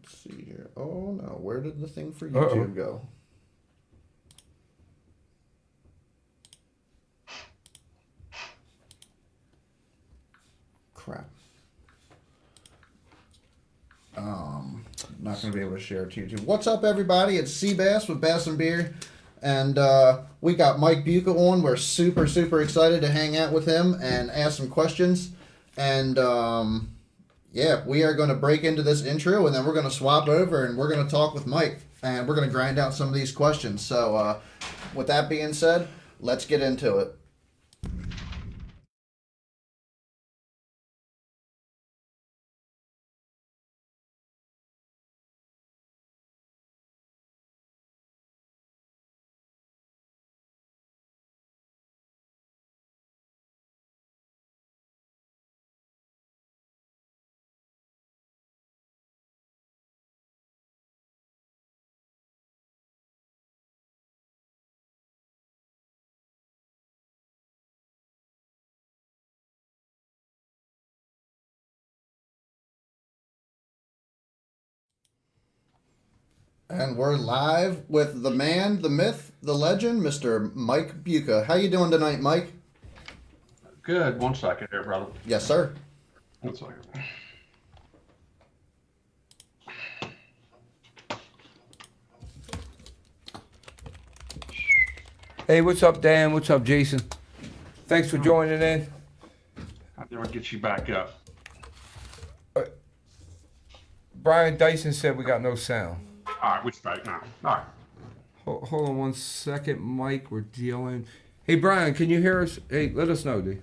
Let's see here. Oh no, where did the thing for Uh-oh. YouTube go? Crap. Not gonna be able to share it to YouTube. What's up, everybody? It's Seabass with Bass and Beer, and we got Mike Bucca on. We're super excited to hang out with him and ask some questions. And yeah, we are going to break into this intro, and then we're going to swap over, and we're going to talk with Mike, and we're going to grind out some of these questions. So, with that being said, let's get into it. And we're live with the man, the myth, the legend, Mr. Mike Bucca. How you doing tonight, Mike? Good. 1 second here, brother. Yes, sir. 1 second. Hey, what's up, Dan? What's up, Jason? Thanks for joining in. I never get you back up. Brian Dyson said we got no sound. All right, we're straight now. All right. Hold on 1 second, Mike. We're dealing. Hey, Brian, can you hear us? Hey, let us know, dude.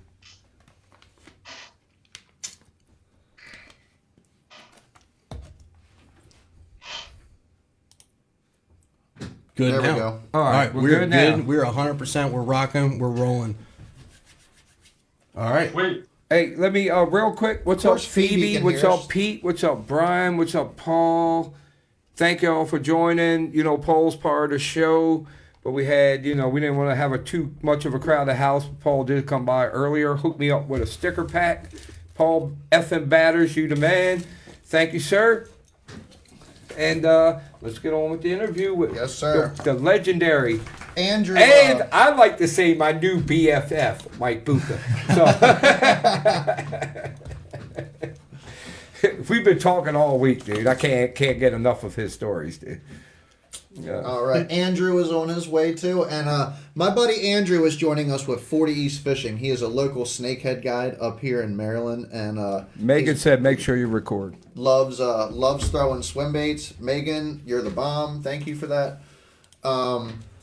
Good There now. we go. All right, we're good now. We're 100%. We're rocking. We're rolling. All right. Wait. Hey, let me real quick. What's up, course Phoebe Phoebe? can What's hear up, us. Pete? What's up, Brian? What's up, Paul? Thank y'all for joining. You know, Paul's part of the show, but we had, we didn't want to have too much of a crowded house. Paul did come by earlier, hooked me up with a sticker pack. Paul effing Batters, you the man. Thank you, sir. And let's get on with the interview with Yes, sir. the legendary. Andrew. And I like to say my new BFF, Mike Bucca. So we've been talking all week, dude. I can't get enough of his stories, dude. All right, Andrew is on his way too, and my buddy Andrew is joining us with 40 East Fishing. He is a local snakehead guide up here in Maryland, and Megan said, "Make sure you record." loves throwing swim baits. Megan, you're the bomb. Thank you for that.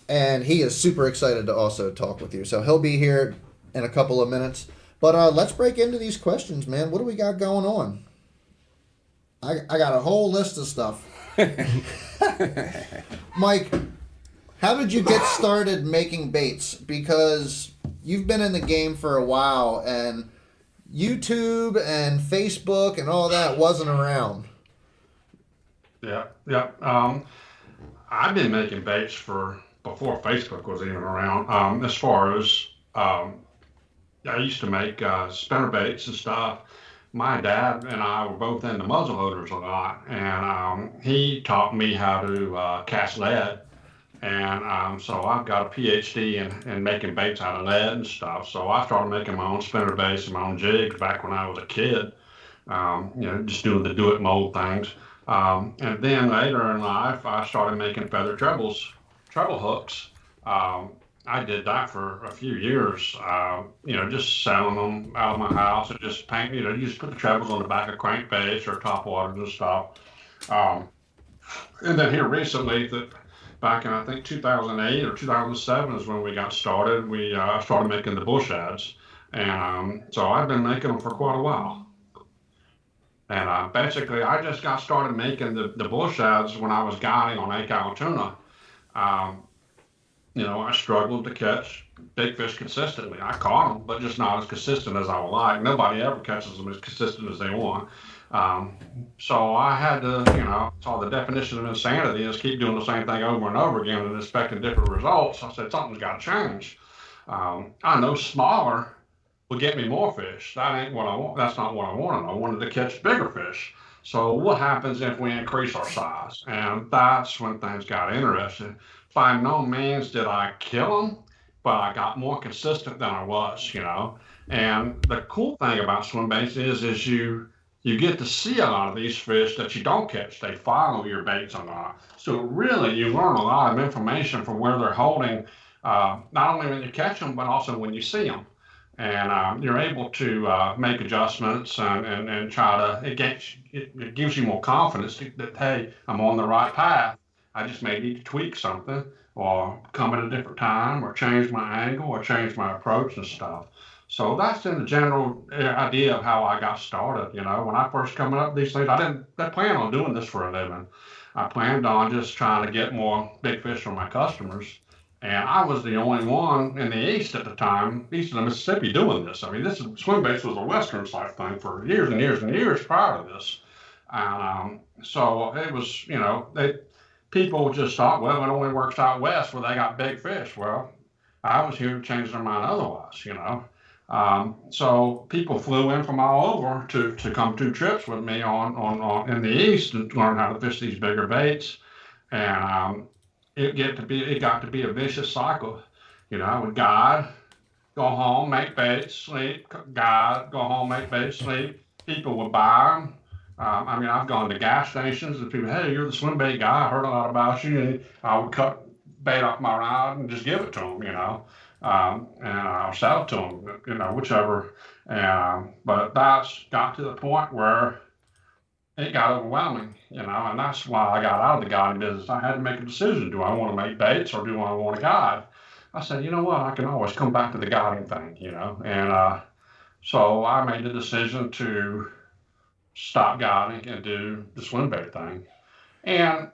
And he is super excited to also talk with you. So he'll be here in a couple of minutes. But let's break into these questions, man. What do we got going on? I got a whole list of stuff. Mike, how did you get started making baits? Because you've been in the game for a while, and YouTube and Facebook and all that wasn't around. Yeah. I've been making baits before Facebook was even around. As far as I used to make spinner baits and stuff. My dad and I were both into muzzleloaders a lot, and he taught me how to cast lead. And so I've got a PhD in making baits out of lead and stuff. So I started making my own spinner baits and my own jigs back when I was a kid. Just doing the do it mold things. And then later in life, I started making feather treble hooks. I did that for a few years, just selling them out of my house and just paint, you just put the trebles on the back of crankbaits or top waters and stuff. And then here recently, back in I think 2008 or 2007 is when we got started. We started making the bull shads. And so I've been making them for quite a while. And basically, I just got started making the bull shads when I was guiding on 8-gallon tuna. I struggled to catch big fish consistently. I caught them, but just not as consistent as I would like. Nobody ever catches them as consistent as they want. So I had to, saw the definition of insanity is keep doing the same thing over and over again and expecting different results. I said, something's got to change. I know smaller will get me more fish. That ain't what I want. That's not what I wanted. I wanted to catch bigger fish. So what happens if we increase our size? And that's when things got interesting. By no means did I kill them, but I got more consistent than I was, you know. And the cool thing about swim baits is you get to see a lot of these fish that you don't catch. They follow your baits a lot. So really, you learn a lot of information from where they're holding, not only when you catch them, but also when you see them. And you're able to make adjustments and try to, it gives you more confidence that, hey, I'm on the right path. I just may need to tweak something or come at a different time or change my angle or change my approach and stuff. So that's in the general idea of how I got started. You know, when I first coming up with these things, I plan on doing this for a living. I planned on just trying to get more big fish for my customers. And I was the only one in the East at the time, east of the Mississippi, doing this. I mean, this swim baits was a Western type thing for years and years and years prior to this. And so it was, you know, people just thought, well, it only works out west where they got big fish. Well, I was here to change their mind otherwise, you know. So people flew in from all over to come 2 trips with me on in the East and learn how to fish these bigger baits. And it got to be a vicious cycle. You know, I would guide, go home, make baits, sleep, guide, go home, make baits, sleep. People would buy them. I mean, I've gone to gas stations and people, hey, you're the swim bait guy. I heard a lot about you. And I would cut bait off my rod and just give it to them, you know, and I'll sell it to them, you know, whichever. But that's got to the point where it got overwhelming, you know, and that's why I got out of the guiding business. I had to make a decision. Do I want to make baits or do I want to guide? I said, you know what, I can always come back to the guiding thing, you know. And so I made the decision to stop guiding and do the swim bait thing. And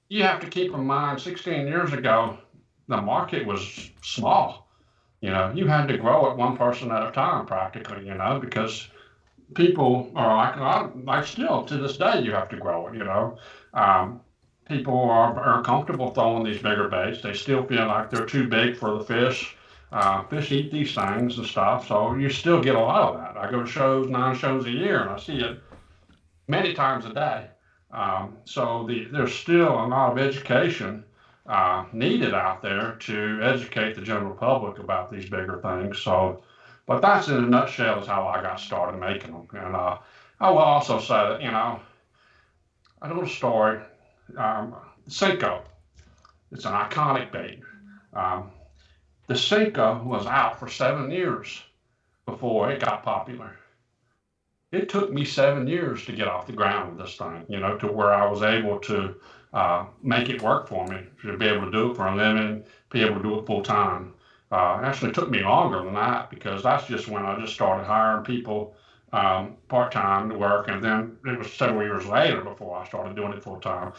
you have to keep in mind, 16 years ago, the market was small. You know, you had to grow it one person at a time practically, you know, because people are like still to this day you have to grow it, you know. People are comfortable throwing these bigger baits. They still feel like they're too big for the fish. Fish eat these things and stuff, so you still get a lot of that. I go to shows, 9 shows a year, and I see it many times a day. So there's still a lot of education needed out there to educate the general public about these bigger things. So, but that's in a nutshell is how I got started making them. And I will also say that, you know, a little story. Cinco, it's an iconic bait. The Cinco was out for 7 years before it got popular. It took me 7 years to get off the ground with this thing, you know, to where I was able to make it work for me, to be able to do it for a living, be able to do it full time. Actually, it took me longer than that because that's just when I just started hiring people part time to work, and then it was several years later before I started doing it full time.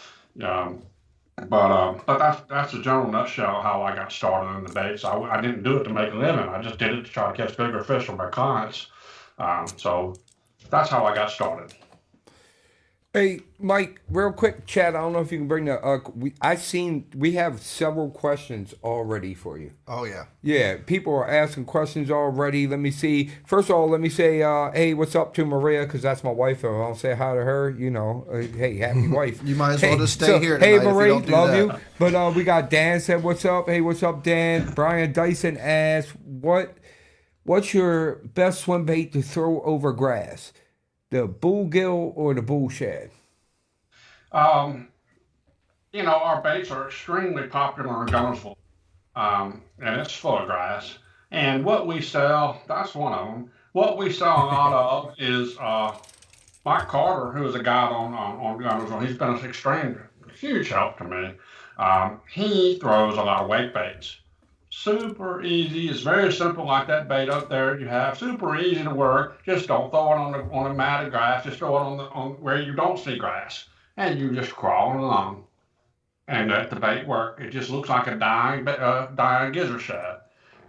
But that's the general nutshell how I got started in the baits. I didn't do it to make a living. I just did it to try to catch bigger fish for my clients. So that's how I got started. Hey, Mike, real quick, Chad, I don't know if you can bring that. We have several questions already for you. Oh, yeah. Yeah, people are asking questions already. Let me see. First of all, let me say, hey, what's up to Maria, because that's my wife. If I don't say hi to her, you know, hey, happy wife. You might as well just stay here Hey, tonight Maria, if you don't do love that. you. But we got Dan said, what's up? Hey, what's up, Dan? Brian Dyson asked, what's your best swim bait to throw over grass? The bluegill or the bull shad? You know, our baits are extremely popular in Gunnersville, and it's full of grass. And what we sell, that's one of them. What we sell a lot of is Mike Carter, who is a guide on Gunnersville. He's been an extreme, huge help to me. He throws a lot of wake baits. Super easy. It's very simple, like that bait up there you have. Super easy to work. Just don't throw it on the matted grass. Just throw it on where you don't see grass, and you just crawling along, and let the bait work. It just looks like a dying gizzard shad.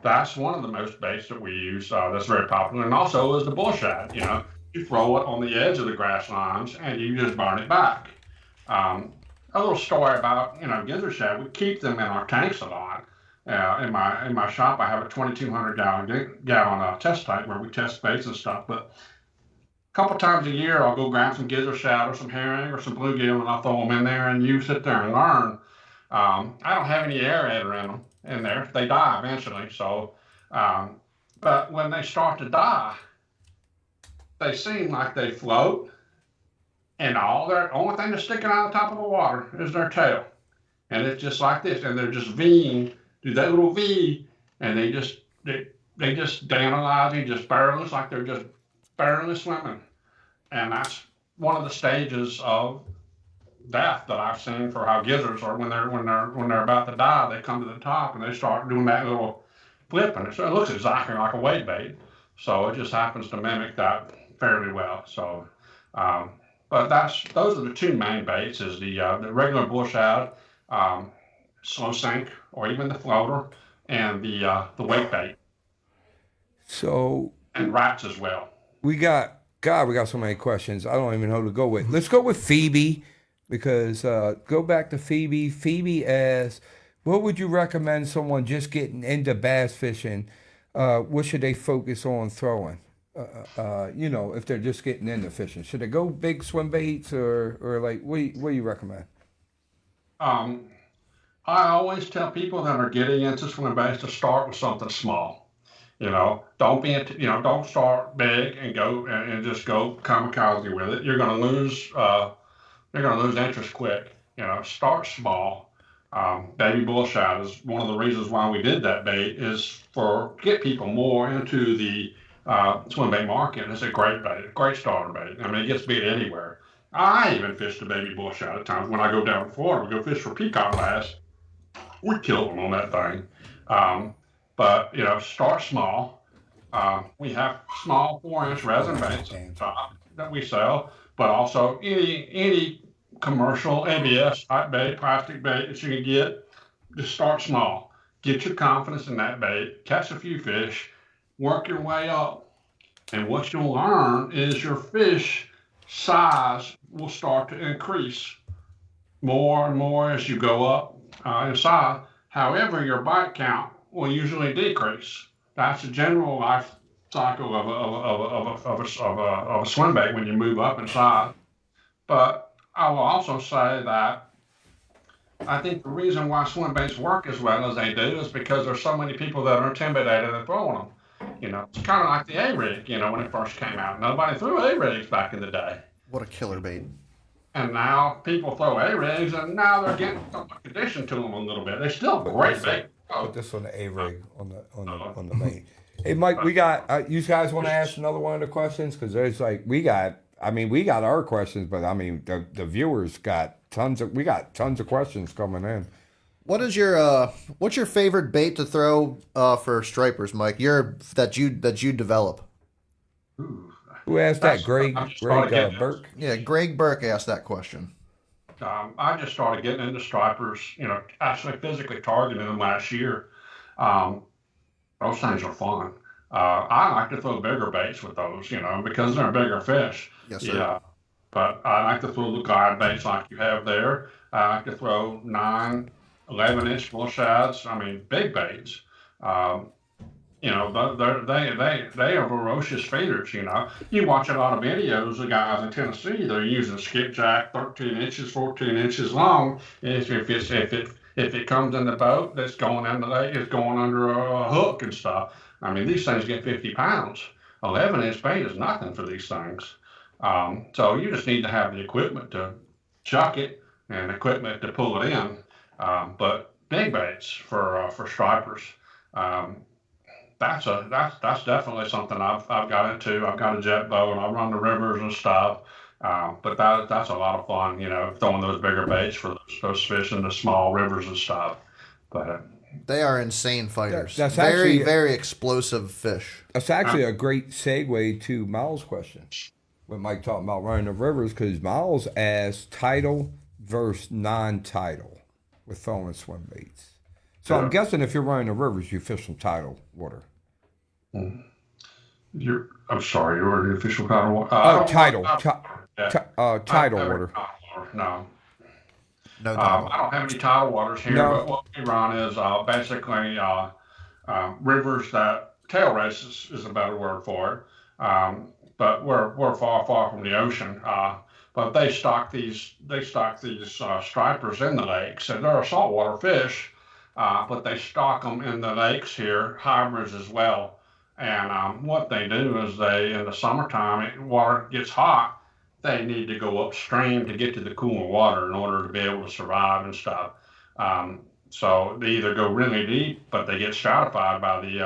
That's one of the most baits that we use. That's very popular, and also is the bull shad. You know, you throw it on the edge of the grass lines, and you just burn it back. A little story about gizzard shad. We keep them in our tanks a lot. In my shop, I have a 2,200 gallon test tank where we test baits and stuff. But a couple times a year, I'll go grab some gizzard shad or some herring or some bluegill, and I'll throw them in there, and you sit there and learn. I don't have any aerator in there. They die eventually. So, but when they start to die, they seem like they float, and only thing that's sticking out of the top of the water is their tail, and it's just like this, and they're just V'ing, do that little V, and they just analyzing, just barely, it's like they're just barely swimming, and that's one of the stages of death that I've seen for how gizzards are when they're about to die. They come to the top and they start doing that little flip, and it looks exactly like a wait bait. So it just happens to mimic that fairly well. So, but those are the two main baits: is the regular bull shad, slow sink, or even the floater, and the wait bait. So and rats as well. we got so many questions. I don't even know who to go with. Let's go with Phoebe, because go back to Phoebe. Phoebe asks, what would you recommend someone just getting into bass fishing? What should they focus on throwing? If they're just getting into fishing, should they go big swim baits or like what do you recommend? I always tell people that are getting into swim baits to start with something small. Don't start big and go and just go kamikaze with it. You're going to lose interest quick. Start small. Baby bull shad is one of the reasons why we did that bait, is for get people more into the swim bait market. It's a great bait, a great starter bait. I mean, it gets bait anywhere. I even fish the baby bull shad at times when I go down to Florida. We go fish for peacock bass. We kill them on that thing. But start small. We have small 4-inch resin baits that we sell, but also any commercial ABS type bait, plastic bait that you can get. Just start small. Get your confidence in that bait. Catch a few fish. Work your way up. And what you'll learn is your fish size will start to increase more and more as you go up in size. However, your bite count will usually decrease. That's a general life cycle of a swim bait when you move up in size. But I will also say that I think the reason why swim baits work as well as they do is because there's so many people that are intimidated at throwing them. It's kind of like the A-rig, when it first came out. Nobody threw A-rigs back in the day. What a killer bait. And now people throw A-rigs, and now they're getting some condition to them a little bit. They're still great bait. Put this on the A-rig on the bait. Hey, Mike, we got you guys want to ask another one of the questions? Because there's we got our questions, but I mean the viewers got tons of questions coming in. What's your favorite bait to throw for stripers, Mike? That you develop. Ooh. Who asked that? Greg Burke? Yeah, Greg Burke asked that question. I just started getting into stripers, actually physically targeting them last year. Those things are fun. I like to throw bigger baits with those, because they're bigger fish. Yes, sir. Yeah. But I like to throw the guide baits like you have there. I like to throw 9, 11-inch bull shads. I mean, big baits. They are ferocious feeders. You watch a lot of videos of guys in Tennessee. They're using skipjack 13 inches, 14 inches long. And if it comes in the boat that's going in the lake, it's going under a hook and stuff. I mean, these things get 50 pounds. 11-inch bait is nothing for these things. So you just need to have the equipment to chuck it and equipment to pull it in. But big baits for stripers. That's definitely something I've got into. I've got a jet boat and I run the rivers and stuff. But that's a lot of fun, throwing those bigger baits for those fish in the small rivers and stuff. But they are insane fighters. That's very, actually, very explosive fish. That's actually a great segue to Miles' question. When Mike talking about running the rivers, because Miles asked tidal versus non-tidal with throwing swim baits. So I'm guessing if you're running the rivers, you fish some tidal water. I'm sorry, you're the official tidal water. Tidal water. No. No, I don't have any tidal waters here, No. but what we run is basically rivers that tail races is a better word for it. but we're far from the ocean. But they stock these stripers in the lakes, and they're a saltwater fish, but they stock them in the lakes here, hybrids as well. And what they do is in the summertime, water gets hot, they need to go upstream to get to the cooler water in order to be able to survive and stuff. So they either go really deep, but they get stratified by the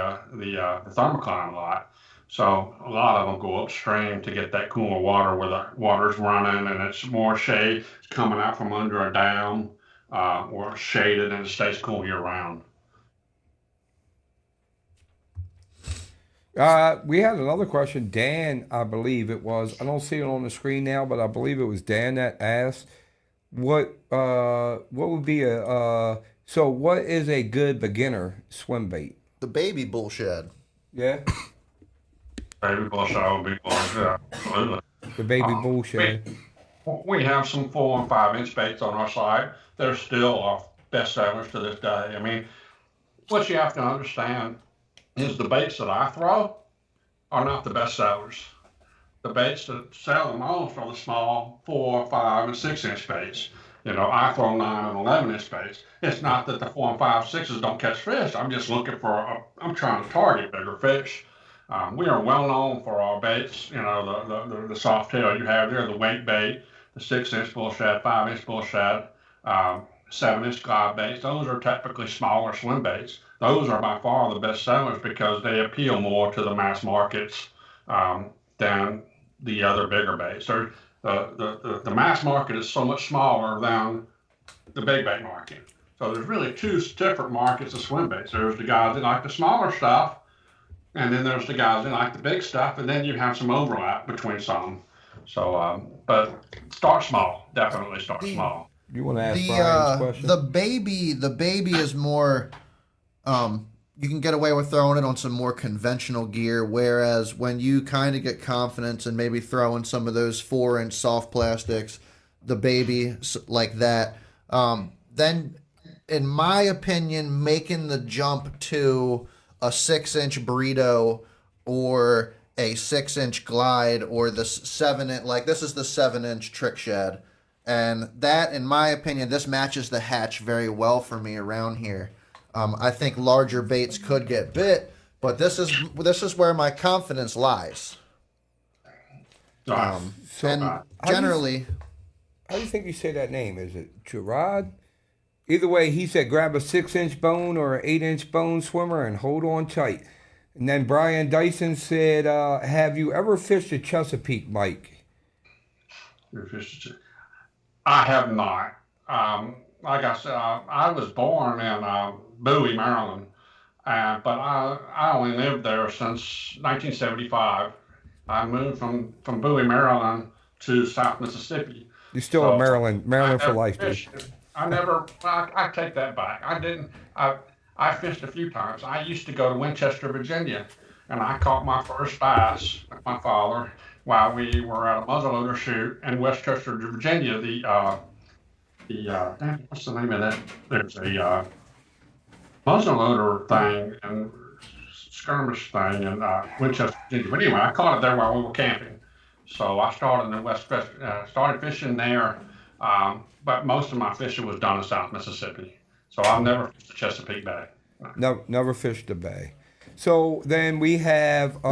thermocline a lot. So a lot of them go upstream to get that cooler water where the water's running and it's more shade. It's coming out from under a dam or shaded and it stays cool year round. We had another question. Dan, I believe it was. I don't see it on the screen now, but I believe it was Dan that asked, what would be so what is a good beginner swim bait? The baby bull shad. Yeah, Baby bull shad would be one, yeah, absolutely. the baby Uh, bullshit. we have some 4 and 5 inch baits on our site. They're still our best sellers to this day. I mean, what you have to understand is the baits that I throw are not the best sellers. The baits that sell the most are the small 4, 5, and 6 inch baits. I throw 9 and 11 inch baits. It's not that the 4 and 5, 6s don't catch fish. I'm just looking I'm trying to target bigger fish. We are well known for our baits. The soft tail you have there, the wake bait, the 6 inch bull shad, 5 inch bull shad, 7 inch glide baits. Those are typically smaller swim baits. Those are by far the best sellers because they appeal more to the mass markets than the other bigger baits. The mass market is so much smaller than the big bait market. So there's really two different markets of swim baits. There's the guys that like the smaller stuff, and then there's the guys that like the big stuff, and then you have some overlap between some. So, but start small. Definitely start small. You want to ask Brian's question? The baby is more. You can get away with throwing it on some more conventional gear, whereas when you kind of get confidence and maybe throw in some of those 4 inch soft plastics, the baby like that, then in my opinion, making the jump to a 6 inch burrito or a 6 inch glide or the 7 inch, like this is the 7 inch trick shad. And that, in my opinion, this matches the hatch very well for me around here. I think larger baits could get bit, but this is where my confidence lies. And generally, how do you think you say that name? Is it Gerard? Either way, he said grab a 6 inch bone or an 8 inch bone swimmer and hold on tight. And then Brian Dyson said, have you ever fished a Chesapeake, Mike? I have not. Like I said, I was born in Bowie, Maryland, but I only lived there since 1975. I moved from Bowie, Maryland to South Mississippi. You're still in Maryland for life, dude. I take that back. I fished a few times. I used to go to Winchester, Virginia, and I caught my first bass with my father while we were at a muzzleloader shoot in Winchester, Virginia. What's the name of that? There's a muzzleloader thing and skirmish thing in Winchester, Virginia. But anyway, I caught it there while we were camping. So I started in the started fishing there, but most of my fishing was done in South Mississippi. So I've never fished the Chesapeake Bay. No, never fished the bay. So then we have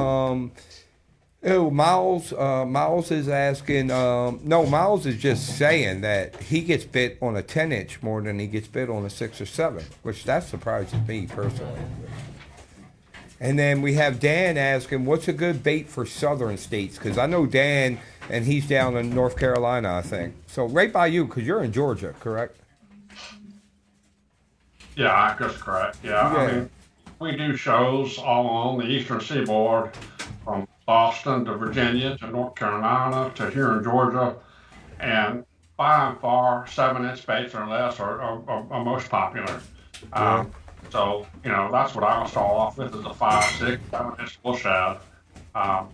Miles. Miles is asking. No, Miles is just saying that he gets bit on a 10 inch more than he gets bit on a 6 or 7, which that surprises me personally. And then we have Dan asking, what's a good bait for southern states? Because I know Dan, and he's down in North Carolina, I think. So right by you, because you're in Georgia, correct? Yeah, that's correct. Yeah, I mean, we do shows all along the eastern seaboard, from Boston to Virginia to North Carolina to here in Georgia, and by and far 7 inch baits or less are most popular. So that's what I would start off with is a 5, 6, 7 inch bull shad.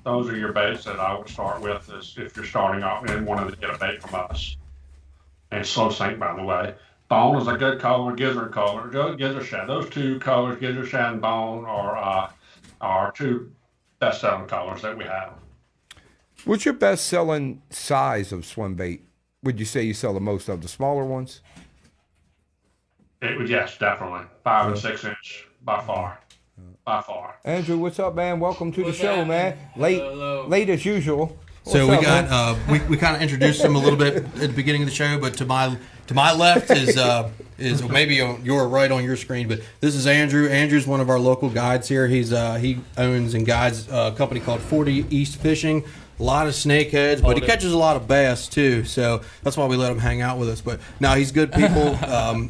Those are your baits that I would start with if you're starting off and wanted to get a bait from us. And slow sink, by the way. Bone is a good color, gizzard shad. Those two colors, gizzard shad and bone, are two best selling colors that we have. What's your best selling size of swim bait? Would you say you sell the most of the smaller ones? It would, yes, definitely 5 and 6 inch by far, by far. Andrew, what's up, man? Welcome to What's the show, happening? man. Late, Hello. late as usual. So What's we up, got man? we kind of introduced him a little bit at the beginning of the show, but to my left is maybe you're right on your screen, but this is Andrew. Andrew's one of our local guides here. He owns and guides a company called 40 East Fishing. A lot of snakeheads, but he catches a lot of bass too. So that's why we let him hang out with us. But no, he's good people.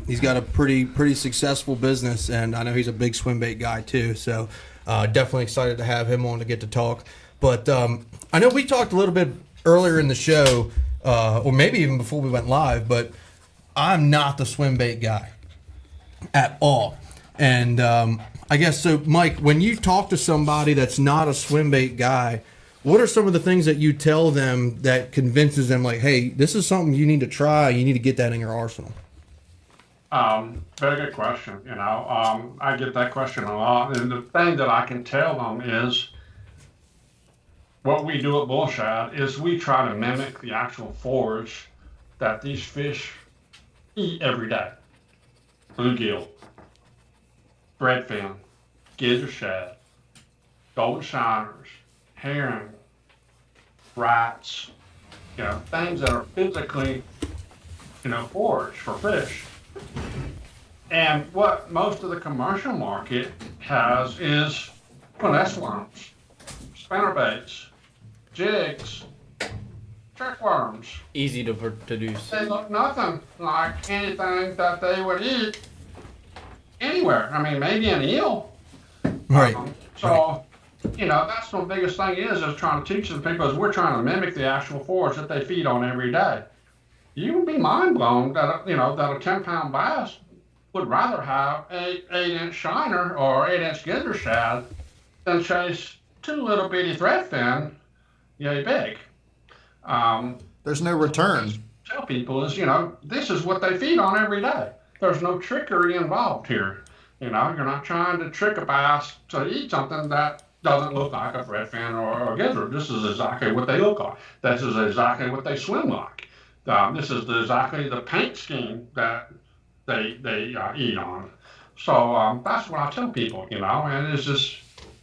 He's got a pretty successful business, and I know he's a big swim bait guy too. So definitely excited to have him on to get to talk. But I know we talked a little bit earlier in the show, or maybe even before we went live, but I'm not the swim bait guy at all. And I guess so, Mike, when you talk to somebody that's not a swim bait guy, what are some of the things that you tell them that convinces them, like, hey, this is something you need to try, you need to get that in your arsenal? Very good question. I get that question a lot. And the thing that I can tell them is what we do at Bull Shad is we try to mimic the actual forage that these fish eat every day. Bluegill, redfin, gizzard shad, golden shiners, herring, rats, things that are physically, forage for fish. And what most of the commercial market has is finesse worms, spinnerbaits, jigs, trickworms. Easy to produce. They look nothing like anything that they would eat anywhere. I mean, maybe an eel. Right. That's the biggest thing is trying to teach the people is we're trying to mimic the actual forage that they feed on every day. You would be mind blown that that a 10-pound bass would rather have a 8-inch shiner or 8-inch gizzard shad than chase 2 little bitty threadfin, yay big. There's no return. Tell people is this is what they feed on every day. There's no trickery involved here. You're not trying to trick a bass to eat something that doesn't look like a threadfin or a gizzard. This is exactly what they look like. This is exactly what they swim like. This is exactly the paint scheme that they eat on. So that's what I tell people, and it's just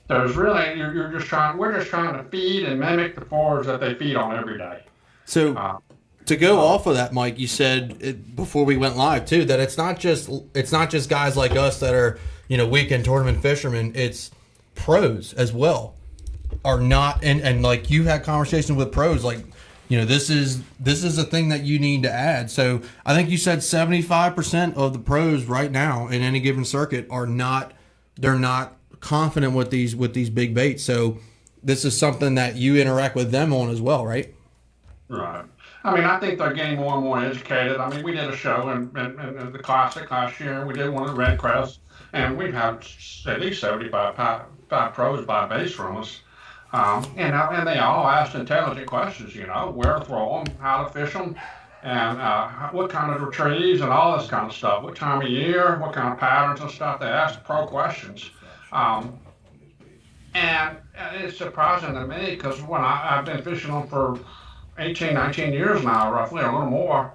there's really we're just trying to feed and mimic the forage that they feed on every day. So to go off of that, Mike, you said before we went live too that it's not just guys like us that are weekend tournament fishermen. It's pros as well are not, and like you had conversations with pros, like this is a thing that you need to add. So I think you said 75% of the pros right now in any given circuit they're not confident with these big baits. So this is something that you interact with them on as well, right? Right. I mean, I think they're getting more and more educated. I mean, we did a show in the Classic last year. We did one at Red Crest, and we've had at least 75 pros buy baits from us. And they all asked intelligent questions, where to throw them, how to fish them, and what kind of retrieves and all this kind of stuff, what time of year, what kind of patterns and stuff. They asked pro questions. And it's surprising to me because when I've been fishing them for 18, 19 years now, roughly, or a little more,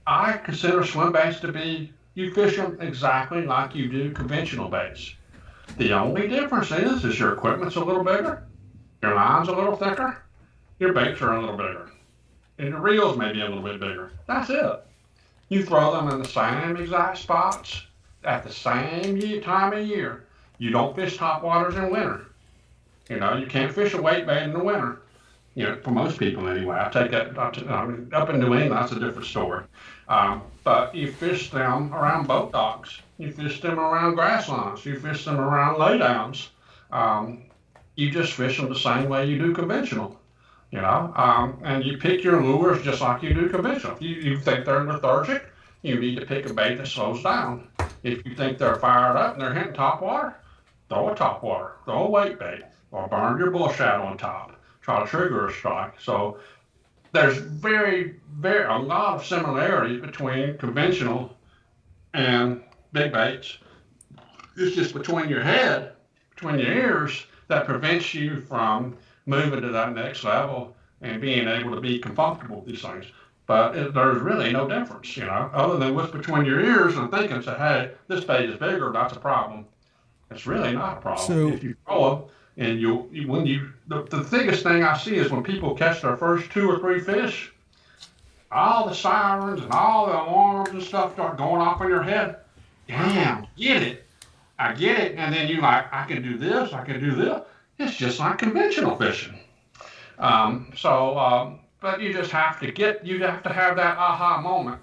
I consider swim baits to be, you fish them exactly like you do conventional baits. The only difference is your equipment's a little bigger, your line's a little thicker, your baits are a little bigger, and your reels may be a little bit bigger. That's it. You throw them in the same exact spots at the same time of year. You don't fish topwaters in winter. You can't fish a weight bait in the winter. For most people anyway. I take that up in New England. That's a different story. But you fish them around boat docks. You fish them around grass lines. You fish them around laydowns. You just fish them the same way you do conventional. And you pick your lures just like you do conventional. If you think they're lethargic, you need to pick a bait that slows down. If you think they're fired up and they're hitting topwater, throw a topwater, throw a weight bait, or burn your bull shad on top. Try to trigger a strike. So there's a lot of similarities between conventional and big baits. It's just between your head, between your ears, that prevents you from moving to that next level and being able to be comfortable with these things. But there's really no difference, other than what's between your ears and thinking, say, hey, this bait is bigger, that's a problem. It's really not a problem. So- If you throw them and the biggest thing I see is when people catch their first 2 or 3 fish, all the sirens and all the alarms and stuff start going off in your head. Damn, I get it. And then you like, I can do this, I can do this. It's just like conventional fishing. But you just have to have that aha moment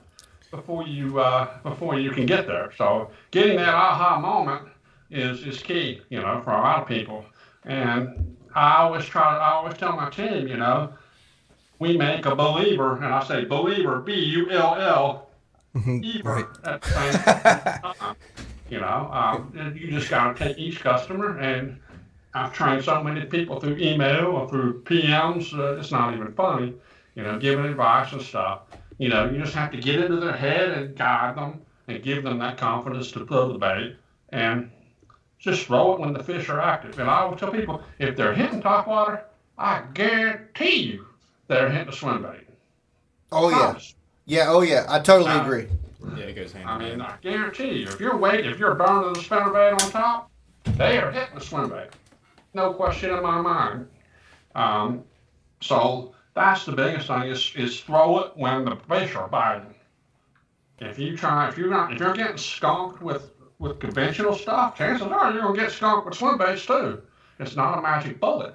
before you can get there. So getting that aha moment is key, for a lot of people. And I always tell my team, we make a believer, and I say believer, B-U-L-L, Right. at the same time. And you just got to take each customer, and I've trained so many people through email or through PMs, it's not even funny, giving advice and stuff. You just have to get into their head and guide them and give them that confidence to throw the bait and just throw it when the fish are active. And I always tell people, if they're hitting topwater, I guarantee you they're hitting a swim bait. Oh yeah, Promise. yeah. I totally agree. Yeah, it goes hand I in mean, hand. I guarantee you, if you're burning the spinner bait on top, they are hitting the swim bait. No question in my mind. So that's the biggest thing is throw it when the fish are biting. If you're getting skunked with conventional stuff, chances are you're gonna get skunked with swim baits too. It's not a magic bullet,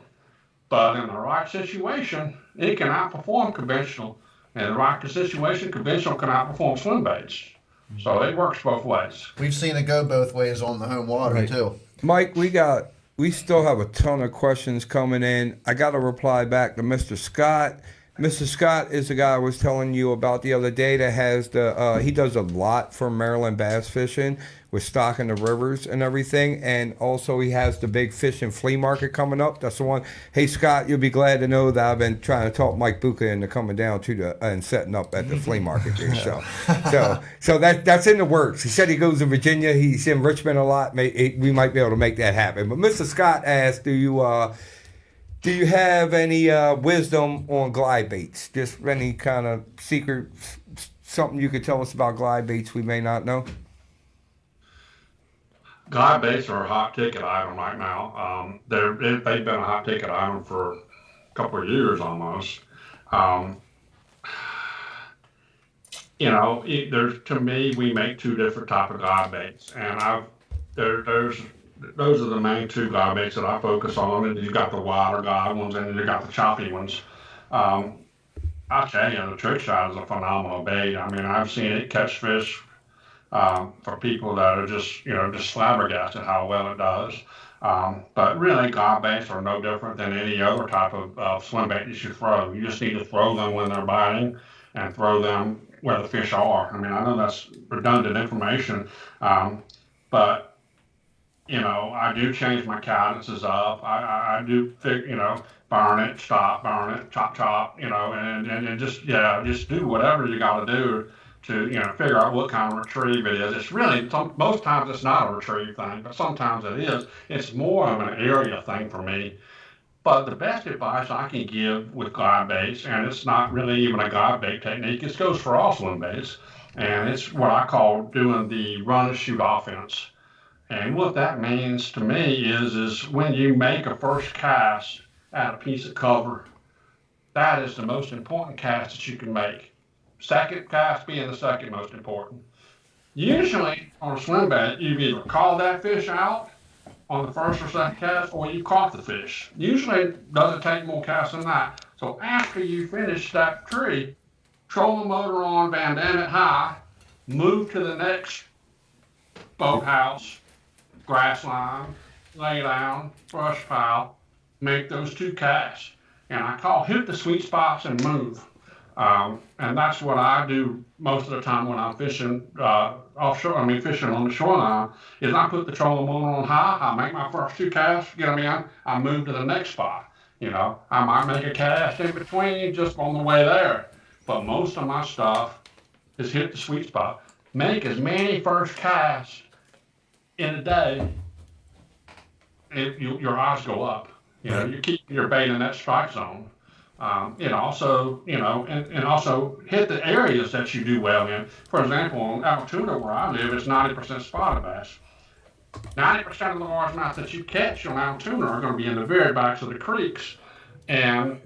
but in the right situation, it can outperform conventional. In the right situation, conventional can outperform swim baits. So it works both ways. We've seen it go both ways on the home water Right. too. Mike, we still have a ton of questions coming in. I got to reply back to Mr. Scott. Mr. Scott is the guy I was telling you about the other day that has he does a lot for Maryland bass fishing with stocking the rivers and everything. And also he has the big fishing flea market coming up. That's the one. Hey, Scott, you'll be glad to know that I've been trying to talk Mike Bucca into coming down to and setting up at the flea market there. So that's in the works. He said he goes to Virginia. He's in Richmond a lot. We might be able to make that happen. But Mr. Scott asked, do you have any wisdom on glide baits? Just any kind of secret, something you could tell us about glide baits we may not know? Glide baits are a hot ticket item right now. They've been a hot ticket item for a couple of years almost. To me, we make 2 different type of glide baits, and those are the main 2 glide baits that I focus on. And you've got the wider glide ones, and then you've got the choppy ones. I tell you, the trick shot is a phenomenal bait. I mean, I've seen it catch fish for people that are just flabbergasted how well it does. But really, glide baits are no different than any other type of swim bait you should throw. You just need to throw them when they're biting and throw them where the fish are. I mean, I know that's redundant information, but I do change my cadences up. I do burn it, stop, burn it, chop, and just do whatever you got to do to, figure out what kind of retrieve it is. It's really, most times it's not a retrieve thing, but sometimes it is. It's more of an area thing for me. But the best advice I can give with glide baits, and it's not really even a glide bait technique, it goes for all swim baits, and it's what I call doing the run and shoot offense. And what that means to me is when you make a first cast at a piece of cover, that is the most important cast that you can make. Second cast being the second most important. Usually on a swim bait, you've either called that fish out on the first or second cast, or you caught the fish. Usually it doesn't take more casts than that. So after you finish that tree, trolling motor on, bandana it high, move to the next boathouse, grass line, lay down, brush pile, make those 2 casts. And I call hit the sweet spots and move. And that's what I do most of the time when I'm fishing offshore. Fishing on the shoreline, is I put the trolling motor on high. I make my first 2 casts, get them in. I move to the next spot. I might make a cast in between just on the way there. But most of my stuff is hit the sweet spot. Make as many first casts in a day, your eyes go up. Right. You keep your bait in that strike zone. It also, and also hit the areas that you do well in. For example, on Altoona where I live, it's 90% spotted bass. 90% of the largemouth that you catch on Altoona are going to be in the very backs of the creeks. And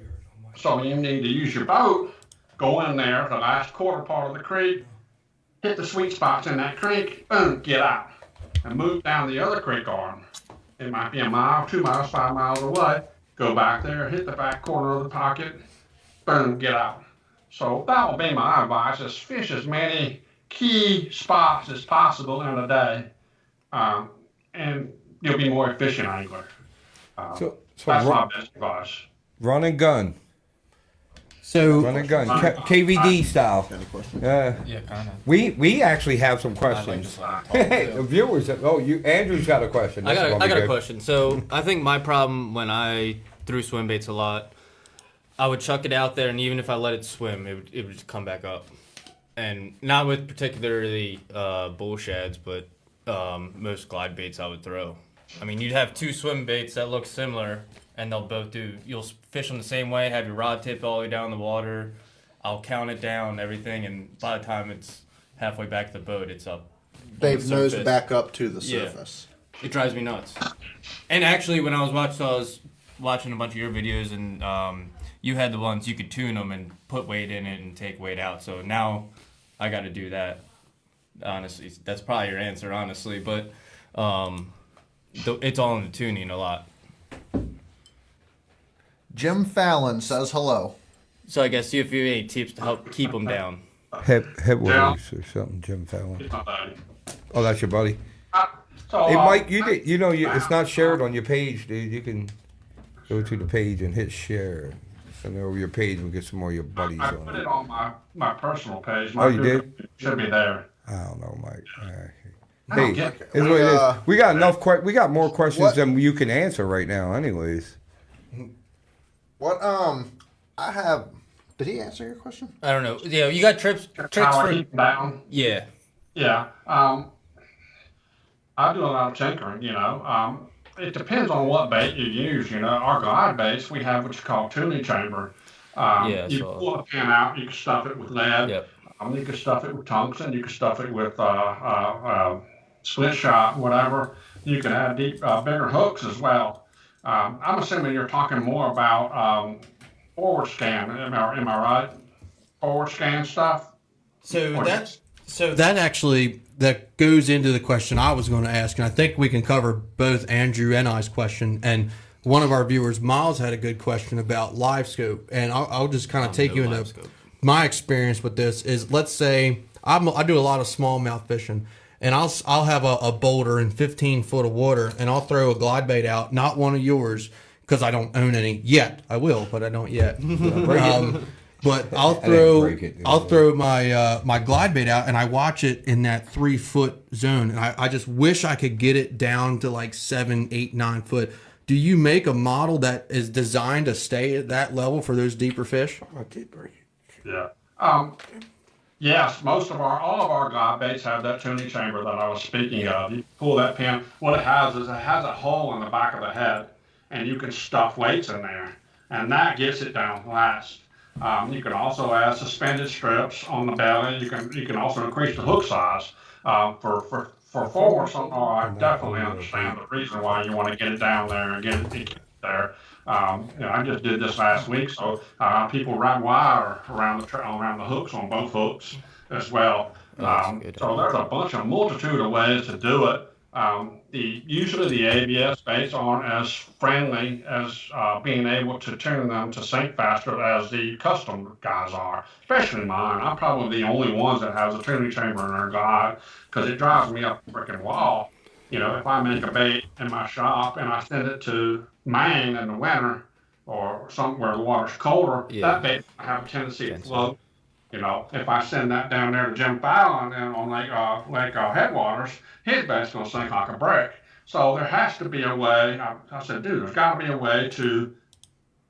so you need to use your boat, go in there, the last quarter part of the creek, hit the sweet spots in that creek, boom, get out, and move down the other creek arm. It might be a mile, 2 miles, 5 miles away. Go back there, hit the back corner of the pocket, boom, get out. So that will be my advice: is fish as many key spots as possible in a day, and you'll be more efficient angler. So That's my best advice. run and gun. So Run and gun. KVD style. Any questions? Yeah, kind of. We actually have some I like questions. this one. Hey, the viewers. Andrew's got a question. I This is got gonna be a good. question. So I think my problem when I threw swim baits a lot, I would chuck it out there, and even if I let it swim, it would just come back up. And not with particularly bull shads, but most glide baits I would throw. I mean, you'd have two swim baits that look similar, and they'll both do. You'll fish them the same way, have your rod tip all the way down the water. I'll count it down, everything, and by the time it's halfway back to the boat, it's up. They've on the nosed surface. back up to the Yeah. surface. It drives me nuts. And actually, when I was watching a bunch of your videos, and you had the ones you could tune them and put weight in it and take weight out. So now I got to do that. Honestly, that's probably your answer, honestly, but it's all in the tuning a lot. Jim Fallon says hello. So I guess see if you have any tips to help keep them down. Headwaters or something, Jim Fallon. It's not bad. Oh, that's your buddy. So, Hey, Mike, it's not shared on your page, dude. You can go to the page and hit share. Send it over your page and get some more of your buddies I on put it. it on my personal page. Oh, you did? Should be there. I don't know, Mike. I don't Hey, get it's what it is. We got enough. We got more questions What? than you can answer right now, anyways. What I have. Did he answer your question? I don't know. Yeah, you got tricks How I for keep them down. yeah. Yeah. I do a lot of tinkering, it depends on what bait you use, Our glide baits, we have what you call tuning chamber. Yeah, You so- pull a pin out, you can stuff it with lead. Yep. You can stuff it with tungsten, you can stuff it with split shot, whatever. You can add bigger hooks as well. I'm assuming you're talking more about forward scan, am I right? Forward scan stuff? So Or that actually that goes into the question I was going to ask, and I think we can cover both Andrew and I's question. And one of our viewers, Miles, had a good question about live scope, and I'll just kind of take you into my experience with this. Is let's say I do a lot of smallmouth fishing, and I'll have a boulder in 15 foot of water, and I'll throw a glide bait out, not one of yours, because I don't own any yet. I will, but I don't yet. But I'll throw my glide bait out, and I watch it in that 3 foot zone, and I just wish I could get it down to like 7, 8, 9 foot. Do you make a model that is designed to stay at that level for those deeper fish? Yeah. Yes, all of our glide baits have that tuning chamber that I was speaking of. You pull that pin. What it has is it has a hole in the back of the head, and you can stuff weights in there, and that gets it down last. You can also add suspended strips on the belly. You can also increase the hook size. For forward sonar, I definitely understand the reason why you want to get it down there and get it there. I just did this last week, so people wrap wire around the hooks on both hooks as well. So there's a multitude of ways to do it. Usually the ABS baits aren't as friendly as being able to tune them to sink faster as the custom guys are, especially mine. I'm probably the only ones that has a tuning chamber in their glide because it drives me up the freaking wall. If I make a bait in my shop and I send it to Maine in the winter or somewhere the water's colder, that bait I have a tendency to float. If I send that down there to Jim Fallon and on Lake Headwaters, his bait's going to sink like a brick. So there has to be a way. I said, dude, there's got to be a way to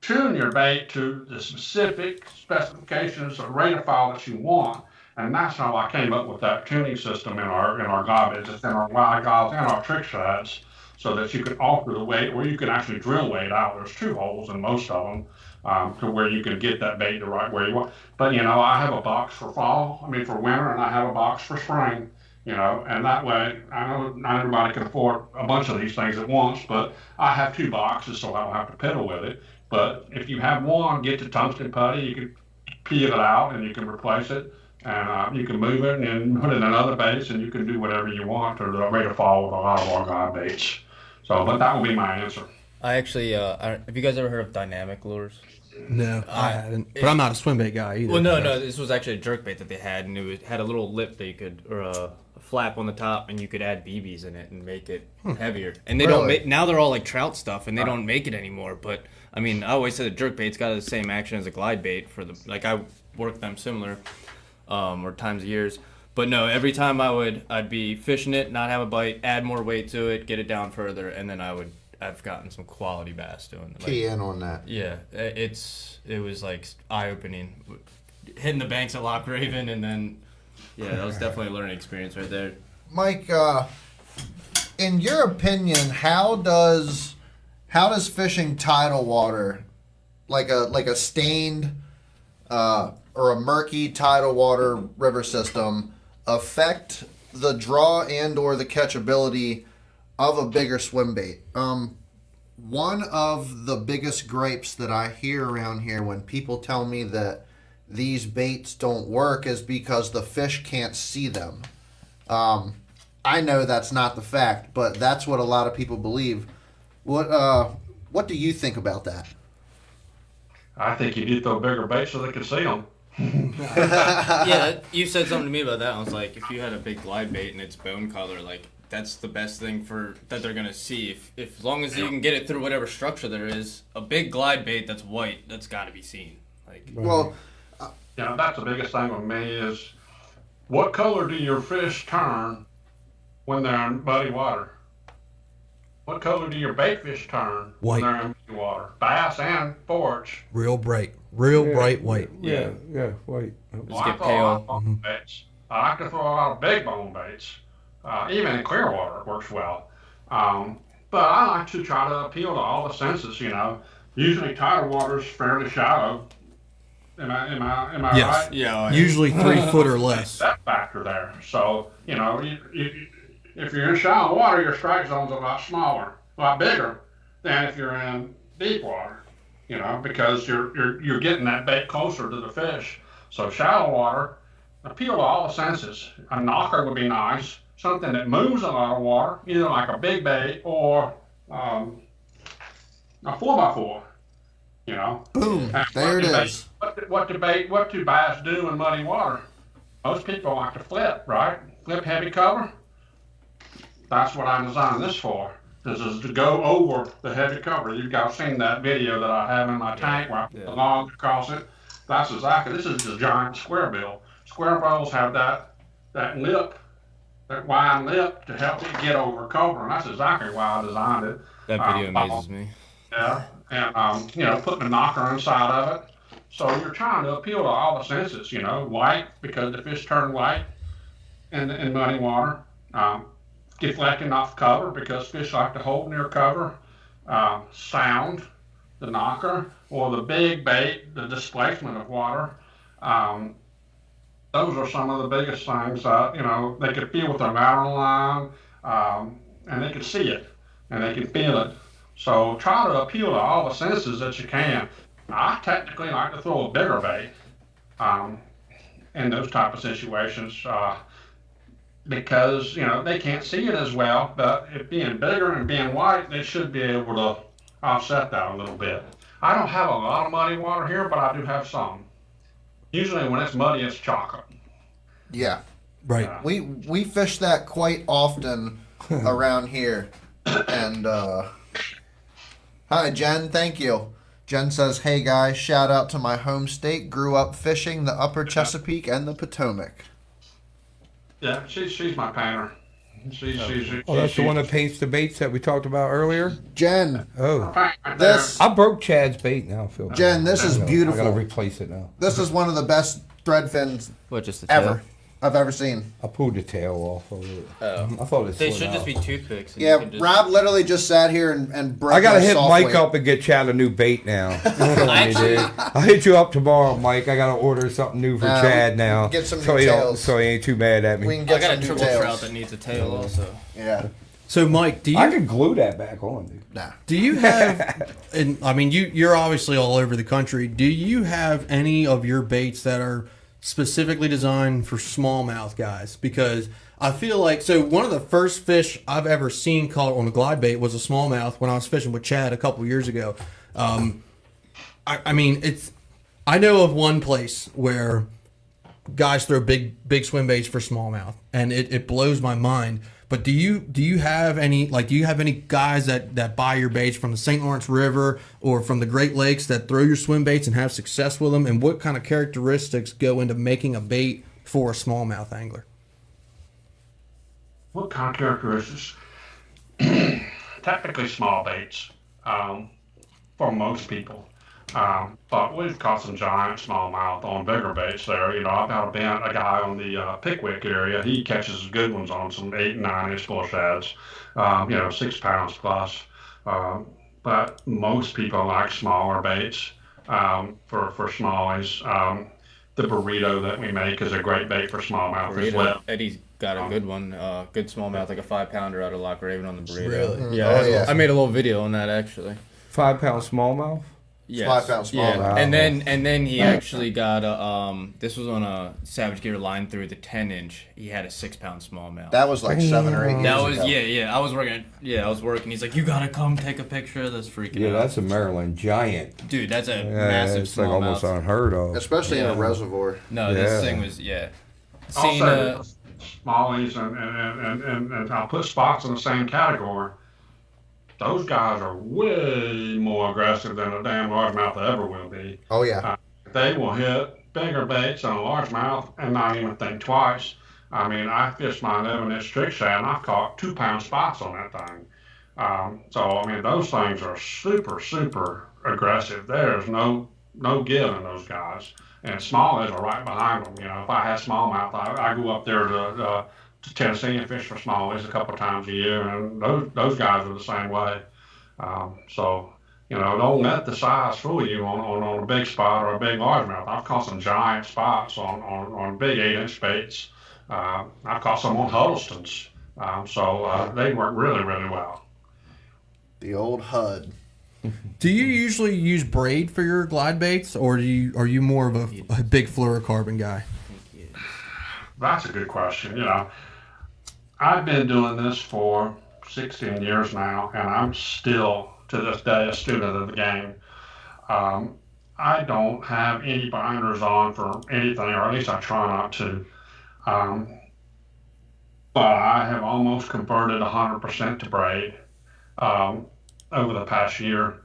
tune your bait to the specific specifications of rainfall that you want. And that's how I came up with that tuning system in our glide baits, in our wide guides and our trick shads. so that you can alter the weight, or you can actually drill weight out. There's 2 holes in most of them, to where you can get that bait the right way you want. But I have a box for for winter, and I have a box for spring. And that way, I know not everybody can afford a bunch of these things at once, but I have 2 boxes so I don't have to piddle with it. But if you have one, get the tungsten putty, you can peel it out and you can replace it, and you can move it and put it in another base, and you can do whatever you want, or the rate of fall with a lot of our guide baits. So, but that will be my answer. I actually, have you guys ever heard of dynamic lures? No, I haven't. But I'm not a swim bait guy either. Well, no, this was actually a jerk bait that they had, and it had a little lip that you could, or a flap on the top, and you could add BBs in it and make it heavier. And they don't make, now they're all like trout stuff, and they don't make it anymore. But I mean, I always said a jerk bait's got the same action as a glide bait for the, like I work them similar, or times of years. But no, every time I'd be fishing it, not have a bite, add more weight to it, get it down further, and then I've gotten some quality bass doing it. Key in on that. Yeah, it was like eye-opening. Hitting the banks at Loch Raven, and then, yeah, that was definitely a learning experience right there. Mike, in your opinion, how does fishing tidal water, like a stained or a murky tidal water river system, affect the draw and or the catchability of a bigger swim bait? One of the biggest gripes that I hear around here when people tell me that these baits don't work is because the fish can't see them. I know that's not the fact, but that's what a lot of people believe. What do you think about that? I think you need to throw bigger baits so they can see them. Yeah, you said something to me about that. I was like, if you had a big glide bait and it's bone color, like that's the best thing that they're gonna see. If as long as you can get it through whatever structure there is, a big glide bait that's white, that's got to be seen. Like, Well, That's the biggest thing with me is, what color do your fish turn when they're in muddy water? What color do your bait fish turn White. when they're in muddy water? Bass and forage. Real bright white. Yeah, white. Just get pale. Baits. I like to throw a lot of big bone baits. Even in clear water, it works well. But I like to try to appeal to all the senses. Usually tidal water is fairly shallow. Am I Yes. right? Yeah. Usually 3 foot or less. That factor there. So if you're in shallow water, your strike zone's a lot smaller, a lot bigger than if you're in deep water. Because you're getting that bait closer to the fish. So shallow water, appeal to all the senses. A knocker would be nice. Something that moves a lot of water, either like a big bait or a 4x4. boom, And there it what is. What do bass do in muddy water? Most people like to flip, right? Flip heavy cover. That's what I designed this for. This is to go over the heavy cover. You've got seen that video that I have in my tank where I put the log across it. That's exactly. This is the giant square bill. Square bills have that lip, that wide lip to help it get over cover, and that's exactly why I designed it. That video amazes me. Yeah, and putting a knocker inside of it. So you're trying to appeal to all the senses. White because the fish turn white in muddy water. Deflecting off cover because fish like to hold near cover. Sound, the knocker, or the big bait, the displacement of water. Those are some of the biggest things. They can feel with their lateral line, and they can see it, and they can feel it. So try to appeal to all the senses that you can. I technically like to throw a bigger bait in those type of situations because they can't see it as well. But it being bigger and being white, they should be able to offset that a little bit. I don't have a lot of muddy water here, but I do have some. Usually when it's muddy, it's chocolate. Yeah, Right. we fish that quite often around here. And hi, Jen. Thank you. Jen says, "Hey guys, shout out to my home state. Grew up fishing the Upper Chesapeake and the Potomac." Yeah, she's my painter. That's the one that paints the baits that we talked about earlier. Jen, Oh, this I broke Chad's bait now, Phil. Jen, this is I gotta beautiful. replace it now. This is one of the best thread fins What, just the ever. I've ever seen. I pulled the tail off of it. I thought it They slid should out. just be toothpicks. And Yeah, you can just... Rob literally just sat here and broke I gotta my hit soft Mike weight. up and get Chad a new bait now. Actually- I'll hit you up tomorrow, Mike. I gotta order something new for Chad now. Get some so new he don't, tails. so he ain't too mad at me. We can I get got some a new triple tails. trout that needs a tail also. Yeah. So, Mike, do you I can glue that back on, dude. Nah. Do you have, and I mean, you're obviously all over the country. Do you have any of your baits that are specifically designed for smallmouth guys? Because I feel like, so one of the first fish I've ever seen caught on a glide bait was a smallmouth when I was fishing with Chad a couple years ago. I mean, I know of one place where guys throw big swim baits for smallmouth, and it blows my mind. But do you have any guys that buy your baits from the St. Lawrence River or from the Great Lakes that throw your swim baits and have success with them? And what kind of characteristics go into making a bait for a smallmouth angler? What kind of characteristics? Technically small baits for most people. But we've caught some giant smallmouth on bigger baits there. You know, I've got a guy on the Pickwick area. He catches good ones on some 8 and 9 inch bull shads, 6 pounds plus. But most people like smaller baits for smallies. The burrito that we make is a great bait for smallmouth as well. Eddie's got a good one, good smallmouth, like a 5-pounder out of Loch Raven on the burrito. Really? Yeah, Oh, yeah. I made a little video on that actually. 5-pound smallmouth. Yes. 5 pound Yeah, smallmouth. and then he actually got a this was on a Savage Gear line through the 10-inch. He had a 6-pound smallmouth. That was like 7 or 8 years That was ago. yeah. I was working. He's like, you gotta come take a picture of this freaking. Yeah, out. that's a Maryland giant. Dude, that's a Yeah, massive it's like almost smallmouth. unheard of. Especially in a Yeah. reservoir. No, Yeah. this thing was Seeing Also, smallies and I'll put spots in the same category. Those guys are way more aggressive than a damn largemouth ever will be. Oh, yeah. They will hit bigger baits on a largemouth and not even think twice. I mean, I fished my 11-inch trick shad and I've caught 2-pound spots on that thing. I mean, those things are super, super aggressive. There's no give in those guys. And smallies are right behind them. You know, if I had smallmouth, I go up there to Tennessee and fish for smallies a couple of times a year, and those guys are the same way. Don't let the size fool you on a big spot or a big largemouth. I've caught some giant spots on big 8-inch baits. I've caught some on Huddlestons. They work really, really well. The old HUD. Do you usually use braid for your glide baits, or are you more of a big fluorocarbon guy? That's a good question. You know, I've been doing this for 16 years now, and I'm still, to this day, a student of the game. I don't have any binders on for anything, or at least I try not to. But I have almost converted 100% to braid over the past year.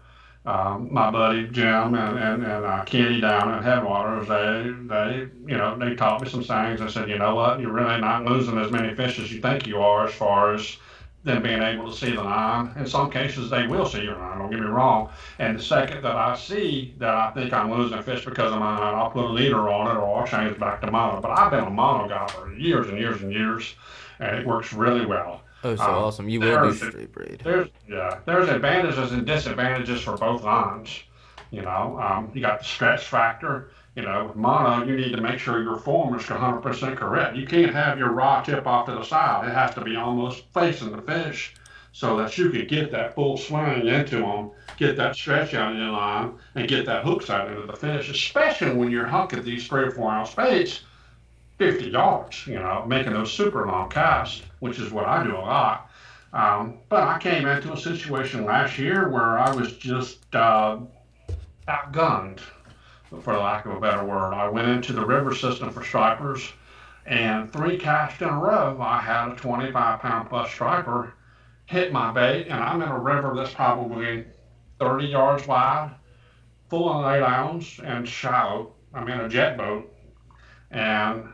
My buddy Jim and Kenny down at Headwaters, they taught me some things. They said, you know what, you're really not losing as many fish as you think you are, as far as them being able to see the line. In some cases, they will see your line, don't get me wrong. And the second that I see that I think I'm losing fish because of my line, I'll put a leader on it or I'll change it back to mono. But I've been a mono guy for years and years and years, and it works really well. Oh, so awesome! You will do there's- straight braid. There's advantages and disadvantages for both lines. You know, you got the stretch factor. You know, with mono, you need to make sure your form is 100% correct. You can't have your rod tip off to the side. It has to be almost facing the fish so that you can get that full swing into them, get that stretch out of your line, and get that hook side into the fish, especially when you're hunking these 3 or 4 ounce baits 50 yards, you know, making those super long casts, which is what I do a lot. But I came into a situation last year where I was just outgunned, for lack of a better word. I went into the river system for stripers, and 3 casts in a row, I had a 25-pound plus striper hit my bait, and I'm in a river that's probably 30 yards wide, full of 8 ounce and shallow. I'm in a jet boat, and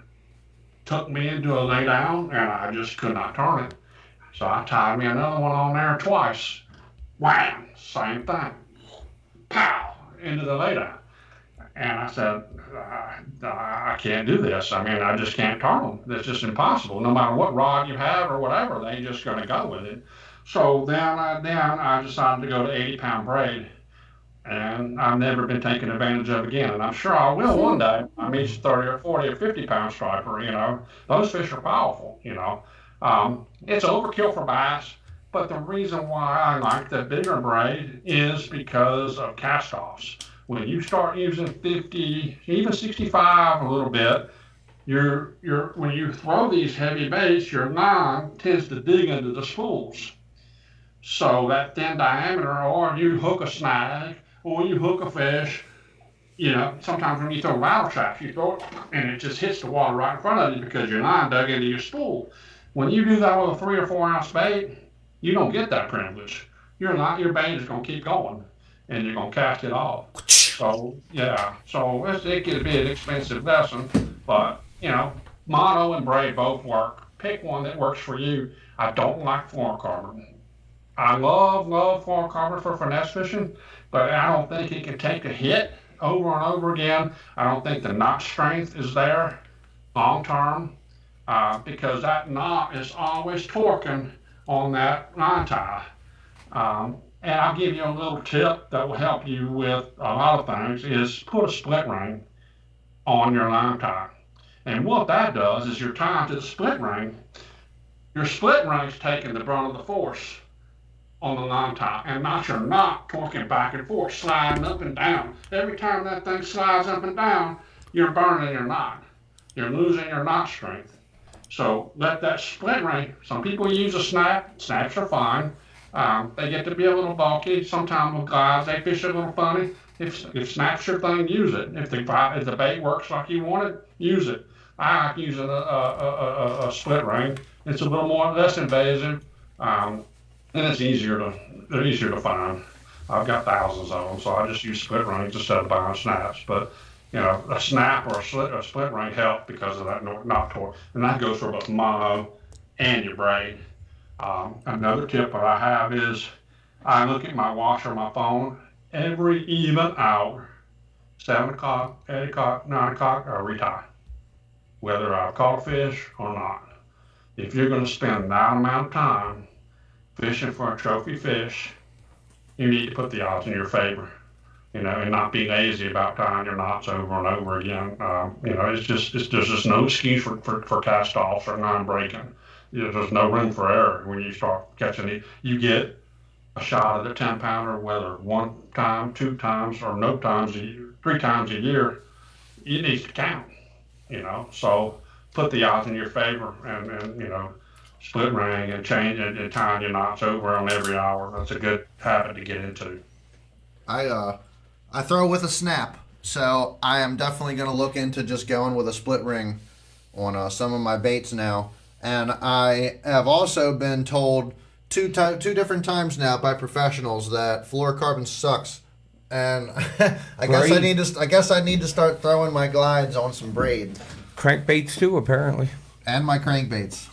took me into a lay down, and I just could not turn it. So I tied me another one on there twice. Wham! Same thing. Pow! Into the lay down. And I said, I can't do this. I mean, I just can't turn them. It's just impossible. No matter what rod you have or whatever, they ain't just going to go with it. So then I decided to go to 80-pound braid, and I've never been taken advantage of again. And I'm sure I will one day. I meet 30 or 40 or 50-pound striper. Those fish are powerful. It's overkill for bass. But the reason why I like the bigger braid is because of cast-offs. When you start using 50, even 65 a little bit, when you throw these heavy baits, your line tends to dig into the spools. So that thin diameter, or you hook a snag, or you hook a fish, sometimes when you throw rattle traps, you throw it and it just hits the water right in front of you because your line dug into your spool. When you do that with a 3 or 4 ounce bait, you don't get that privilege. Your bait is going to keep going, and you're going to cast it off. So it could be an expensive lesson, but mono and braid both work. Pick one that works for you. I don't like fluorocarbon. I love fluorocarbon for finesse fishing, but I don't think it can take a hit over and over again. I don't think the knot strength is there long term, because that knot is always torquing on that line tie. And I'll give you a little tip that will help you with a lot of things, is put a split ring on your line tie. And what that does is you're tying to the split ring. Your split ring's taking the brunt of the force on the line tie, and not your knot torquing back and forth, sliding up and down. Every time that thing slides up and down, you're burning your knot. You're losing your knot strength. So let that split ring, some people use a snap. Snaps are fine. They get to be a little bulky. Sometimes with guys, they fish a little funny. If snaps your thing, use it. If the bait works like you want it, use it. I like using a split ring. It's a little less invasive, and it's easier to find. I've got thousands of them, so I just use split rings instead of buying snaps. But a snap or a split ring help because of that knot torque, and that goes for both mono and your braid. Another tip that I have is I look at my watch or my phone every even hour, 7 o'clock, 8 o'clock, 9 o'clock, I retie, whether I've caught a fish or not. If you're going to spend that amount of time fishing for a trophy fish, you need to put the odds in your favor, and not be lazy about tying your knots over and over again. There's just no excuse for cast offs or non-breaking. There's no room for error when you start catching it. You get a shot at a 10-pounder, whether 1 time, 2 times, or no times, 3 times a year. It needs to count, So put the odds in your favor, and split ring and change it and tying your knots over on every hour. That's a good habit to get into. I throw with a snap, so I am definitely going to look into just going with a split ring on some of my baits now. And I have also been told two different times now by professionals that fluorocarbon sucks, and I guess I need to start throwing my glides on some braid. Crankbaits too, apparently. And my crankbaits.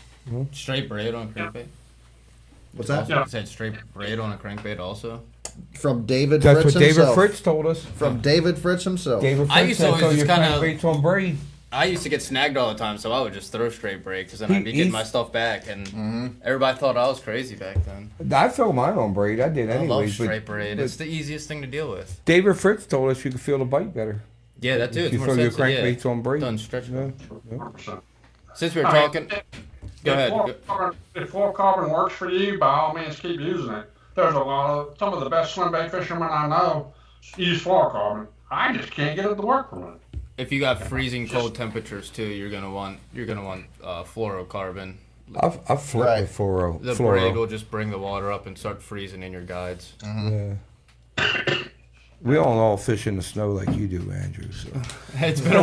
Straight braid on a crankbait. What's that? You said straight braid on a crankbait also. From David That's Fritz what David himself. Fritz told us. From David Fritz himself. David I Fritz used to said always throw just your kinda- crankbaits on braid. I used to get snagged all the time, so I would just throw straight braid because then I'd be getting he's- my stuff back, and everybody thought I was crazy back then. I throw mine on braid. I did I love anyways. straight braid. It's the easiest thing to deal with. David Fritz told us you could feel the bite better. Yeah, that too. If It's you more throw your sensitive. crankbaits on braid. Done stretch. Yeah. 100%. Since we were talking, go ahead. If fluorocarbon works for you, by all means keep using it. There's some of the best swim bait fishermen I know use fluorocarbon. I just can't get it to work for me. If you got freezing cold temperatures too, you're gonna want fluorocarbon. I've flipped with fluoro. The braid will just bring the water up and start freezing in your guides. Yeah. We don't all fish in the snow like you do, Andrew. So. It's been a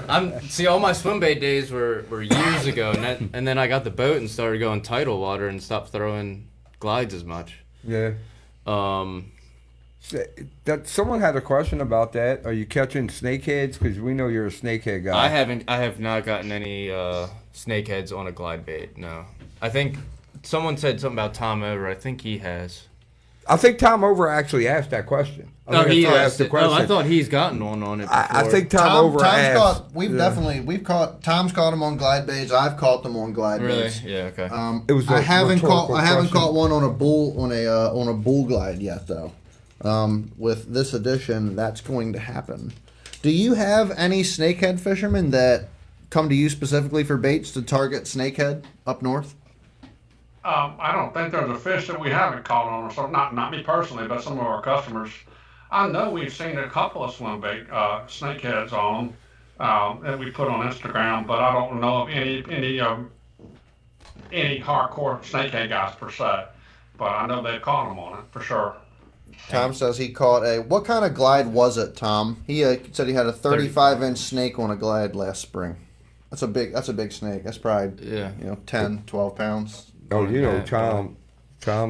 while. See, all my swim bait days were years ago, and then I got the boat and started going tidal water and stopped throwing glides as much. Yeah. That someone had a question about that. Are you catching snakeheads? Because we know you're a snakehead guy. I have not gotten any snakeheads on a glide bait. No, I think someone said something about Tom Over. I think he has. I think Tom Over actually asked that question. Oh, he asked asked the it. question. Oh, I thought he's gotten one on it before. I think Tom Over asked. Tom's caught them on glide baits. I've caught them on glide Really? baits. Yeah, okay. It was I a haven't rhetorical caught one on a bull glide yet though. With this edition, that's going to happen. Do you have any snakehead fishermen that come to you specifically for baits to target snakehead up north? I don't think there's a fish that we haven't caught on, or so not me personally, but some of our customers. I know we've seen a couple of swim bait snakeheads on that we put on Instagram, but I don't know of any hardcore snakehead guys per se. But I know they've caught them on it for sure. Tom says he caught what kind of glide was it, Tom? He said he had a 35-inch snake on a glide last spring. That's a big snake. That's probably 10, 12 pounds. Oh, you know, Tom,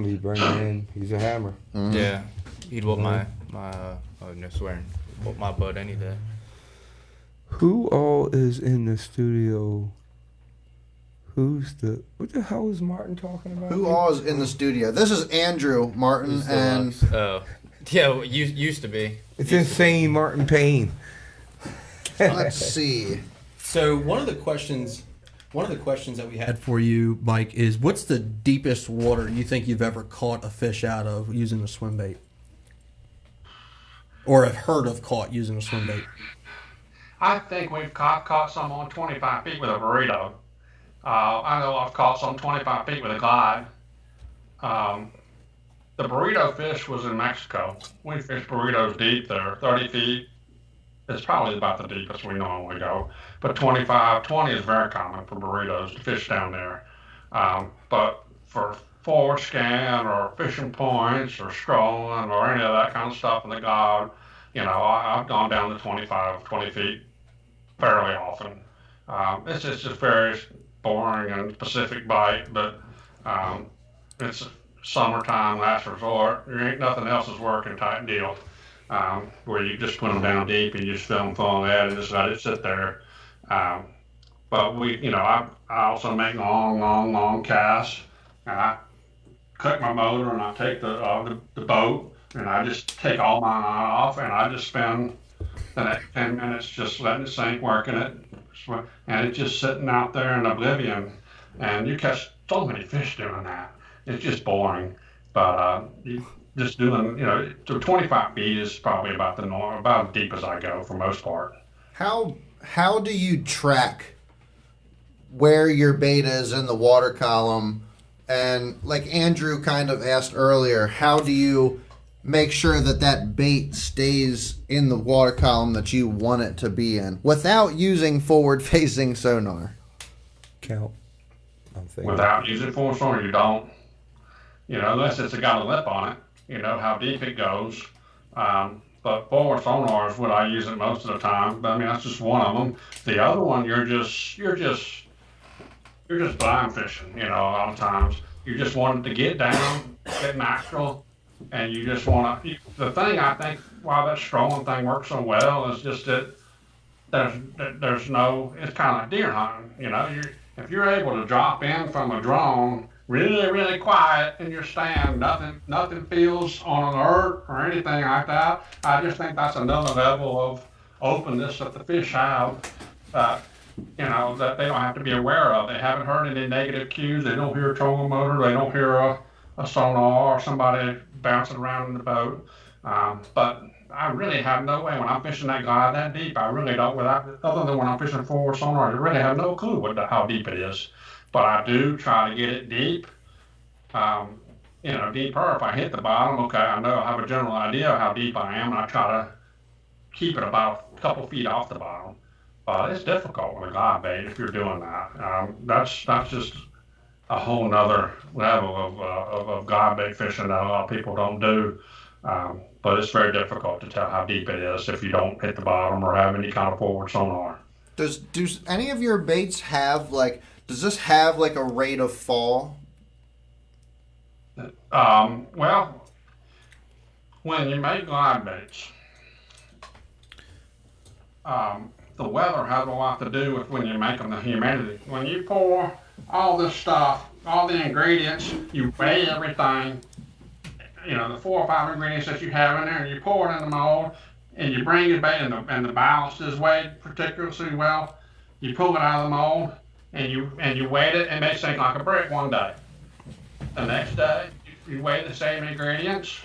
he bring it in. He's a hammer. Mm-hmm. Yeah, he'd whoop my no swearing, whoop my butt any day. Who all is in the studio? What the hell is Martin talking about? Who all is in the studio? This is Andrew Martin and yeah, used to be. It's insane, Martin Payne. Let's see. So one of the questions that we had for you, Mike, is what's the deepest water you think you've ever caught a fish out of using a swim bait? Or have heard of caught using a swim bait? I think we've caught some on 25 feet with a burrito. I know I've caught some 25 feet with a glide. The burrito fish was in Mexico. We fished burritos deep there, 30 feet. It's probably about the deepest we normally go. But 20 is very common for burritos to fish down there. But for forward scan or fishing points or scrolling or any of that kind of stuff in the glide, I've gone down to 20 feet fairly often. It's just very boring and specific bite, but it's summertime last resort. There ain't nothing else is working type deal. Where you just put them down deep and you just fill them full of that and just let it sit there. But I also make long casts, and I cut my motor and I take the boat and I just take all mine off and I just spend the next 10 minutes just letting it sink, working it, and it's just sitting out there in oblivion. And you catch so many fish doing that. It's just boring, but just doing, to 25 feet is probably about the norm, about as deep as I go for most part. How do you track where your bait is in the water column? And like Andrew kind of asked earlier, how do you make sure that bait stays in the water column that you want it to be in without using forward-facing sonar? Count. Without using forward sonar, you don't. Unless it's got a lip on it, how deep it goes. But forward sonar is what I use it most of the time. But I mean, that's just one of them. The other one, you're just blind fishing. A lot of times you just want it to get down, get natural, and you just want to. The thing I think why that strolling thing works so well is just that there's no. It's kind of like deer hunting. If you're able to drop in from a drone really, really quiet in your stand, nothing feels on alert or anything like that. I just think that's another level of openness that the fish have, that they don't have to be aware of. They haven't heard any negative cues. They don't hear a trolling motor. They don't hear a sonar or somebody bouncing around in the boat. But I really have no way when I'm fishing that glide that deep. I really don't, other than when I'm fishing forward sonar, I really have no clue how deep it is. But I do try to get it deep, deeper. If I hit the bottom, okay, I know I have a general idea of how deep I am, and I try to keep it about a couple feet off the bottom. It's difficult with a glide bait if you're doing that. That's just a whole nother level of glide bait fishing that a lot of people don't do. But it's very difficult to tell how deep it is if you don't hit the bottom or have any kind of forward sonar. Do any of your baits have does this have a rate of fall? Well, when you make glide baits, the weather has a lot to do with when you make them, the humidity. When you pour all this stuff, all the ingredients, you weigh everything, the 4 or 5 ingredients that you have in there, and you pour it in the mold, and you bring it back, and the ballast is weighed particularly well. You pull it out of the mold, and you weight it, and they sink like a brick one day. The next day, you weigh the same ingredients,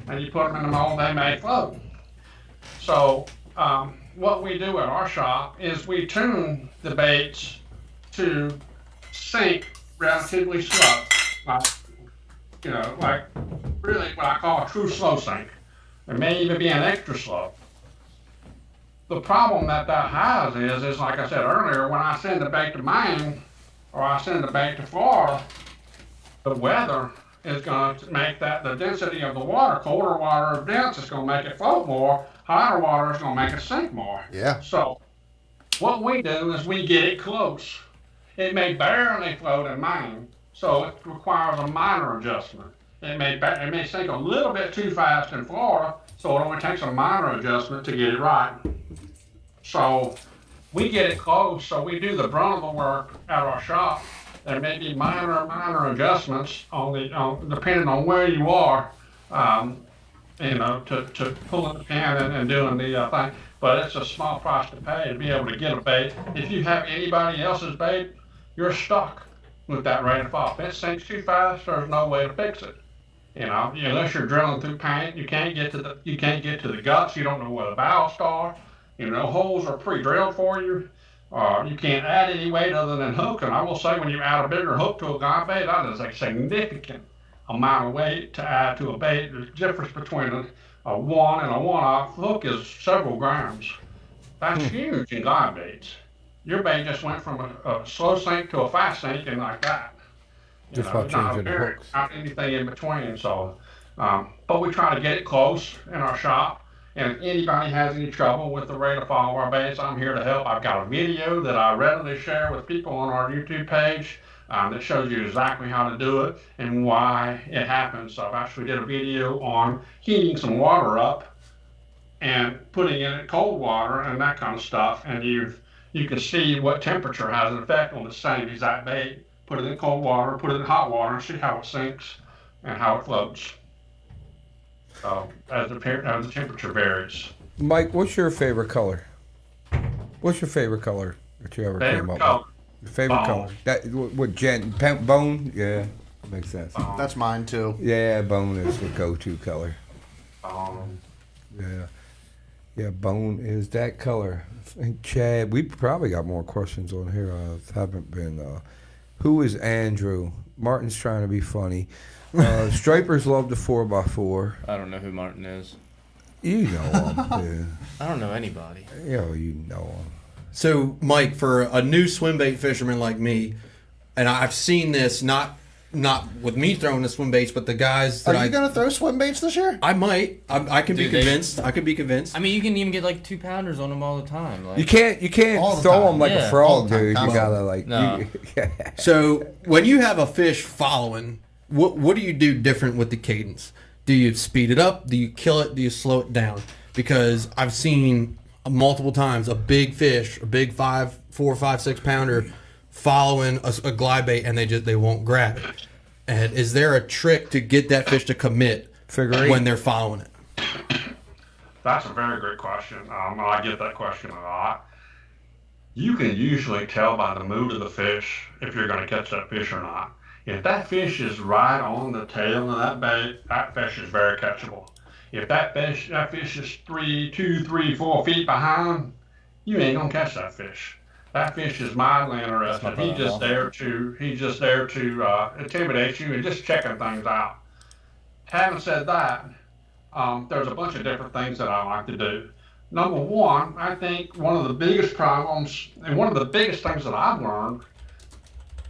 and you put them in the mold, they may float. So what we do at our shop is we tune the baits to sink relatively slow, like really what I call a true slow sink. It may even be an extra slow. The problem that has is like I said earlier, when I send the bait to Maine or I send the bait to Florida, the weather is going to make the density of the water, colder water is dense, it's going to make it float more, hotter water is going to make it sink more. Yeah. So what we do is we get it close. It may barely float in Maine, so it requires a minor adjustment. It may sink a little bit too fast in Florida, so it only takes a minor adjustment to get it right. So we get it close, so we do the brunt of the work at our shop. There may be minor adjustments depending on where you are, to pulling the pin and doing the thing. But it's a small price to pay to be able to get a bait. If you have anybody else's bait, you're stuck with that rate of fall. If it sinks too fast, there's no way to fix it. Unless you're drilling through paint, you can't get to the guts. You don't know where the ballast are. Holes are pre-drilled for you. You can't add any weight other than hook. And I will say, when you add a bigger hook to a guide bait, that is a significant amount of weight to add to a bait. The difference between a 1 and a 1/8 hook is several grams. That's huge in guide baits. Your bait just went from a slow sink to a fast sink, and like that. Just by changing the hooks. Not anything in between. So, but we try to get it close in our shop. And if anybody has any trouble with the rate of fall of our baits, I'm here to help. I've got a video that I readily share with people on our YouTube page that shows you exactly how to do it and why it happens. So I've actually did a video on heating some water up and putting in it cold water and that kind of stuff. And you can see what temperature has an effect on the same exact bait. Put it in cold water, put it in hot water, and see how it sinks and how it floats. As the temperature varies. Mike, what's your favorite color? What's your favorite color that you ever came up color? with? Favorite Bone. color? That what? Bone? Yeah, makes sense. Bone. That's mine too. Yeah, bone is the go-to color. Yeah, bone is that color. I think Chad. We probably got more questions on here. I haven't been. Who is Andrew? Martin's trying to be funny. Stripers love the 4x4. I don't know who Martin is. You know him. I don't know anybody. Yeah, you know him. So, Mike, for a new swim bait fisherman like me, and I've seen this not with me throwing the swim baits, but the guys that Are you going to throw swim baits this year? I might. I can be convinced. I could be convinced. I mean, you can even get like 2-pounders on them all the time. Like, You can't All the throw time. them like Yeah. a frog, All the time. dude. Come You on. gotta like. No. So, when you have a fish following, what do you do different with the cadence? Do you speed it up? Do you kill it? Do you slow it down? Because I've seen multiple times a big fish, a big 4, 5, 6 pounder following a glide bait, and they won't grab it. And is there a trick to get that fish to commit when they're following it? That's a very great question. I get that question a lot. You can usually tell by the mood of the fish if you're going to catch that fish or not. If that fish is right on the tail of that bait, that fish is very catchable. If that fish is 2, 3, 4 feet behind, you ain't gonna catch that fish. That fish is mildly interested. He's just there to intimidate you and just checking things out. Having said that, there's a bunch of different things that I like to do. Number one, I think one of the biggest problems and one of the biggest things that I've learned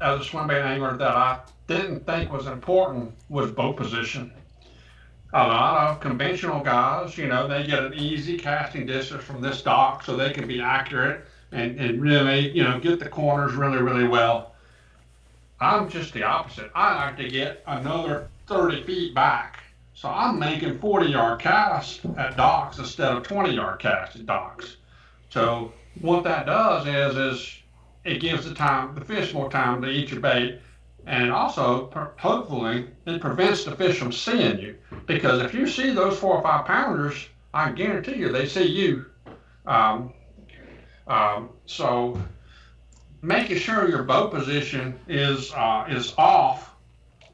as a swim bait angler that I didn't think was important was boat position. A lot of conventional guys, they get an easy casting distance from this dock so they can be accurate and really, get the corners really, really well. I'm just the opposite. I like to get another 30 feet back. So I'm making 40-yard casts at docks instead of 20-yard casts at docks. So what that does is it gives the fish more time to eat your bait And also, hopefully, it prevents the fish from seeing you. Because if you see those 4 or 5 pounders, I guarantee you they see you. Um, so making sure your boat position is off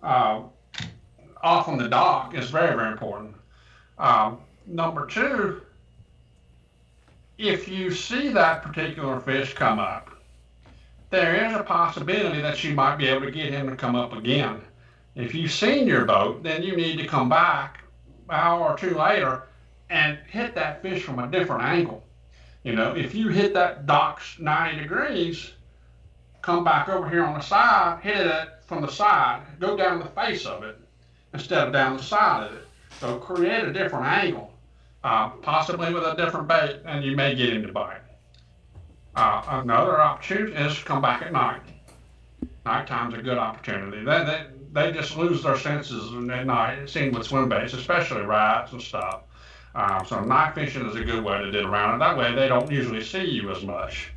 uh, off on the dock is very, very important. Number two, if you see that particular fish come up, there is a possibility that you might be able to get him to come up again. If you've seen your boat, then you need to come back an hour or two later and hit that fish from a different angle. You know, if you hit that dock's 90 degrees, come back over here on the side, hit it from the side, go down the face of it instead of down the side of it. So create a different angle, possibly with a different bait, and you may get him to bite. Another opportunity is to come back at night. Nighttime's a good opportunity. They just lose their senses at night, it seems, with swim baits, especially rats and stuff. So night fishing is a good way to get around it. That way they don't usually see you as much.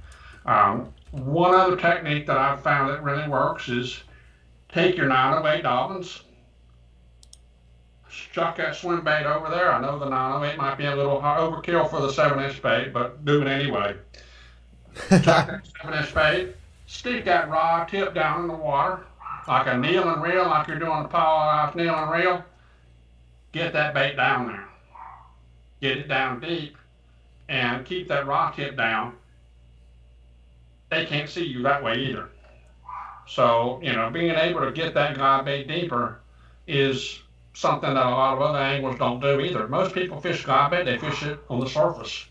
One other technique that I've found that really works is take your 908 Dobbins, chuck that swim bait over there. I know the 908 might be a little overkill for the 7-inch bait, but do it anyway. Chuck that 7-inch bait, stick that rod tip down in the water, like a kneel and reel, like you're doing a powerhouse kneel and reel. Get that bait down there. Get it down deep and keep that rod tip down. They can't see you that way either. So, you know, being able to get that guide bait deeper is something that a lot of other anglers don't do either. Most people fish guide bait, they fish it on the surface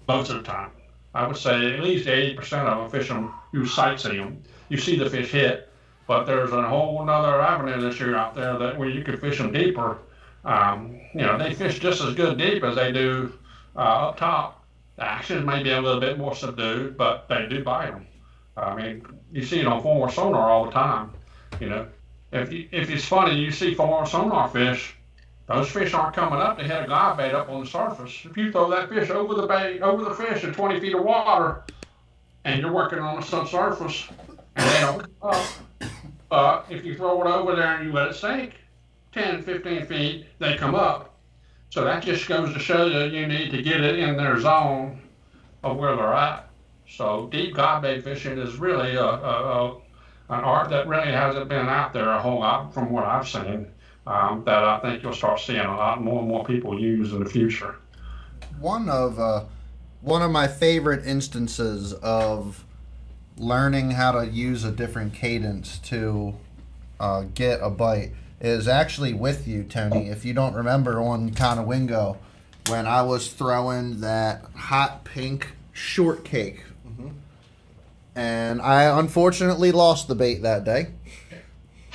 most of the time. I would say at least 80% of them fish them, you sight see them. You see the fish hit, but there's a whole nother avenue this year out there that where you could fish them deeper. You know, they fish just as good deep as they do up top. The actions may be a little bit more subdued, but they do bite them. I mean, you see it on forward sonar all the time. You know, if it's funny, you see forward sonar fish, those fish aren't coming up to hit a guide bait up on the surface. If you throw that fish over the fish in 20 feet of water, and you're working on the subsurface, and they don't come up, if you throw it over there and you let it sink 10, 15 feet, they come up. So that just goes to show that you need to get it in their zone of where they're at. So deep guide bait fishing is really an art that really hasn't been out there a whole lot from what I've seen, that I think you'll start seeing a lot more and more people use in the future. One of my favorite instances of learning how to use a different cadence to get a bite is actually with you, Tony. If you don't remember on Conowingo, when I was throwing that hot pink shortcake, and I unfortunately lost the bait that day,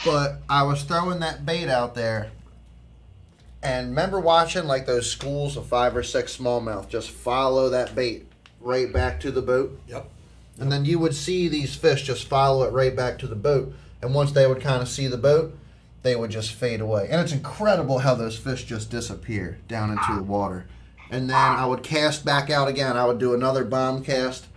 but I was throwing that bait out there, and remember watching like those schools of 5 or 6 smallmouth just follow that bait right back to the boat? Yep. And then you would see these fish just follow it right back to the boat, and once they would kind of see the boat, they would just fade away. And it's incredible how those fish just disappear down into the water. And then I would cast back out again. I would do another bomb cast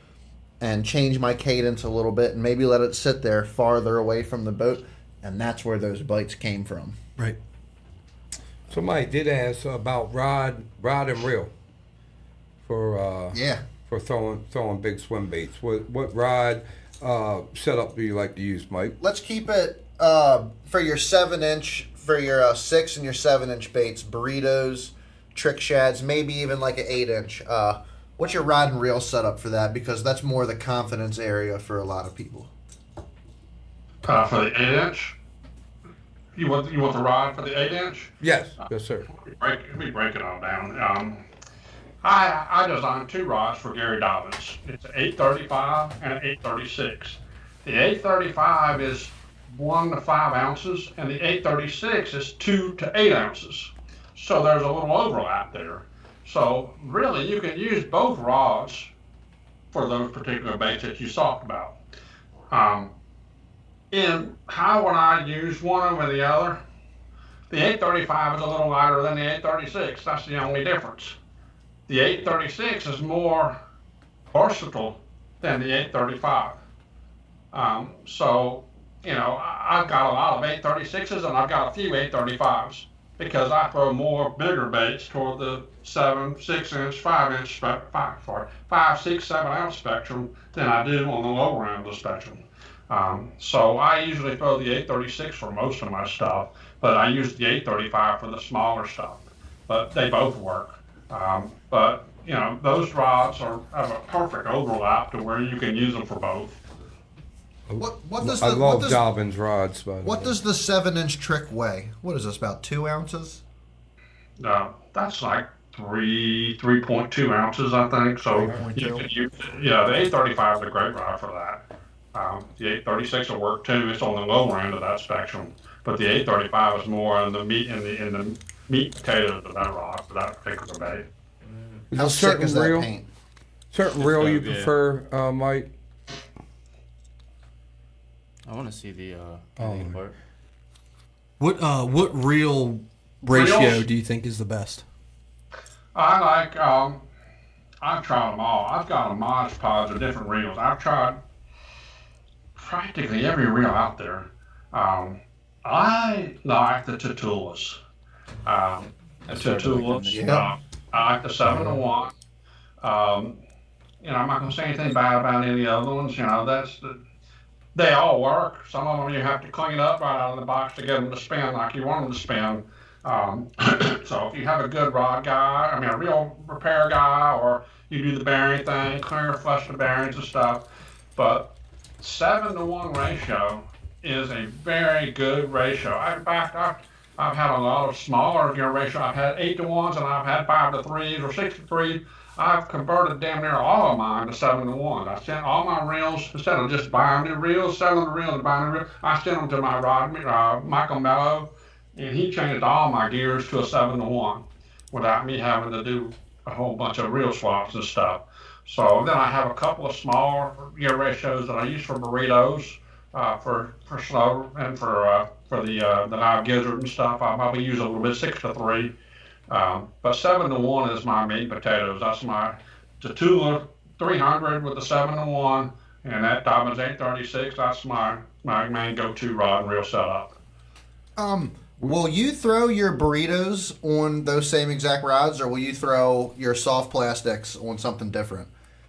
and change my cadence a little bit and maybe let it sit there farther away from the boat. And that's where those bites came from. Right. Somebody did ask about rod and reel for for throwing big swim baits. What rod setup do you like to use, Mike? Let's keep it for your 7-inch, for your 6 and your 7-inch baits, burritos, trick shads, maybe even like an 8-inch. What's your rod and reel setup for that? Because that's more the confidence area for a lot of people. For the 8-inch, you want the rod for the 8-inch? Yes, yes, sir. Let me break it all down. I designed 2 rods for Gary Dobbins. It's an 835 and an 836. The 835 is 1 to 5 ounces, and the 836 is 2 to 8 ounces. So there's a little overlap there. So really, you can use both rods for those particular baits that you talked about. And how would I use one over the other? The 835 is a little lighter than the 836. That's the only difference. The 836 is more versatile than the 835. So I've got a lot of 836s and I've got a few 835s because I throw more bigger baits toward the 7, 6 inch, 5 inch, 5, 6, 7 ounce spectrum than I do on the lower end of the spectrum. So I usually throw the 836 for most of my stuff, but I use the 835 for the smaller stuff. But they both work. But those rods have a perfect overlap to where you can use them for both. What does I the love Dobbins rods, by the what way. does the 7 inch trick weigh? What is this, about 2 ounces? That's like 3.2 ounces, I think. So you 3.2. can use yeah, the 835 is a great rod for that. The 836 will work too. It's on the lower end of that spectrum, but the 835 is more in the meat potatoes of that rod for that particular bait. Is How there sick is that paint? certain reel you Yeah. prefer, Mike? I want to see the Oh. part. What reel ratio Reels? do you think is the best? I like I've tried them all. I've got a Mod Podge of different reels. I've tried practically every reel out there. I like the Tatulas. The I started liking Tatulas. the Yeah. I like the 7-to-1. Um, I'm not going to say anything bad about any other ones. They all work. Some of them you have to clean up right out of the box to get them to spin like you want them to spin. Um, so if you have a good rod guy, a real repair guy, or you do the bearing thing, clear, flush the bearings and stuff. But 7-to-1 ratio is a very good ratio. In fact, I've had a lot of smaller ratio. I've had 8-to-1s and I've had 5-to-3s or 6-to-3. I've converted damn near all of mine to 7-to-1. I sent all my reels, instead of just buying new reels, selling the reels and buying new reels, I sent them to my Michael Mello, and he changed all my gears to a 7-to-1 without me having to do a whole bunch of reel swaps and stuff. So then I have a couple of smaller gear ratios that I use for burritos, for snow and for the live gizzard and stuff. I probably use a little bit 6-to-3. But 7-to-1 is my meat and potatoes. That's my Tatula 300 with the 7-to-1, and that Dobbins 836. That's my main go-to rod and reel setup. Will you throw your burritos on those same exact rods, or will you throw your soft plastics on something different?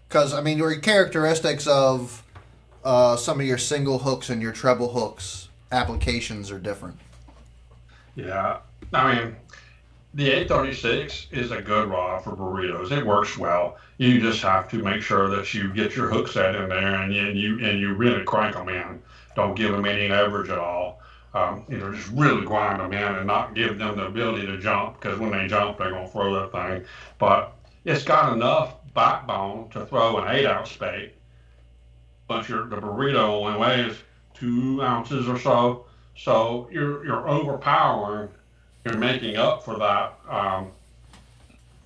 Because your characteristics of some of your single hooks and your treble hooks applications are different. Yeah, the 836 is a good rod for burritos. It works well. You just have to make sure that you get your hook set in there and you really crank them in. Don't give them any leverage at all. Just really grind them in and not give them the ability to jump, because when they jump, they're going to throw that thing. But it's got enough backbone to throw an 8-ounce bait, but the burrito only weighs 2 ounces or so. So you're overpowering. You're making up for that,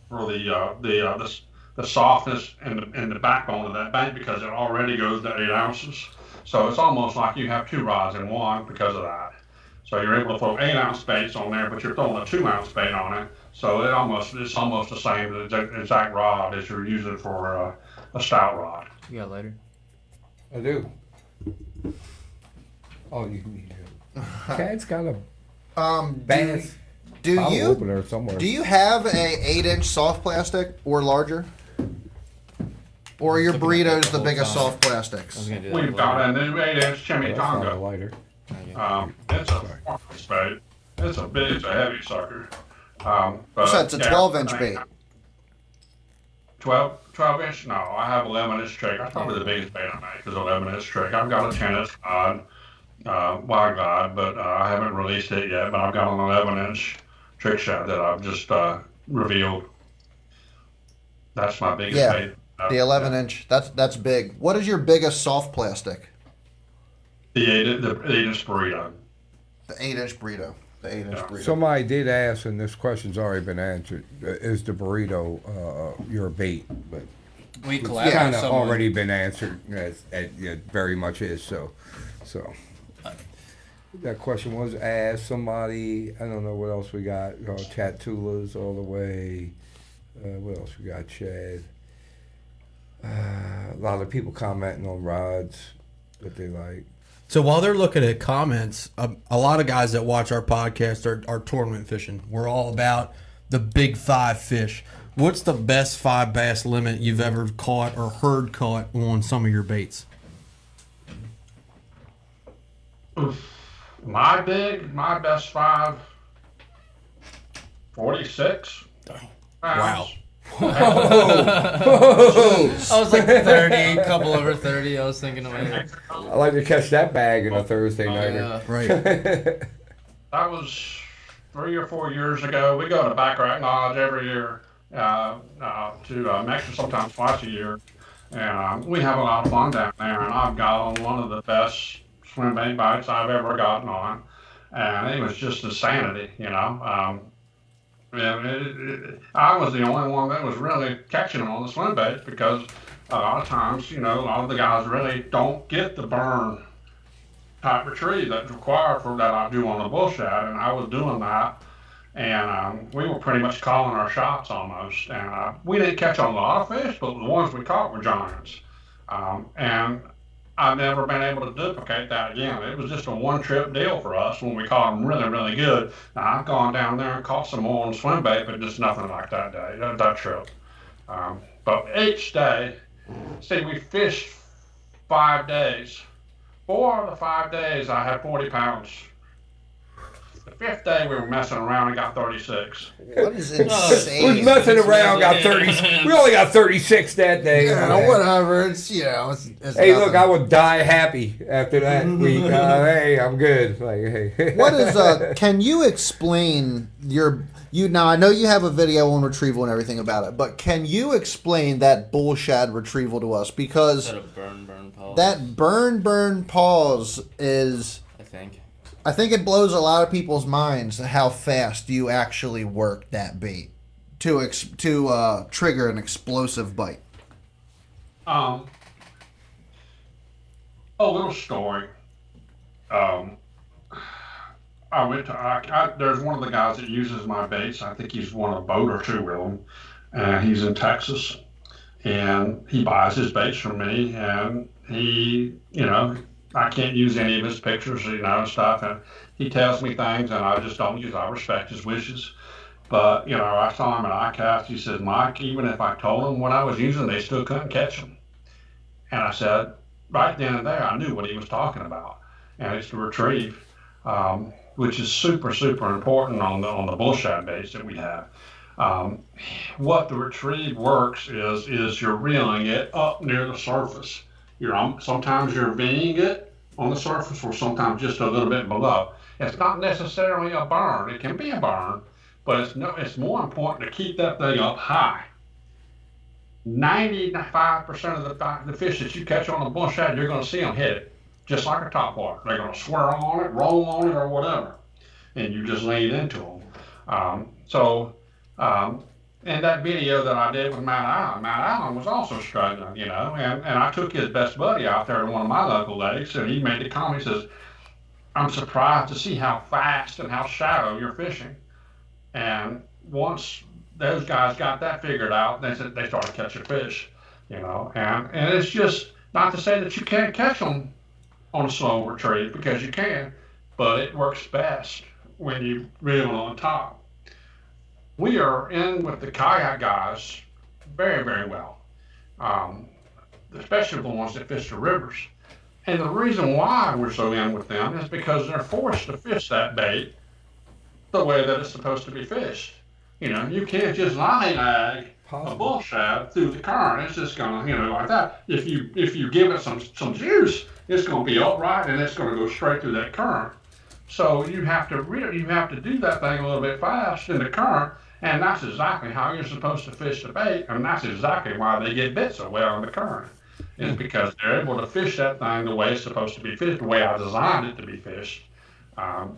for the softness and the backbone of that bait, because it already goes to 8 ounces. So it's almost like you have two rods in one because of that. So you're able to throw 8-ounce baits on there, but you're throwing a 2-ounce bait on it. So it's almost the same exact rod as you're using for a stout rod. You got a lighter? I do. Oh, you need it. Cat's got a bass Do bottle you opener somewhere. do you have a 8-inch soft plastic or larger? Or are your Looking at that burritos the the whole biggest time. soft I was plastics? gonna do that We've got a new 8-inch Oh, that's not a chimichanga. lighter. It's a performance bait. It's a heavy sucker. So it's a 12-inch bait. 12 inch? No, I have 11-inch trick. That's probably the biggest bait I make is 11-inch trick. I've got a 10-inch wide glide, but I haven't released it yet. But I've got an 11-inch trick shad that I've just revealed. That's my biggest Yeah, bait. the 11-inch. That's big. What is your biggest soft plastic? The 8-inch burrito. The 8-inch burrito. The 8-inch Yeah. burrito. Somebody did ask, and this question's already been answered. Is the burrito your bait? But We it's collabed kind with of someone. already been answered. It very much is so. That question was asked. Somebody, I don't know what else we got. Chattulas all the way. What else we got? Shad. A lot of people commenting on rods that they like. So while they're looking at comments, a lot of guys that watch our podcast are tournament fishing. We're all about the big 5 fish. What's the best 5 bass limit you've ever caught or heard caught on some of your baits? My best 5, 46. Wow. I was like 30, a couple over 30. I was thinking of my. I like to catch that bag in a Thursday nighter. Right. That was 3 or 4 years ago. We go to Baccarat Lodge every year to Mexico, sometimes twice a year. And we have a lot of fun down there. And I've got on one of the best swim bait bites I've ever gotten on. And it was just insanity, you know. I was the only one that was really catching them on the swim baits because a lot of times, you know, a lot of the guys really don't get the burn type retrieve that's required for that I do on the bull shad, and I was doing that, and we were pretty much calling our shots almost, and we didn't catch a lot of fish, but the ones we caught were giants, and I've never been able to duplicate that again. It was just a one-trip deal for us when we caught them really, really good. Now, I've gone down there and caught some more on swim bait, but just nothing like that day, that trip. But each day, see, we fished 5 days. 4 of the 5 days, I had 40 pounds. The 5th day, we were messing around and got 36. What is insane? We're messing around, got 30. We only got 36 that day. Yeah, whatever. It's, you know, it's Hey, nothing. look, I would die happy after that week. Hey, I'm good. Like, hey. What is can you explain now I know you have a video on retrieval and everything about it, but can you explain that bull shad retrieval to us? Because Is that a burn pause? that burn pause is, I think it blows a lot of people's minds how fast you actually work that bait to trigger an explosive bite. A little story. I went to, there's one of the guys that uses my baits. I think he's won a boat or 2 with them. And he's in Texas. And he buys his baits from me. And he, you know, I can't use any of his pictures, you know, and stuff. And he tells me things and I just don't use. I respect his wishes. But, you know, I saw him at ICAST. He said, Mike, even if I told them what I was using, they still couldn't catch them. And I said, right then and there, I knew what he was talking about. And it's the retrieve, which is super, super important on the bull shad baits that we have. What the retrieve works is you're reeling it up near the surface. Sometimes you're V'ing it on the surface, or sometimes just a little bit below. It's not necessarily a burn. It can be a burn, but it's more important to keep that thing up high. 95% of the fish that you catch on the bull shad, you're going to see them hit it, just like a topwater. They're going to swirl on it, roll on it, or whatever, and you just lean into them. In that video that I did with Matt Allen was also struggling, you know, and I took his best buddy out there to one of my local lakes, and he made the comment, he says, I'm surprised to see how fast and how shallow you're fishing. And once those guys got that figured out, they started catching fish, you know, and it's just not to say that you can't catch them on a slow retrieve, because you can, but it works best when you reel on top. We are in with the kayak guys very, very well, especially the ones that fish the rivers. And the reason why we're so in with them is because they're forced to fish that bait the way that it's supposed to be fished. You know, you can't just line ag a bull shad through the current. It's just gonna, you know, like that. If you give it some juice, it's gonna be upright and it's gonna go straight through that current. So you have to do that thing a little bit fast in the current, and that's exactly how you're supposed to fish the bait, and that's exactly why they get bit so well in the current. Is because they're able to fish that thing the way it's supposed to be fished, the way I designed it to be fished. I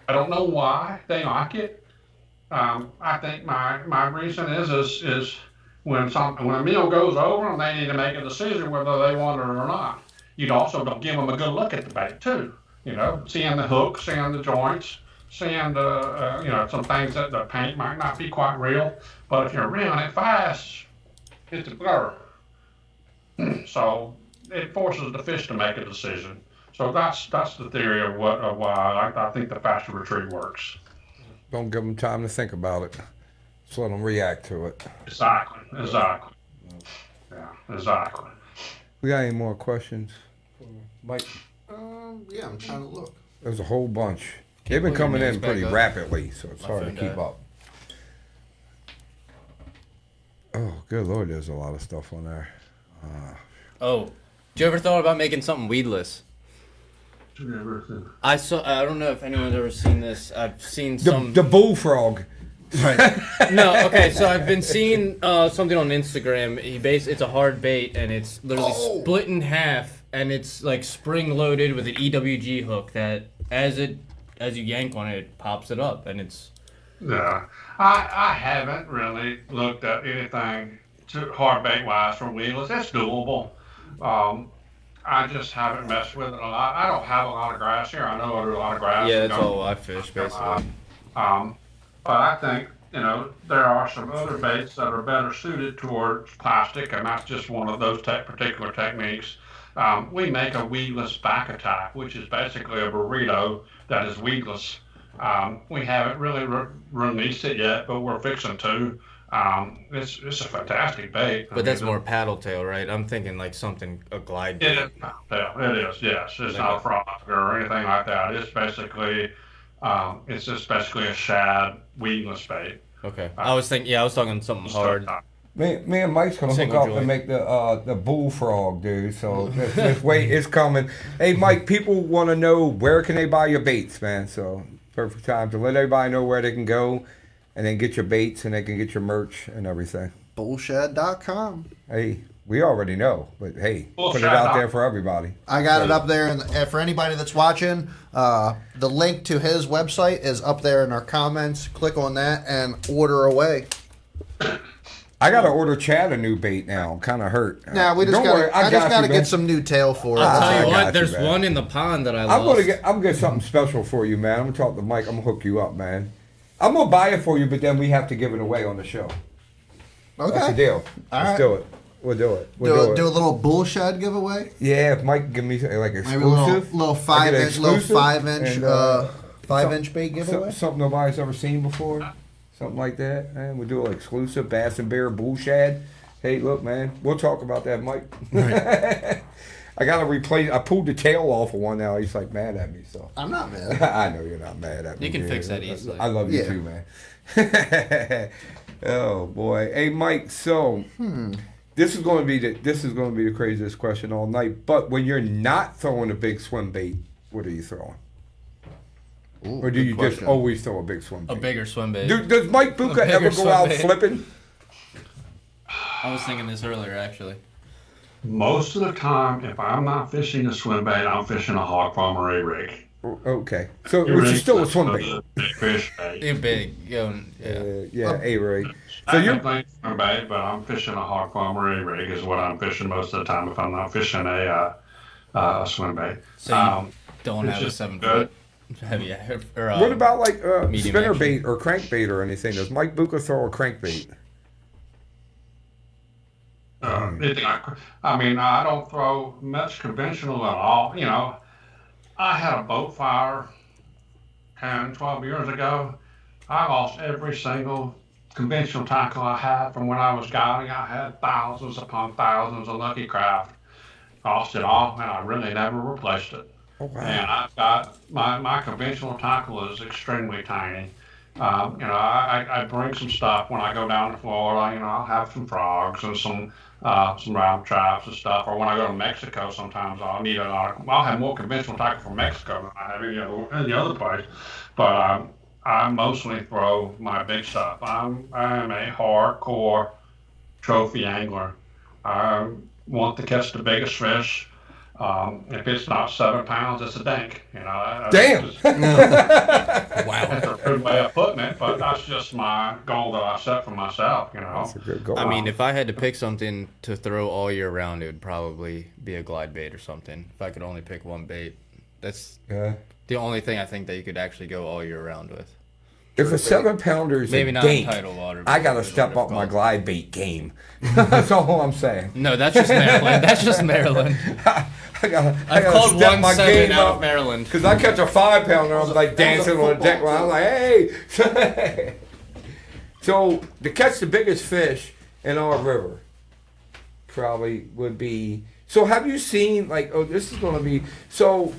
don't know why they like it. I think my reason is when a meal goes over and they need to make a decision whether they want it or not. You also don't give them a good look at the bait too. You know, seeing the hook, seeing the joints, seeing the you know, some things that the paint might not be quite real. But if you're reeling it fast, it's a blur. So it forces the fish to make a decision. So that's the theory of why I think the faster retreat works. Don't give them time to think about it. Just let them react to it. Exactly. Yeah, exactly. We got any more questions? Mike, Yeah, I'm trying to look. there's a whole bunch. Can you They've been pull your coming in nose back pretty up? rapidly, so it's My hard to phone keep died. up. Oh, good lord, there's a lot of stuff on there. Oh, did you ever thought about making something weedless? I don't know if anyone's ever seen this. I've seen some. The bullfrog. No, okay. So I've been seeing something on Instagram. It's a hard bait, and it's literally split in half, and it's like spring loaded with an EWG hook that, as you yank on it, it pops it up, and it's. Yeah, I haven't really looked at anything too hard bait wise from weedless. It's doable. Um, I just haven't messed with it a lot. I don't have a lot of grass here. I know there's a lot of grass. Yeah, and that's gum. all I fish basically. Um, but I think, there are some other baits that are better suited towards plastic, and that's just one of those particular techniques. We make a weedless back attack, which is basically a burrito that is weedless. We haven't really released it yet, but we're fixing to. It's a fantastic bait. But that's more paddle tail, right? I'm thinking like something a glide It bait. is. Yeah, it is. Yes, it's not a frog or anything like that. It's just basically a shad weedless bait. Okay. I was talking something hard. Me and Mike's gonna hook Single up joint. and make the bullfrog, dude. So this wait is coming. Hey, Mike, people want to know where can they buy your baits, man. So perfect time to let everybody know where they can go, and then get your baits, and they can get your merch and everything. Bullshad.com. Hey, we already know, but hey, put it Bullshad. out there for everybody. I got it up there, and for anybody that's watching, the link to his website is up there in our comments. Click on that and order away. I gotta order Chad a new bait now. I'm kind of hurt. Now we just Don't got. worry, I just got to man. get some new tail for it. I'll I tell you got what, there's man. one in the pond that I I'm lost. gonna get something special for you, man. I'm gonna talk to Mike. I'm gonna hook you up, man. I'm gonna buy it for you, but then we have to give it away on the show. Okay. That's the deal. All Let's right. do it. We'll do it. We'll Do a little bullshad giveaway. Yeah, if Mike can give me like Maybe a exclusive, little I get an 5-inch and, 5-inch bait giveaway. something nobody's ever seen before, something like that. And we'll do an exclusive Bass and Bear Bull Shad. Hey, look, man, we'll talk about that, Mike. I gotta replace. I pulled the tail off of one now. He's like mad at me, so I'm not mad. I know you're not mad at me. You can dude. fix that easily. I love you Yeah. too, man. Oh boy, hey Mike. So this is going to be the craziest question all night. But when you're not throwing a big swim bait, what are you throwing? Ooh, Or do good you question. just always throw a big swim A bait? bigger swim bait. Does Mike Bucca bigger ever go swim out bait. flipping? I was thinking this earlier, actually. Most of the time, if I'm not fishing a swim bait, I'm fishing a hog farm or a rig. Okay, so which is still a swim bait. Big fish bait. You're big. Going, yeah. Yeah, A-Ray. So you're Technically swim bait, but I'm fishing a hog farm or a rig is what I'm fishing most of the time if I'm not fishing a swim bait. So you don't it's have a just 7 good. foot heavy. Or, what about like medium spinner action. bait or crankbait or anything? Does Mike Bucca throw a crankbait? I mean, I don't throw much conventional at all. I had a boat fire 10, 12 years ago. I lost every single conventional tackle I had from when I was guiding. I had thousands upon thousands of Lucky Craft. Lost it all, and I really never replaced it. Oh wow! And I've got my conventional tackle is extremely tiny. I bring some stuff when I go down to Florida. I'll have some frogs and some round traps and stuff. Or when I go to Mexico, sometimes I'll have more conventional tackle from Mexico than I have any other place. But I mostly throw my big stuff. I'm a hardcore trophy angler. I want to catch the biggest fish. If it's not 7 pounds, it's a dink. Damn. That's a good way of putting it, but that's just my goal that I set for myself. That's a good goal. I mean, if I had to pick something to throw all year round, it would probably be a glide bait or something. If I could only pick one bait, that's Yeah. the only thing I think that you could actually go all year round with. If a 7-pounder is Maybe a not in dink, tidal water. I got to but step up my glide bait game. That's all I'm saying. No, that's just Maryland. That's just Maryland. I gotta I've called step one my 7 game out up. of Maryland. Because I catch a 5-pounder, I'm like dancing on the deck line. I'm like, hey. So to catch the biggest fish in our river probably would be. So have you seen, like, oh, this is going to be, so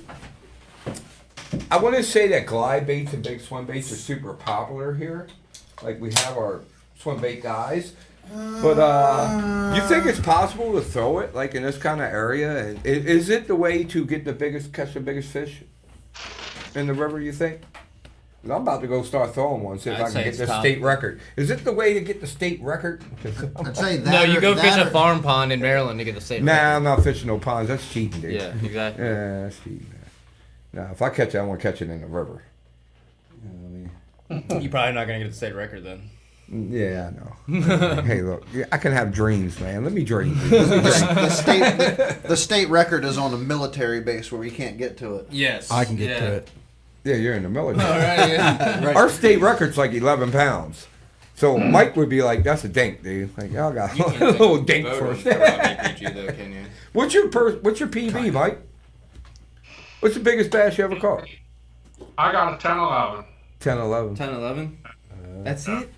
I want to say that glide baits and big swim baits are super popular here. Like we have our swim bait guys. But you think it's possible to throw it like in this kind of area? And is it the way to get catch the biggest fish in the river? You think? 'Cause I'm about to go start throwing one, see if I'd I can say get it's the top. state record. Is it the way to get the state record? I'd say that. No, you go fish a or- farm pond in Maryland to get the state Nah, record. I'm not fishing no ponds. That's cheating, dude. Yeah, exactly. Yeah, that's cheating. Nah, if I catch it, I want to catch it in the river. You know what I mean? You're probably not gonna get the state record then. Yeah, I know. Hey, look, I can have dreams, man. Let me dream. The state record is on a military base where we can't get to it. Yes. I can get to it. Yeah, you're in the military. All right. Yeah. Our state record's like 11 pounds. So Mike would be like, "That's a dink, dude." Like, y'all got a little dink first. though, can you? What's your PB, Mike? What's the biggest bass you ever caught? I got a 10-11. 10, 11. 10, 11? That's it?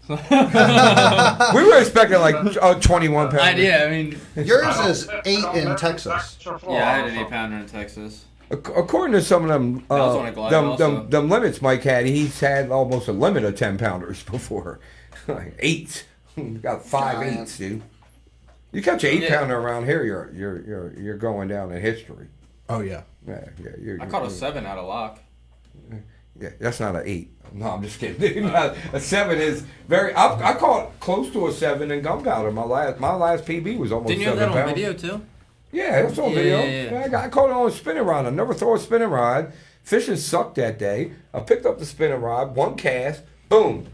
We were expecting like 21 pounds. Yeah, I mean, Yours is 8 in Texas. yeah, I had an 8-pounder in Texas. According to some of them, That was on a glide also. them limits Mike had, he's had almost a limit of 10 pounders before. Like 8. Got 5 Giant. 8s, dude. You catch an 8 Yeah. pounder around here, you're going down in history. Oh yeah. Yeah, yeah. I caught a 7 out of lock. Yeah, that's not an 8. No, I'm just kidding. A 7 is very. I caught close to a 7 in gunpowder. My last PB was almost Didn't you have 7 that on pounds. video too? Yeah, it was on Yeah, video. yeah. I caught it on a spinning rod. I never throw a spinning rod. Fishing sucked that day. I picked up the spinning rod, one cast, boom,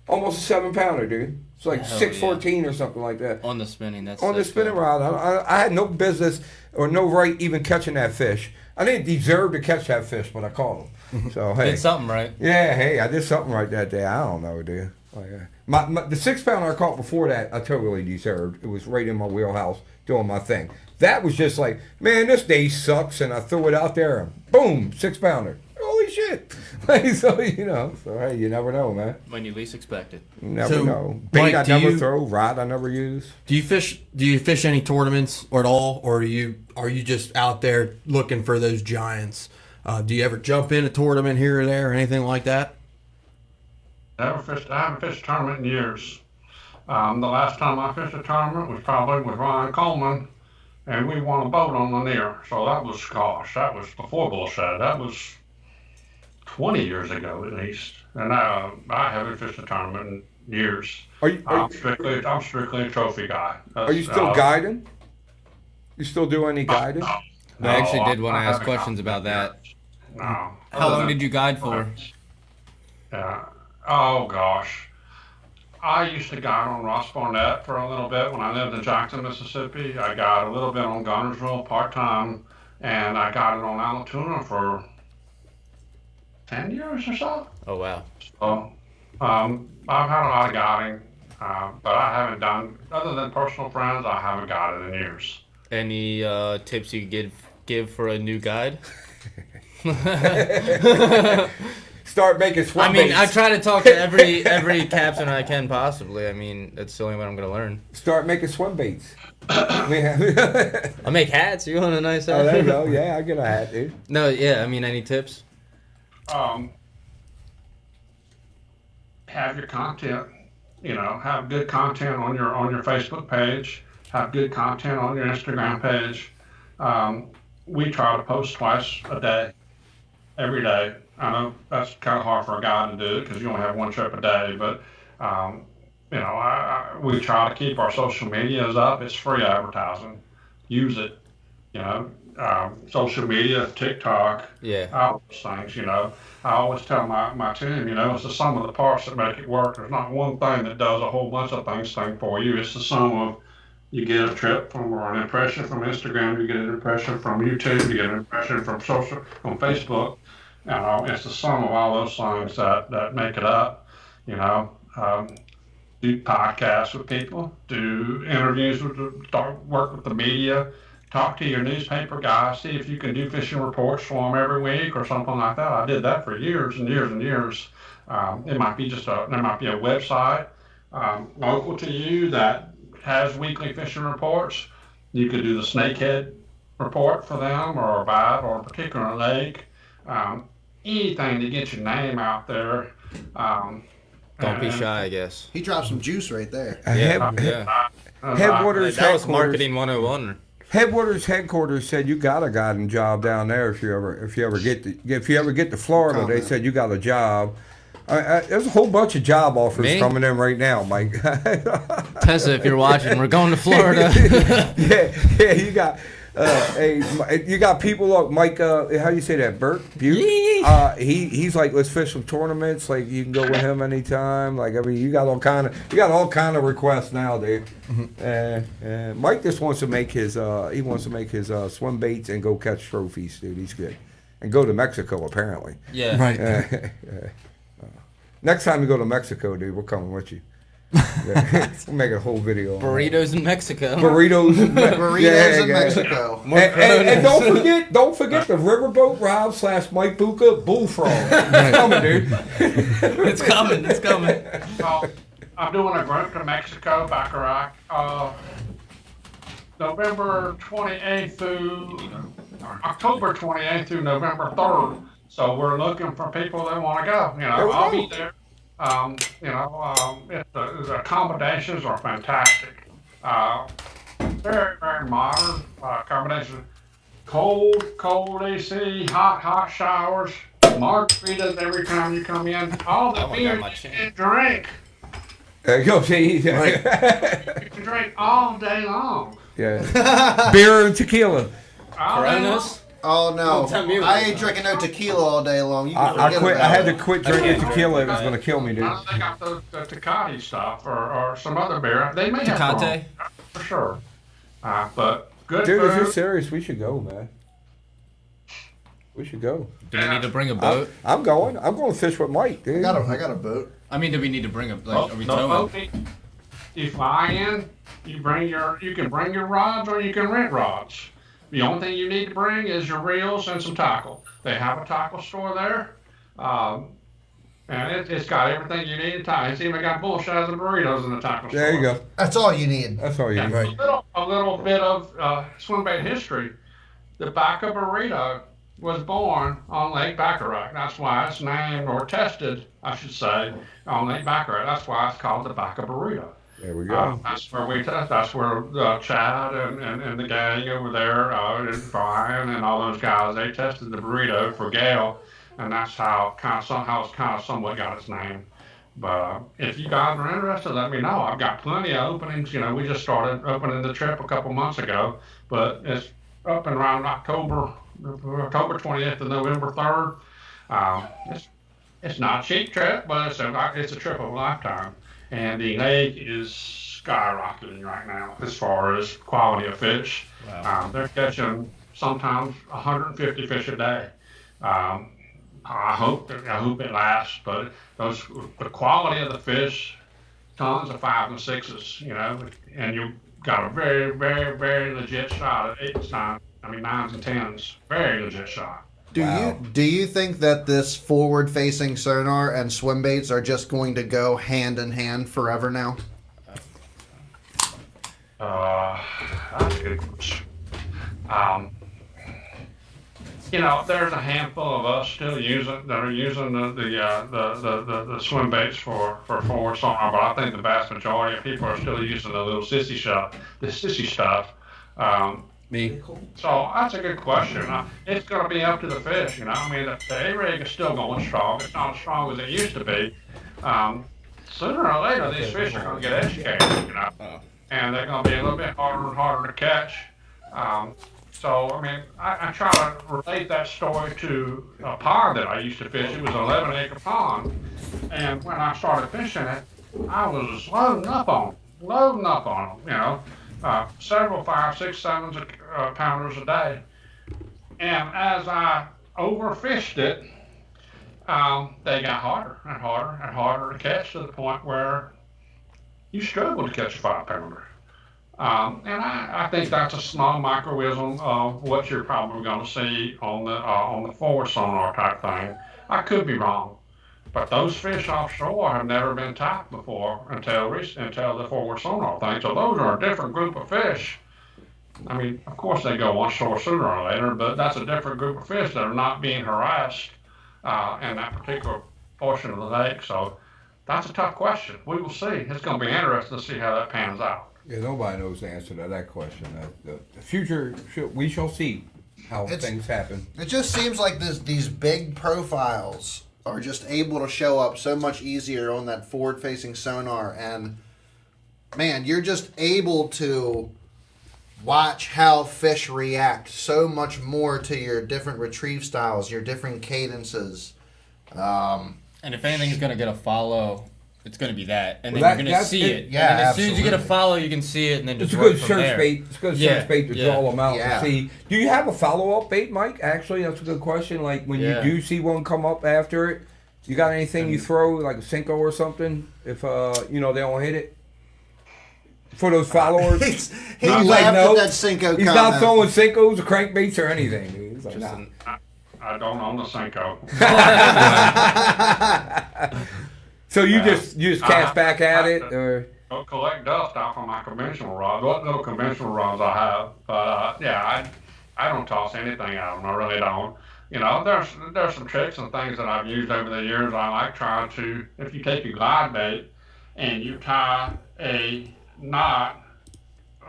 almost a 7-pounder, dude. It's like Hell 614 or something like that. On the spinning, that's On the sick, spinning though. rod, I had no business or no right even catching that fish. I didn't deserve to catch that fish, but I caught him. So hey, Did something right. yeah, hey, I did something right that day. I don't know, dude. Like, the 6-pounder I caught before that, I totally deserved. It was right in my wheelhouse, doing my thing. That was just like, man, this day sucks, and I threw it out there, and boom, 6-pounder. Holy shit! Like, so hey, you never know, man. When you least expect it. You never So, know. Bait Mike, I do never you- throw, rod I never use. Do you fish any tournaments or at all, or are you just out there looking for those giants? Do you ever jump in a tournament here or there or anything like that? I haven't fished a tournament in years. The last time I fished a tournament was probably with Ryan Coleman, and we won a boat on Lanier. So that was before bullshit. That was 20 years ago at least. And I haven't fished a tournament in years. I'm strictly a trophy guy. Are you still guiding? You still do any guiding? I actually did want to ask questions about that. No. How long did you guide for? Yeah. Oh gosh. I used to guide on Ross Barnett for a little bit when I lived in Jackson, Mississippi. I got a little bit on Gunnersville part-time, and I got it on Allatoona for 10 years or so. Oh, wow. So, I've had a lot of guiding, but I haven't done, other than personal friends, I haven't guided in years. Any tips you could give for a new guide? Start making swim I mean, baits. I try to talk to every captain I can possibly. I mean, that's the only way I'm going to learn. Start making swim baits. I make hats. You want a nice hat? Oh, there you go. Yeah, I get a hat, dude. No, yeah. I mean, any tips? Have your content, have good content on your Facebook page, have good content on your Instagram page. We try to post twice a day, every day. I know that's kind of hard for a guy to do because you only have one trip a day, but we try to keep our social medias up. It's free advertising. Use it. Social media, TikTok, Yeah. all those things. I always tell my team, it's the sum of the parts that make it work. There's not one thing that does a whole bunch of things for you. It's the sum of you get a trip or an impression from Instagram, you get an impression from YouTube, you get an impression from Facebook. You know, it's the sum of all those things that make it up. You know, do podcasts with people, do interviews work with the media, talk to your newspaper guys, see if you can do fishing reports for them every week or something like that. I did that for years and years and years. It might be there might be a website local to you that has weekly fishing reports. You could do the snakehead report for them, or a bite, or a particular lake. Anything to get your name out there. Don't be shy, I guess. He dropped some juice right there. Headwaters That was headquarters. marketing 101. Headwaters headquarters said you got a guiding job down there if you ever get to Florida. They said you got a job. There's a whole bunch of job offers Me? coming in right now, Mike. Tessa, if you're watching, we're going to Florida. yeah, you got. You got people like Mike. How do you say that? Bert Butte. He's like, let's fish some tournaments. Like you can go with him anytime. Like I mean, you got all kind of requests now, dude. Mike just wants to make his swim baits and go catch trophies, dude. He's good, and go to Mexico apparently. Yeah. Right. Next time we go to Mexico, dude, we're coming with you. We'll make a whole video on Burritos in Mexico. burritos in Mexico. And don't forget the riverboat Rob / Mike Bucca bullfrog. It's coming, dude. It's coming. It's coming. So, I'm doing a group to Mexico, Baccarat, November 28th through October 28th through November 3rd. So we're looking for people that want to go. You know, I'll be there. The accommodations are fantastic. Very, very modern accommodations. Cold AC, hot showers, margaritas every time you come in. All the beer you can drink. Go see. You can drink all day long. Yeah. Beer and tequila. All day long. Coronas? Oh no! tell me I ain't drinking no tequila all day long. You can I forget quit. about I had it. to quit drinking tequila. It was going to kill me, dude. I don't think got the Tecate stuff or some other beer. They may have Tecate? for sure. But good Dude, if you're food. serious, we should go, man. We should go. Do we need to bring a boat? I'm going. I'm going to fish with Mike, dude. I got a boat. I mean, do we need to bring a No boat. You fly in. You can bring your rods or you can rent rods. The only thing you need to bring is your reels and some tackle. They have a tackle store there, and it's got everything you need in time. It's even got bull shads and burritos in the tackle store. There you go. That's all you need. That's all you Yeah, need. a little bit of swim bait history. The bucca burrito was born on Lake Baccarat. That's why it's named, or tested, I should say, on Lake Baccarat. That's why it's called the bucca burrito. There we go. That's where we test. That's where Chad and the gang over there, and Brian and all those guys, they tested the burrito for Gale, and that's how it's somewhat got its name. But if you guys are interested, let me know. I've got plenty of openings. You know, we just started opening the trip a couple months ago, but it's up and around October 20th to November 3rd. It's not a cheap trip, but it's a trip of a lifetime. And the lake is skyrocketing right now as far as quality of fish. Wow. They're catching sometimes 150 fish a day. I hope it lasts, but the quality of the fish, tons of 5 and 6s, you know, and you got a very, very, very legit shot at 8s, 9s and 10s. Very legit shot. Do you think that this forward-facing sonar and swim baits are just going to go hand in hand forever now? That's a good question. You know, there's a handful of us still that are using the swim baits for forward sonar, but I think the vast majority of people are still using the little sissy stuff. Me. So that's a good question. It's going to be up to the fish, you know. I mean, the A-rig is still going strong. It's not as strong as it used to be. Sooner or later, these fish are going to get educated, you know, and they're going to be a little bit harder and harder to catch. So, I mean, I try to relate that story to a pond that I used to fish. It was an 11-acre pond, and when I started fishing it, I was loading up on them, you know. Several 5, 6, 7 pounders a day. And as I overfished it, they got harder and harder and harder to catch to the point where you struggle to catch a 5 pounder. And I think that's a small microism of what you're probably going to see on the forward sonar type thing. I could be wrong, but those fish offshore have never been tapped before until the forward sonar thing. So those are a different group of fish. I mean, of course they go onshore sooner or later, but that's a different group of fish that are not being harassed in that particular portion of the lake. So that's a tough question. We will see. It's going to be interesting to see how that pans out. Yeah, nobody knows the answer to that question. The future, we shall see how things happen. It just seems like these big profiles are just able to show up so much easier on that forward-facing sonar, and man, you're just able to watch how fish react so much more to your different retrieve styles, your different cadences. And if anything's going to get a follow, it's going to be that. And then Well, you're going to see it. Yeah, and then as soon as you get a absolutely. follow, you can see it and then It's just a good work from search there. bait. It's a good Yeah, search bait to draw them out yeah. to see. Do you have a follow-up bait, Mike? Actually, that's a good question. Like when Yeah. you do see one come up after it, you got anything you throw, like a Cinco or something, if they don't hit it? For those followers? He's He's laughed like, no. at that Cinco He's comment. not throwing Cincos or crankbaits or anything. He's like, Just nah. an- I don't own the Cinco. So you just cast back at it, or I'll collect dust off of my conventional rods. What little conventional rods I have, but I don't toss anything at them. I really don't. You know, there's some tricks and things that I've used over the years. I like trying to, if you take your glide bait and you tie a knot,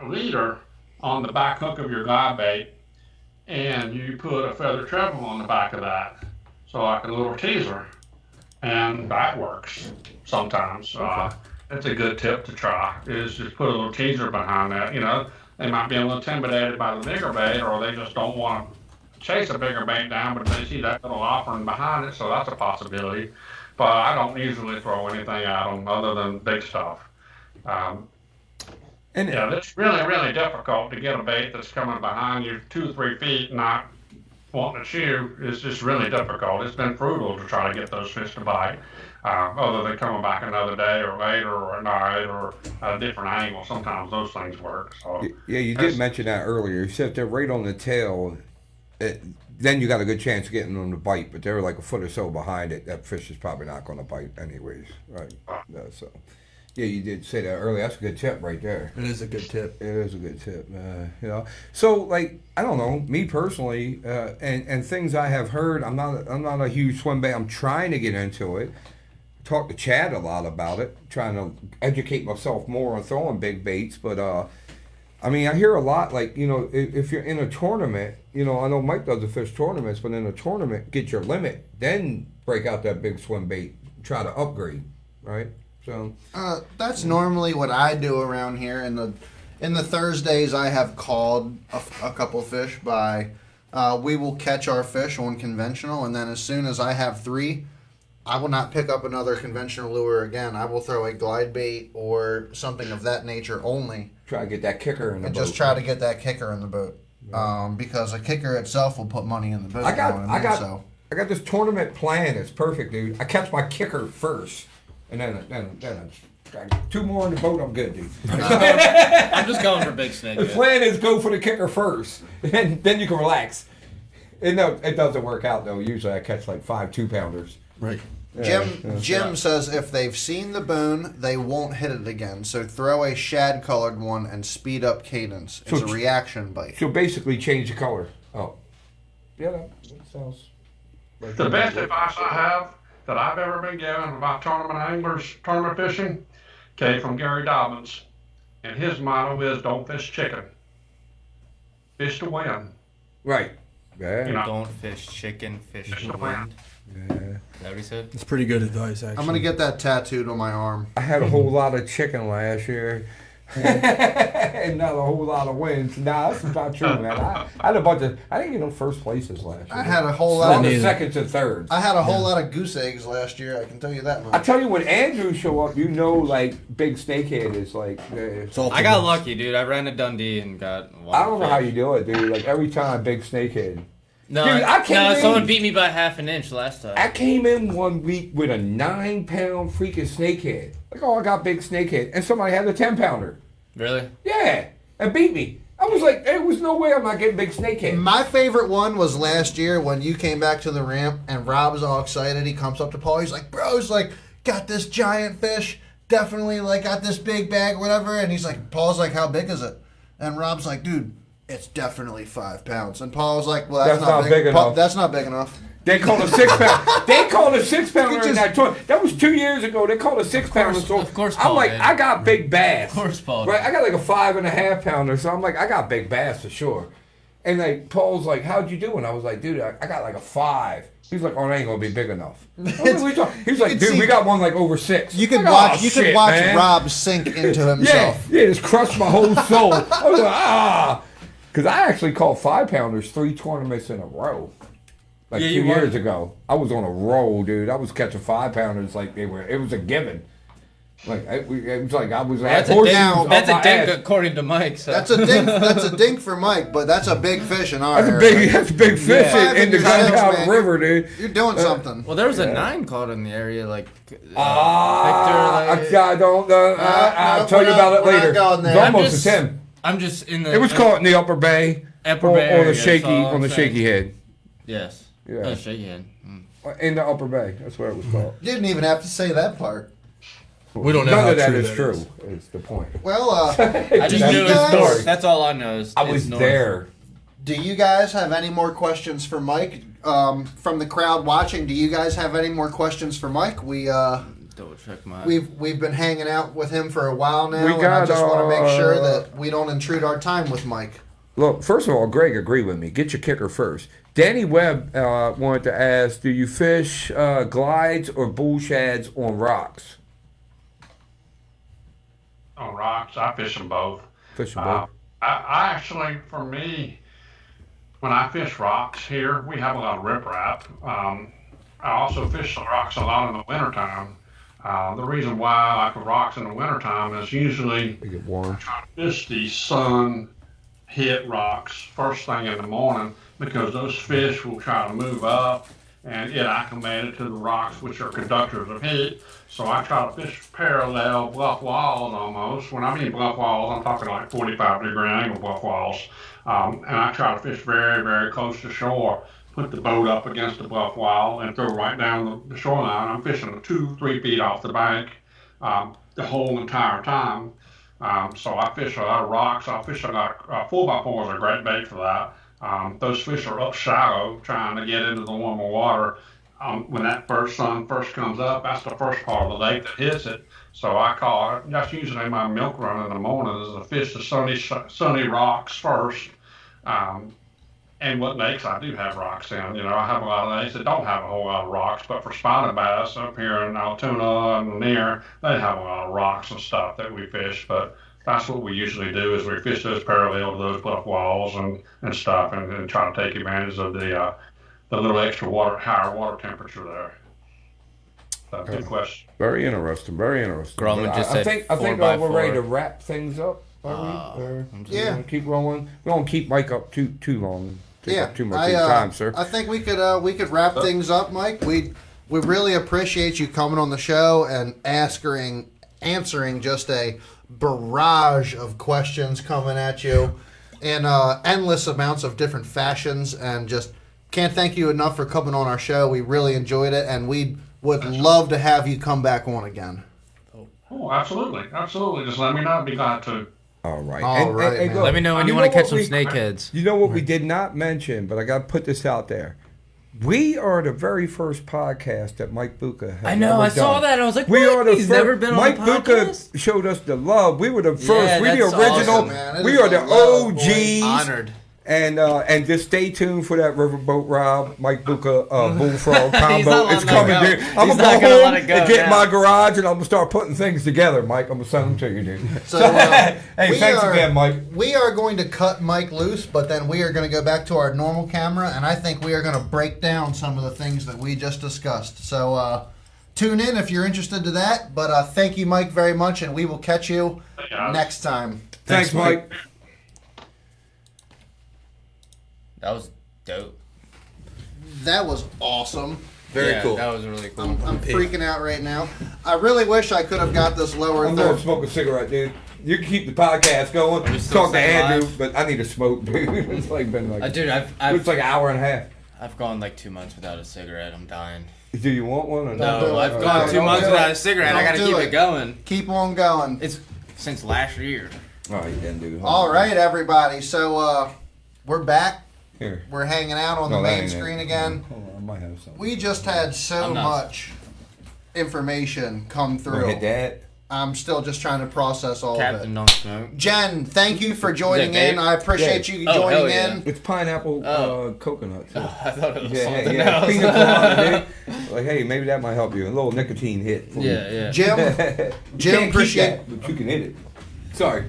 a leader on the back hook of your glide bait, and you put a feather treble on the back of that, so like a little teaser, and that works sometimes. It's a good tip to try, is just put a little teaser behind that. You know, they might be a little intimidated by the bigger bait, or they just don't want to chase a bigger bait down, but they see that little offering behind it, so that's a possibility. But I don't usually throw anything at them other than big stuff. Yeah, it's really, really difficult to get a bait that's coming behind you 2 or 3 feet, not wanting to chew. It's just really difficult. It's been brutal to try to get those fish to bite, other than coming back another day or later or at night or at a different angle. Sometimes those things work. So yeah, you did mention that earlier. You said they're right on the tail. Then you got a good chance of getting them to bite, but they're like a foot or so behind it. That fish is probably not going to bite anyways, right? So, yeah, you did say that earlier. That's a good tip right there. It is a good tip. It is a good tip, So, like, I don't know, me personally, and things I have heard. I'm not a huge swim bait. I'm trying to get into it. Talk to Chad a lot about it, trying to educate myself more on throwing big baits, but. I mean, I hear a lot, like, if you're in a tournament, I know Mike does the fish tournaments, but in a tournament, get your limit, then break out that big swim bait, try to upgrade, right? So That's normally what I do around here. In the Thursdays, I have called a couple fish by. We will catch our fish on conventional, and then as soon as I have 3, I will not pick up another conventional lure again. I will throw a glide bait or something of that nature only. try to get that kicker in the And boat. just try to get that kicker in the boat. Because a kicker itself will put money in the boat. I got So. I got this tournament plan. It's perfect, dude. I catch my kicker first, and then I got 2 more in the boat. I'm good, dude. I'm just going for big snake. The plan is go for the kicker first, and then you can relax. It doesn't work out though. Usually I catch like 5 2-pounders. Right. Jim says if they've seen the boon, they won't hit it again. So throw a shad colored one and speed up cadence. It's a reaction bite. So basically change the color. Oh, yeah, that sounds. Like the best advice I have that I've ever been given about tournament fishing, came from Gary Dobbins, and his motto is "Don't fish chicken. Fish to win." Right. Yeah. You know, Don't fish chicken, fish Fish to to wind. Yeah. Is that what he said? It's pretty good advice, actually. I'm gonna get that tattooed on my arm. I had a whole lot of chicken last year. And not a whole lot of wins. Nah, that's not true, man. I had a bunch of. I didn't get no first places last year. I had a whole Lot lot. of neither. seconds and thirds. I had a whole lot of goose eggs last year. I can tell you that I much. tell you, when Andrew show up, like big snakehead is like. It's all I got together. lucky, dude. I ran to Dundee and got one. I don't know how fish. you do it, dude. Like every time, big snakehead. No, Dude, I came no, in- someone beat me by half an inch last time. I came in one week with a 9-pound freaking snakehead. Like, oh, I got big snakehead. And somebody had a 10-pounder. Really? Yeah, and beat me. I was like, there was no way I'm not getting big snakehead. My favorite one was last year when you came back to the ramp and Rob's all excited. He comes up to Paul. He's like, bro, he's like, got this giant fish. Definitely, like, got this big bag or whatever. And he's like, Paul's like, how big is it? And Rob's like, dude, it's definitely 5 pounds. And Paul's like, well, that's not big enough. That's not big enough. They called a 6-pound. They called a 6-pounder You in that tournament. That was 2 years ago. They called a 6-pounder. So of course I'm Paul like, did. I got big bass. Of course Paul Right, did. I got like a 5.5-pounder. So I'm like, I got big bass for sure. And like Paul's like, how'd you do? And I was like, dude, I got like a 5. He's like, oh, it ain't gonna be big enough. I was like, what are you talking? He's like, dude, we got one like over 6. You could Like, watch. oh, You shit, could watch man. Rob sink into Yeah, himself. yeah, just crushed my whole soul. I was like, because I actually caught 5-pounders 3 tournaments in a row. Like Yeah, 2 you won. years ago, I was on a roll, dude. I was catching 5-pounders like they were. It was a given. Like it was like I was. That's a horses dink. up That's a my dink ass. according to Mike. So. That's a dink. That's a dink for Mike, but that's a big fish in our That's a area. big. That's a big fish Yeah. in the 5 Gunpowder man. River, dude. You're doing something. Well, there was a 9 caught in the area, like. I Victor, like, don't. I'll no, tell you we're about not- it we're not later. going there. It's I'm almost just- a 10. I'm just in the. It was caught in the Upper Bay. Upper Bay on area, the that's shaky all I'm on the saying. shaky head. Yes. Yeah. Oh, shaky head. In the Upper Bay. That's where it was caught. You didn't even have to say that part. We don't know None how of that true is that true. is. Is the point. Well, I just Do knew you it was guys- north. That's all I know. Is I it's was north. there. do you guys have any more questions for Mike? From the crowd watching, do you guys have any more questions for Mike? Double check my. We've been hanging out with him for a while now, We and I got, just want to make sure that we don't intrude our time with Mike. Look, first of all, Greg agreed with me. Get your kicker first. Danny Webb wanted to ask, do you fish glides or bull shads on rocks? On rocks, I fish them both. Fish them both. I actually, for me, when I fish rocks here, we have a lot of riprap. I also fish the rocks a lot in the wintertime. The reason why I like the rocks in the wintertime is usually They get warm. try to fish the sun hit rocks first thing in the morning because those fish will try to move up and get acclimated to the rocks, which are conductors of heat. So I try to fish parallel bluff walls almost. When I mean bluff walls, I'm talking like 45-degree angle bluff walls. And I try to fish very, very close to shore. Put the boat up against the bluff wall and throw right down the shoreline. I'm fishing 2-3 feet off the bank the whole entire time. So I fish a lot of rocks. I fish a lot. 4x4 is a great bait for that. Those fish are up shallow, trying to get into the warmer water. When that sun first comes up, that's the first part of the lake that hits it. So I call it. That's usually my milk run in the morning is to fish the sunny rocks first. And what lakes I do have rocks in. You know, I have a lot of lakes that don't have a whole lot of rocks, but for spotted bass up here in Altoona and near, they have a lot of rocks and stuff that we fish. But that's what we usually do is we fish those parallel to those bluff walls and stuff and try to take advantage of the little extra higher water temperature there. So, good question. Very interesting. Very interesting. Grumman But just I said think 4x4. we're ready to wrap things up. Are we? Or Yeah. you wanna keep rolling. We don't keep Mike up too long. Take Yeah, up too much of your time, sir. I think we could wrap things up, Mike. We really appreciate you coming on the show and answering just a barrage of questions coming at you in endless amounts of different fashions, and just can't thank you enough for coming on our show. We really enjoyed it, and we would love to have you come back on again. Oh, absolutely. Absolutely. Just let me know. I'd be glad to. All right. All right, man. look, Let me know when you know want to catch what some we- snakeheads. You know what we did not mention, but I got to put this out there. We are the very first podcast that Mike Bucca has I know, ever I saw done. that. I was like, we what? are the He's fir- never been on Mike a Bucca podcast? showed us the love. We were the first. Yeah, we the that's original. awesome, man. It We is are a the love, boy. OGs. Honored. And just stay tuned for that riverboat ride. Mike Bucca bullfrog He's combo. not It's letting coming, that go. dude. I'm He's gonna not go gonna home let it go and get in now. my garage, and I'm gonna start putting things together, Mike. I'm gonna send them to you, dude. So, hey, we thanks are- again, Mike. We are going to cut Mike loose, but then we are going to go back to our normal camera, and I think we are going to break down some of the things that we just discussed. So tune in if you're interested to that. But thank you, Mike, very much, and we will catch you Yeah. next time. Thanks, Mike. That was dope. That was awesome. Very Yeah, cool. That was really cool. I'm freaking out right now. I really wish I could have got this lower I'm going to third. smoke a cigarette, dude. You can keep the podcast going. Are we still Talk to staying Andrew, live? but I need to smoke, dude. It's like been like Dude, it's I've like an hour and a half. I've gone like 2 months without a cigarette. I'm dying. Do you want one or Don't do No, it. I've Don't gone do 2 it. months Don't do without it. a cigarette. I Don't gotta do keep it. it going. Keep on going. It's since last year. All right, then, dude. All right, everybody. So we're back. Here. We're hanging out on the No, that main ain't it. screen again. Hold on, I might have something. We just had so I'm not- much information come We're through. hit that. I'm still just trying to process all of Captain it. Don't Smoke. Jen, thank you for joining Is that in. vape? I appreciate you Oh, hell joining yeah. in. It's pineapple Oh. coconut. Too. Oh, I thought it was Yeah, something yeah. else. Pina colada, dude. Like, hey, maybe that might help you. A little nicotine hit. For Yeah, yeah. Jim, You Jim, can't keep appreciate that, but you can hit it. Sorry.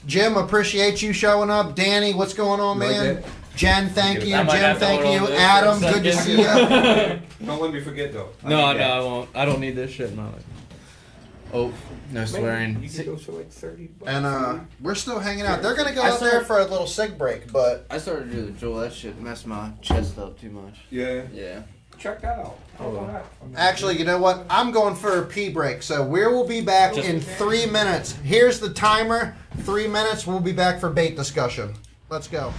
Jim, appreciate you showing up. Danny, what's going on, You like man? that? Jen, thank you. I might Jim, have to thank hold on you. to this Adam, for a good to second. see you. Don't let me forget though. No, need no, that. I won't. I don't need this shit in my life. Oh, no Maybe swearing. You can go for like 30 bucks. And we're still hanging out. They're gonna go I out there started- for a little sig break, but I started to do the Joel. That shit messed my chest up too much. Yeah. Yeah. Check that out. How about that? actually, you know what? I'm going for a pee break, so we will be back in 3 minutes. Here's the timer. 3 minutes. We'll be back for bait discussion. Let's go.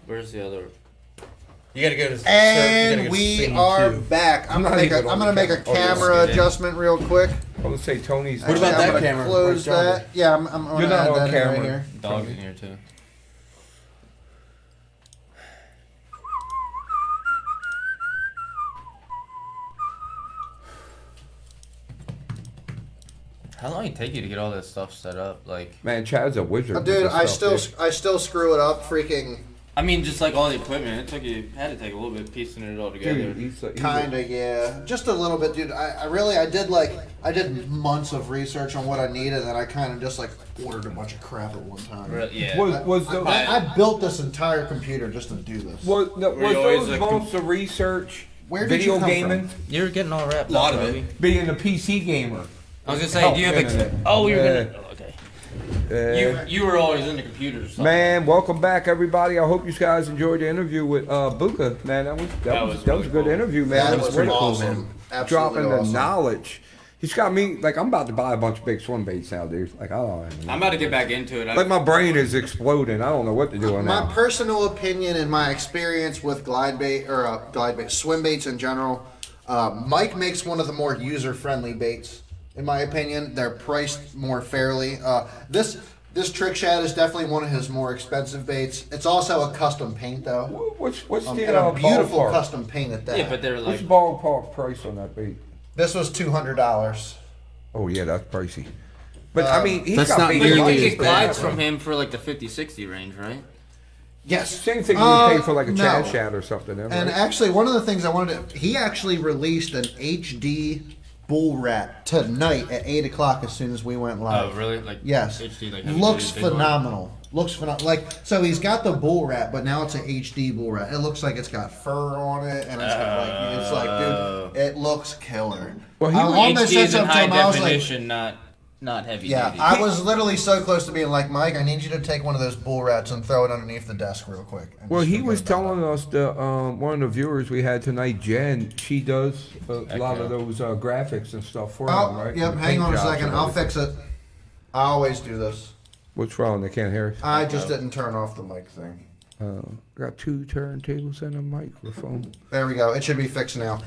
Where's the other? You gotta go to. And we are back. I'm gonna not make a even I'm on gonna the make a camera. Oh, camera yes, it is. adjustment real quick. I would say Tony's. What about Actually, that I'm gonna camera? Close Where's John? that. Yeah, I'm gonna You're not add on that in camera. right here. Dog's in here too. How long did it take you to get all this stuff set up? Like, Man, Chad's a wizard. with Dude, this I stuff, still screw it up. Freaking I mean, just like all the equipment, had to take a little bit piecing it all together. Dude, Kinda, yeah, just a little bit, dude. I did months of research on what I needed, and then I kind of just like ordered a bunch of crap at one time. Yeah. I built this entire computer just to do this. Was always those months of research Where did video you come gaming? from? You're getting all wrapped A lot up, of baby. it. Being a PC gamer. I was gonna say, do you have? Internet. You're Yeah. gonna. Okay. You were always into computers. Man, welcome back, everybody. I hope you guys enjoyed the interview with Bucca. Man, that was a good interview, man. That That was was really cool, awesome. man. Absolutely Dropping awesome. the knowledge. He's got me like I'm about to buy a bunch of big swim baits now, dude. Like I don't even know. I'm about to get back into it. Like my brain is exploding. I don't know what to do My now. personal opinion and my experience with swim baits in general, Mike makes one of the more user-friendly baits. In my opinion, they're priced more fairly. This trick shad is definitely one of his more expensive baits. It's also a custom paint though, What's the and a beautiful ballpark? custom paint at that. Yeah, but they're What's like. ballpark price on that bait? This was $200. Oh yeah, that's pricey. But I mean, he's That's got not baits But you nearly can like get as bad. glides from him for like the 50-60 range, right? Yes. Same thing you would pay for like a no. Chad shad or something. Then, And right? actually, one of the things I wanted to, he actually released an HD bull rat tonight at 8 o'clock as soon as we went live. Oh, really? Like Yes. HD, like Looks big one? phenomenal. Looks phenomenal. Like, so he's got the bull rat, but now it's an HD bull rat. It looks like it's got fur on it, and it's like, dude, it looks killer. Well, he I was- wanted to HD say is in something to high him, I was like, definition, not heavy yeah, duty. I was literally so close to being like, Mike, I need you to take one of those bull rats and throw it underneath the desk real quick. and Well, just he forget was about telling us that one of the viewers we had tonight, Jen, she does a lot of those graphics and stuff for it. him, Oh, right? yep, The hang paint on a jobs second. and I'll everything. fix it. I always do this. What's wrong? They can't hear us. I just didn't turn off the mic thing. Got two turntables and a microphone. There we go. It should be fixed now.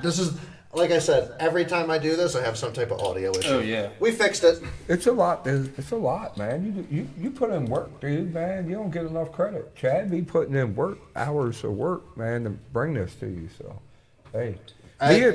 This is, like I said, every time I do this, I have some type of audio issue. Oh, yeah. We fixed it. It's a lot. It's a lot, man. You put in work, dude, man. You don't get enough credit. Chad be putting in work, hours of work, man, to bring this to you. So, hey,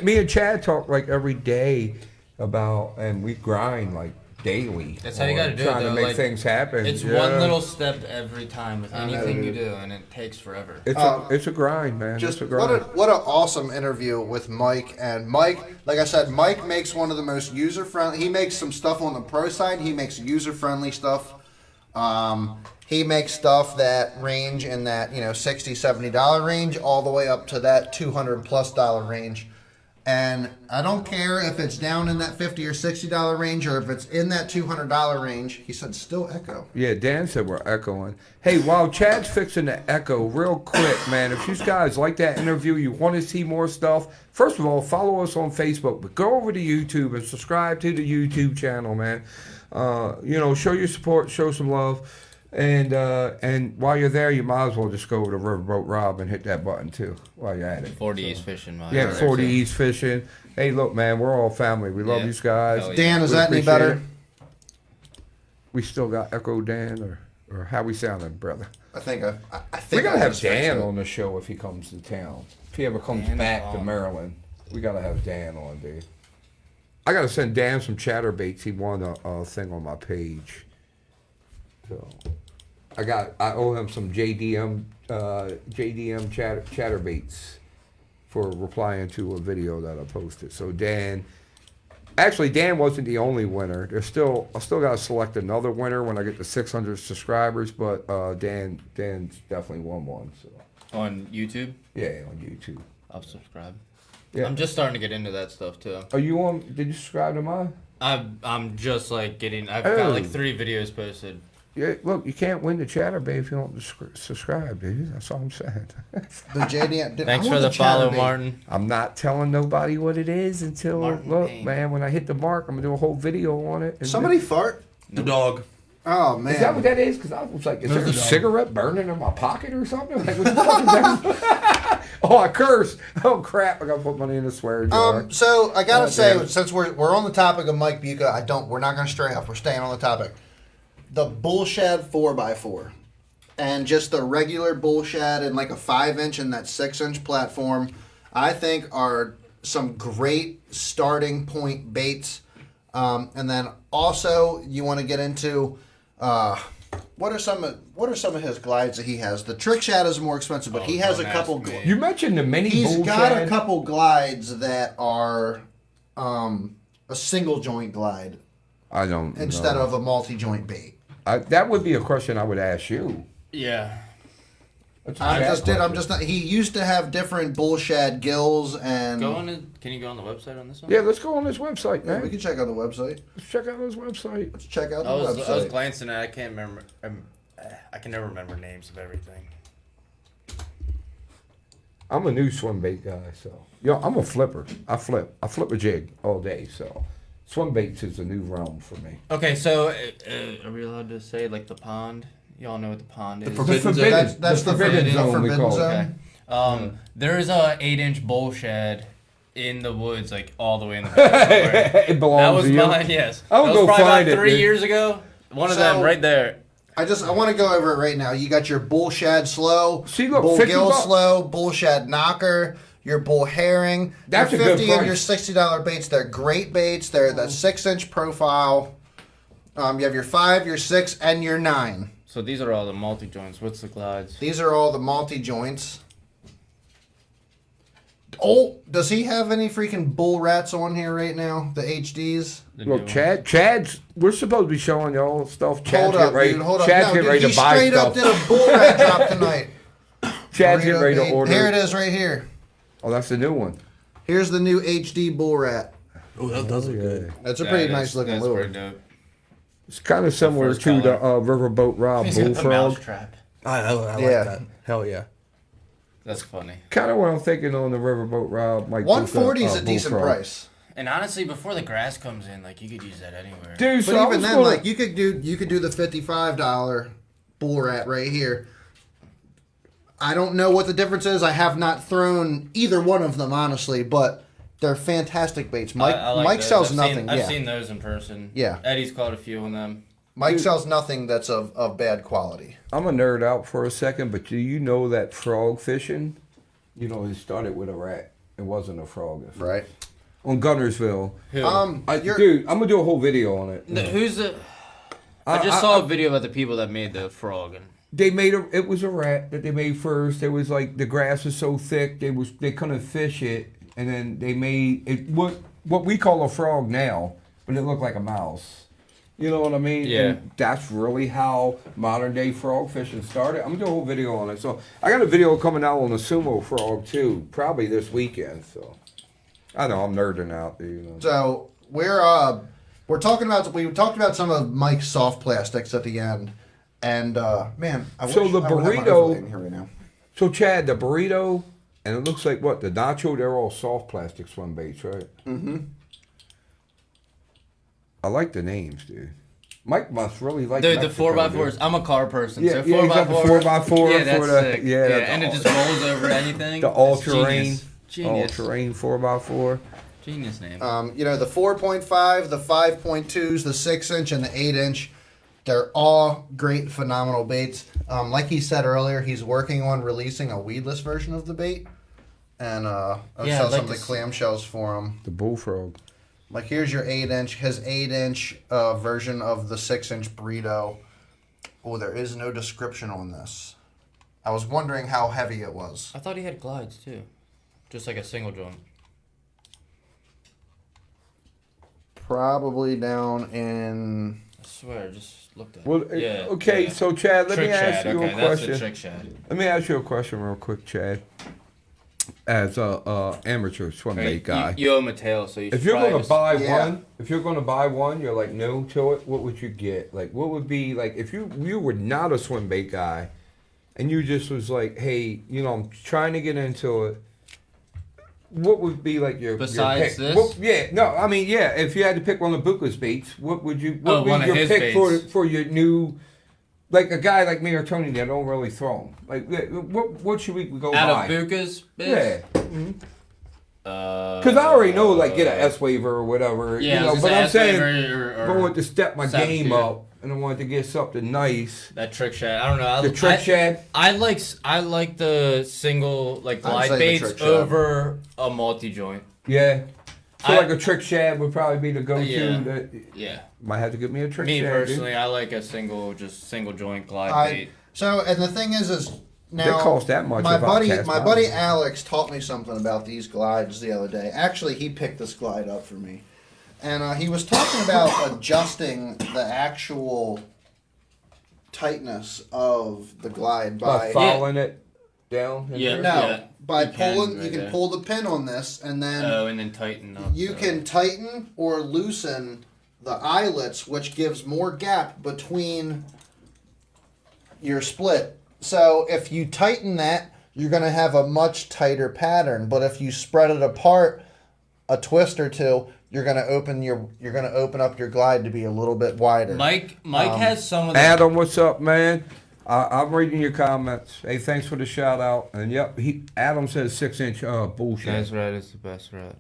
me and Chad talk like every day about, and we grind like daily. That's how you on gotta do it, trying though. to make Like, things happen. It's Yeah. one little step every time with anything you do, and it takes forever. It's a grind, man. Just it's a grind. what an awesome interview with Mike. And Mike, like I said, Mike makes one of the most user friendly. He makes some stuff on the pro side. He makes user friendly stuff. He makes stuff that range in that $60, $70 range, all the way up to that $200+ range. And I don't care if it's down in that $50 or $60 range, or if it's in that $200 range. He said still echo. Yeah, Dan said we're echoing. Hey, while Chad's fixing the echo, real quick, man, if you guys like that interview, you want to see more stuff, first of all, follow us on Facebook, but go over to YouTube and subscribe to the YouTube channel, man. Show your support, show some love. And while you're there, you might as well just go over to Riverboat Rob and hit that button too while you're at it. 40 East fishing. Yeah, 40 East fishing. Hey, look, man, we're all family. We love Yeah. you guys. Hell yeah. Dan, is We that any appreciate better? it. We still got Echo Dan, or how we sounding, brother? I think I We think gotta I have just fixed Dan it. on the show if he comes to town. If he ever comes Dan back to on. Maryland, we gotta have Dan on, dude. I gotta send Dan some chatterbaits. He won a thing on my page. So I owe him some JDM chatterbaits for replying to a video that I posted. So Dan wasn't the only winner. I still gotta select another winner when I get to 600 subscribers. But Dan's definitely won one. So On YouTube, yeah, on YouTube. I'll subscribe. Yeah. I'm just starting to get into that stuff too. Are you on? Did you subscribe to mine? I'm just like getting. I've Oh. got like 3 videos posted. Yeah. Look, you can't win the chatterbait if you don't subscribe, dude. That's all I'm saying. The JD. Thanks for the follow, chatterbait. Martin. I'm not telling nobody what it is until Martin look, Payne. man. When I hit the mark, I'm gonna do a whole video on it. and Somebody fart. The dog. Oh man. Is that what that is? Because I was like, is there a There's a dog. cigarette burning in my pocket or something? Like, what the fuck is that? Oh, I cursed. Oh, crap. I got to put money in the swear jar. So I gotta Oh, say, damn it. since we're on the topic of Mike Bucca, we're not gonna stray off. We're staying on the topic. The bull shad 4x4, and just the regular bull shad in like a 5-inch and that 6-inch platform, I think are some great starting point baits. And then also you want to get into What are some of his glides that he has? The trick shad is more expensive, but he has a don't couple. ask me. You mentioned the mini He's bull got shad. a couple glides that are a single joint glide I don't instead know. of a multi-joint bait. That would be a question I would ask you. Yeah. That's a I'm chat just question. not. He used to have different bull shad gills and. Can you go on the website on this one? Yeah, let's go on this website, Yeah, man. we can check out the website. Let's check out this website. Let's check out the I was website. glancing at it. I can't remember. I can never remember names of everything. I'm a new swim bait guy, so I'm a flipper. I flip a jig all day, so swim baits is a new realm for me. Okay, so are we allowed to say like the pond? Y'all know what the pond is. forbidden zone. That's The the forbidden forbidden zone, we forbidden call it. zone. Okay. There's a 8-inch bull shed in the woods, like all the way in the back. somewhere. It belongs That was to you. mine. Yes. I'll that go was probably find about it, 3 dude. years ago. One of So- them right there. I want to go over it right now. You got your bull shad slow, See, look, bull 50 gill bucks. slow, bull shad knocker, your bull herring. That's your a good 50 and your price. $60 baits. They're great baits. They're the 6-inch profile. You have your 5, your 6, and your 9. So these are all the multi joints. What's the glides? These are all the multi joints. Oh, does he have any freaking bull rats on here right now? The HDs. The new Look, ones. Chad's. We're supposed to be showing y'all stuff. Chad's Hold up, get ready. dude. Hold up. Chad's No, get dude, ready he to buy straight up stuff. did a bull rat drop tonight. Chad's getting ready to Burrito order. bait. Here it is, right here. Oh, that's the new one. Here's the new HD bull rat. Oh, that does look good. That's a Yeah, pretty that's- nice looking that's lure. pretty dope. It's kind of similar first to the color. riverboat Rob He's got the bullfrog. mousetrap. I like Yeah. that. Hell yeah. That's funny. Kind of what I'm thinking on the riverboat Rob. Like 140 is a decent bullfrog. price. And honestly, before the grass comes in, like you could use that anywhere. Dude, so But I even was then, gonna- like you could do the $55 bull rat right here. I don't know what the difference is. I have not thrown either one of them honestly, but they're fantastic baits. Mike I like Mike those. sells I've nothing. Seen, I've yeah, seen those in person. Yeah. Eddie's caught a few on them. Mike sells nothing that's of bad quality. I'm a nerd out for a second, but do you know that frog fishing? It started with a rat. It wasn't a frog. Right. On Gunnersville. Who? Dude, I'm gonna do a whole video on it. Who's the? I just saw a video about the people that made the frog. And They it was a rat that they made first. It was like the grass was so thick they couldn't fish it, and then they made it what we call a frog now, but it looked like a mouse. You know what I mean? Yeah. And that's really how modern day frog fishing started. I'm gonna do a whole video on it. So I got a video coming out on the sumo frog too, probably this weekend. So I know I'm nerding out. So we talking about we talked about some of Mike's soft plastics at the end, and man, I So wish the I would have my burrito- overlay in here right now. So Chad, the burrito, and it looks like what the nacho. They're all soft plastic swim baits, right? Mm-hmm. I like the names, dude. Mike must really like dude, the Mexico, 4x4s. dude. I'm a car person. Yeah, so yeah, he's got the 4x4 Yeah, that's for the- sick. yeah, that's and it all- just rolls over anything. The It's all-terrain, Genius. all-terrain 4x4. Genius name. The 4.5, the 5.2s, the 6-inch, and the 8-inch. They're all great, phenomenal baits. Like he said earlier, he's working on releasing a weedless version of the bait, and I'll Yeah, sell I'd like some of the to see- clamshells for him. The bullfrog. Like here's your 8-inch, his 8-inch version of the 6-inch burrito. Oh, there is no description on this. I was wondering how heavy it was. I thought he had glides too, just like a single joint. Probably down in. I swear, just looked at. Well, yeah. okay, yeah. so Chad, let Trick me ask shad. you Okay, a that's question. the trick shad. Let me ask you a question real quick, Chad. As a amateur swim bait guy, You owe him a tail, so you if should you're probably gonna just- buy Yeah. one, you're like no to it. What would you get? Like, what would be like if you were not a swim bait guy, and you just was like, hey, I'm trying to get into it. What would be like your Besides your pick? this? If you had to pick one of Bucca's baits, what would you? What Oh, would one be of your his pick baits. for your new? Like a guy like me or Tony that don't really throw them. Like, what should we go out buy? of Bucca's. Yeah, Because because I already know like get an S waiver or whatever. Yeah, but I'm saying or I wanted to step my Sounds game good. up and I wanted to get something nice. that trick shad. I don't know. The trick shad. I like the single like I'd say glide the baits trick shad. over a multi joint. Yeah. So like a trick shad would probably be the go-to. Yeah. That might have to get me a trick shad. Me personally, I like a single joint glide bait. So, and the thing is now They cost that much. my if I buddy, cast my mine. buddy Alex taught me something about these glides the other day. Actually, he picked this glide up for me, and he was talking about adjusting the actual tightness of the glide by by following it down. Yeah. no by You can, pulling. right You can there. pull the pin on this, and then And then tighten up. you can tighten or loosen the eyelets, which gives more gap between your split. So if you tighten that, you're going to have a much tighter pattern. But if you spread it apart a twist or two, you're going to open up your glide to be a little bit wider. Mike has some of the Adam, what's up, man? I'm reading your comments. Hey, thanks for the shout out. And yep, Adam says 6-inch bullshit. That's right. It's the best right.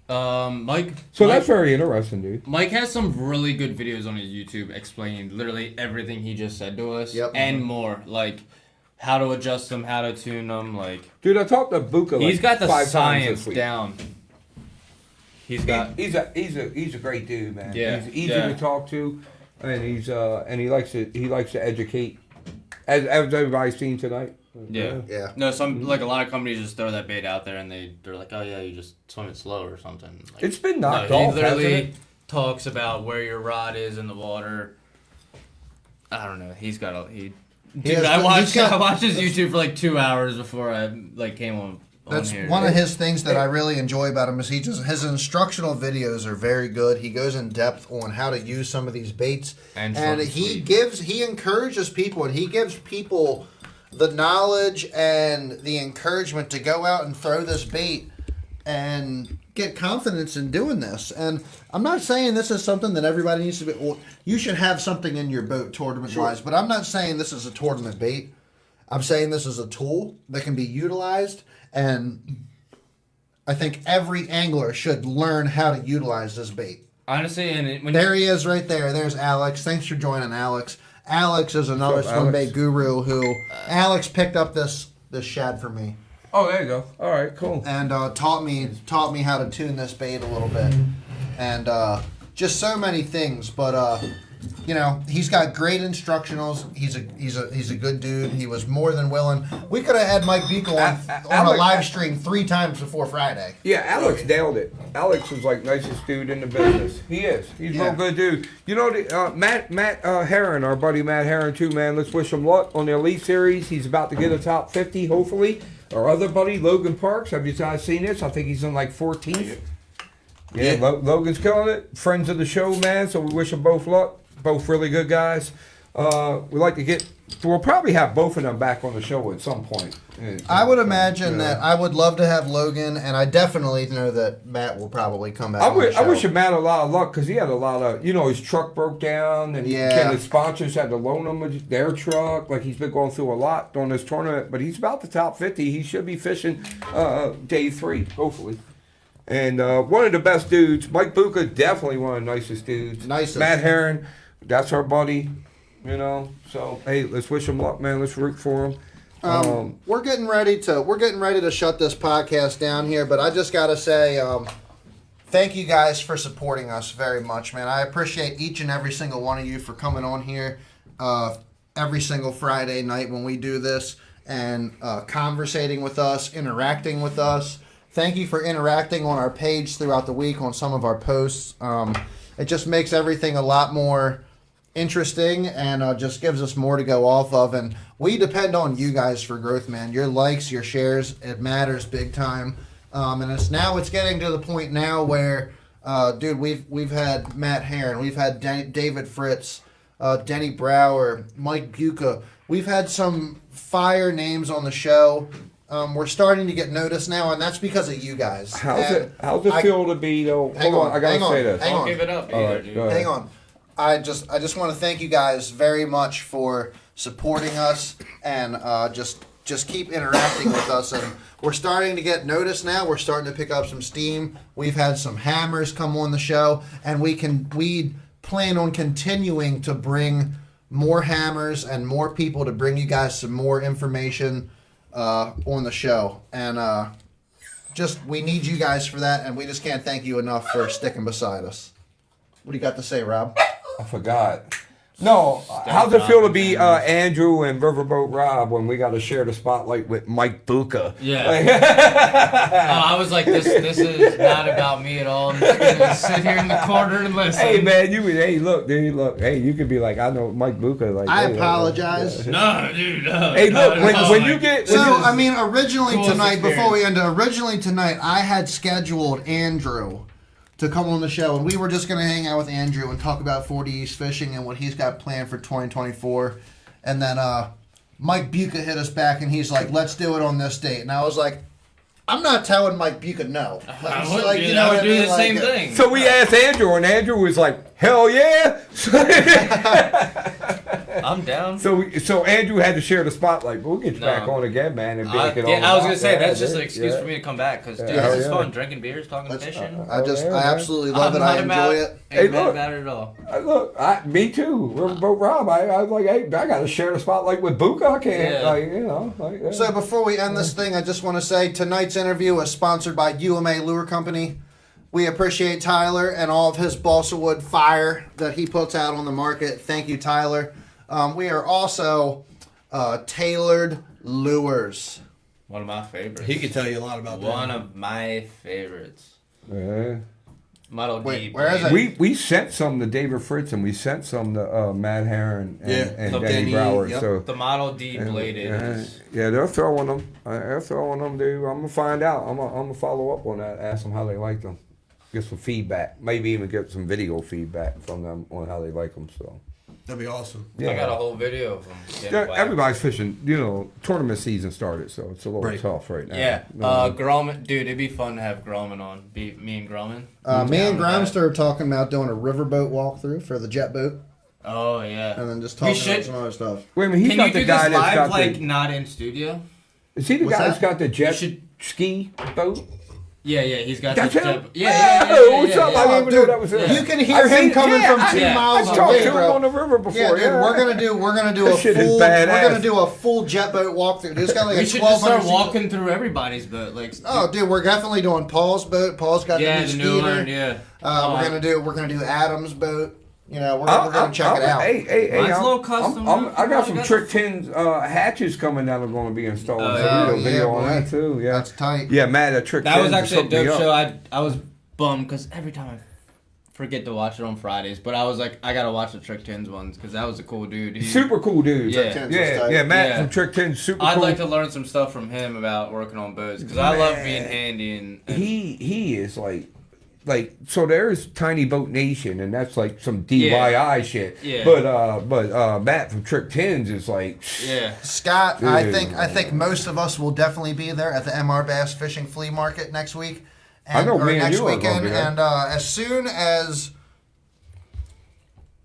Mike. So that's very interesting, dude. Mike has some really good videos on his YouTube explaining literally everything he just said to us. Yep. And more, like how to adjust them, how to tune them, like. Dude, I talked to Bucca. He's got the 5 times science this week. down. He's got. He's a great dude, man. Yeah, He's easy yeah. to talk to, and he likes to educate, as everybody's seen tonight. Yeah. Yeah. No, like a lot of companies just throw that bait out there and they're like, oh yeah, you just swim it slow or something. Like, It's been knocked no, off, he literally hasn't it? talks about where your rod is in the water. I don't know. Dude, I watched his YouTube for like 2 hours before I came on. That's here. one of his things that I really enjoy about him is his instructional videos are very good. He goes in depth on how to use some of these baits, And he encourages people, and he gives people the knowledge and the encouragement to go out and throw this bait and get confidence in doing this. And I'm not saying this is something that everybody needs to be. Well, you should have something in your boat tournament wise, but I'm not saying this is a tournament bait. I'm saying this is a tool that can be utilized, and I think every angler should learn how to utilize this bait. Honestly, and There he is right there. There's Alex. Thanks for joining, Alex. Alex is another What's up, swim Alex? bait guru who Alex picked up this shad for me Oh, there you go. All right, cool. and taught me how to tune this bait a little bit, and just so many things. But he's got great instructionals. He's a good dude. He was more than willing. We could have had Mike Bucca on a Alex- live stream 3 times before Friday. Yeah, Alex nailed it. Alex is like nicest dude in the business. He is. He's a real good dude. You know, Matt Herron, our buddy Matt Herron too, man. Let's wish him luck on the Elite Series. He's about to get a top 50, hopefully. Our other buddy Logan Parks. Have you guys seen this? I think he's in like 14th. Yeah, Logan's killing it. Friends of the show, man. So we wish them both luck. Both really good guys. We like to get. We'll probably have both of them back on the show at some point. I would imagine that I would love to have Logan, and I definitely know that Matt will probably come back. I on the show. wish Matt a lot of luck because he had a lot of, his truck broke down and his sponsors had to loan him their truck. Like he's been going through a lot on this tournament, but he's about the top 50. He should be fishing day 3, hopefully. And one of the best dudes, Mike Bucca, definitely one of the nicest dudes. Nicest. Matt Herron, that's our buddy. So hey, let's wish him luck, man. Let's root for him. We're getting ready to shut this podcast down here, but I just gotta say, thank you guys for supporting us very much, man. I appreciate each and every single one of you for coming on here every single Friday night when we do this and conversating with us, interacting with us. Thank you for interacting on our page throughout the week on some of our posts. It just makes everything a lot more interesting and just gives us more to go off of, and we depend on you guys for growth, man. Your likes, your shares, it matters big time. And it's getting to the point now where dude, we've had Matt Herron, we've had David Fritz, Denny Brower, Mike Bucca. We've had some fire names on the show. We're starting to get noticed now, and that's because of you guys. How's it feel to be though? Hang Hold on, I gotta hang on, say this. hang Don't on. give it up All either, right, dude. go ahead. Hang on. I just want to thank you guys very much for supporting us and just keep interacting with us. And we're starting to get noticed now. We're starting to pick up some steam. We've had some hammers come on the show, and we plan on continuing to bring more hammers and more people to bring you guys some more information on the show. And we need you guys for that, and we just can't thank you enough for sticking beside us. What do you got to say, Rob? I forgot. No, how's it feel to be Andrew and Riverboat Rob when we got to share the spotlight with Mike Bucca? Yeah. I was like, this is not about me at all. I'm just gonna sit here in the corner and listen. Hey man, look, dude, look. Hey, you could be like, I know Mike Bucca. Like, I apologize. No, dude, no. Hey, look, when you get Originally Coolest tonight, before we experience. end, originally tonight, I had scheduled Andrew to come on the show, and we were just going to hang out with Andrew and talk about 40 East fishing and what he's got planned for 2024. And then Mike Bucca hit us back, and he's like, "Let's do it on this date." And I was like, "I'm not telling Mike Bucca no." I would Like, do, you know I what would I do mean? the Like, same thing. So we asked Andrew, and Andrew was like, "Hell yeah!" I'm down. So Andrew had to share the spotlight, but we'll get you No. back on again, man. And I it was gonna say that's just yeah, an excuse yeah. for me to come back because dude, Yeah, this is yeah. fun. Drinking beers, talking fishing. I man. absolutely love I'm it. I not enjoy mad- it. Hey, Ain't mad look. about it at all. Look, me too. Riverboat Rob. I was like, hey, I got to share the spotlight with Bucca. I can't, Yeah. like, you know. Like, yeah. So before we end this thing, I just want to say tonight's interview is sponsored by UMA Lure Company. We appreciate Tyler and all of his balsa wood fire that he puts out on the market. Thank you, Tyler. We are also Tailored Lures. One of my favorites. He could tell you a lot about that. One of my favorites. Yeah. Model Wait, D. where is it? We sent some to David Fritz and we sent some to Matt Heron and, Yeah. and The Danny Danny, Brower. yep. So The Model D bladed. is- yeah, they're throwing them. They're throwing them, dude. I'm gonna find out. I'm gonna follow up on that. Ask them how they like them. Get some feedback. Maybe even get some video feedback from them on how they like them. So That'd be awesome. yeah, I got a whole video of them. yeah, everybody's fishing. You know, tournament season started, so it's a little Right. tough right now. Yeah, No, Groman, dude, it'd be fun to have Groman on. Me and Groman. Me and Down with Grimester are talking about doing a riverboat walkthrough for the jet boat, Oh yeah. and then just We talking should- about some other stuff. wait a minute. He's Can got you the do guy this that's live, got like the. not in studio? Is he the What's guy that's that? got the jet should- ski boat? Yeah, he's got That's the him? Yeah. Oh, what's up? I didn't even know Dude, that was him. you can hear I've him seen- coming yeah, from 2 yeah. miles I've talked away, to him bro. on the river before. Yeah, dude, we're gonna do a That shit is full badass. jet boat walkthrough. It's got like We a should just 1200. start walking through everybody's boat, like. Oh, dude, we're definitely doing Paul's boat. Paul's got yeah, the the new new Skeeter. one. Yeah. We're gonna do Adam's boat. You know, we're gonna check it out. Hey, Mine's a I'm- little custom. I got some I got Trick 10 hatches coming that are going to be installed. Oh, So yeah. we got a video Yeah, on boy. that too. Yeah, That's tight. yeah, Matt, that Trick That 10 was actually a just hooked me dope up. show. I was bummed because every time I forget to watch it on Fridays, but I was like, I gotta watch the Trick 10s ones because that was a cool dude. Super cool dude. Yeah. Trick 10's was Yeah, tight. yeah, Matt Yeah. from Trick 10 super I'd cool. like to learn some stuff from him about working on boats because I love Man. being handy and He is like so there's Tiny Boat Nation and that's like some DIY shit. Yeah. But Matt from Trick 10s is like yeah. Scott, Dude. I think most of us will definitely be there at the MR Bass Fishing Flea Market next week. I know or me and next you are gonna weekend. be there. And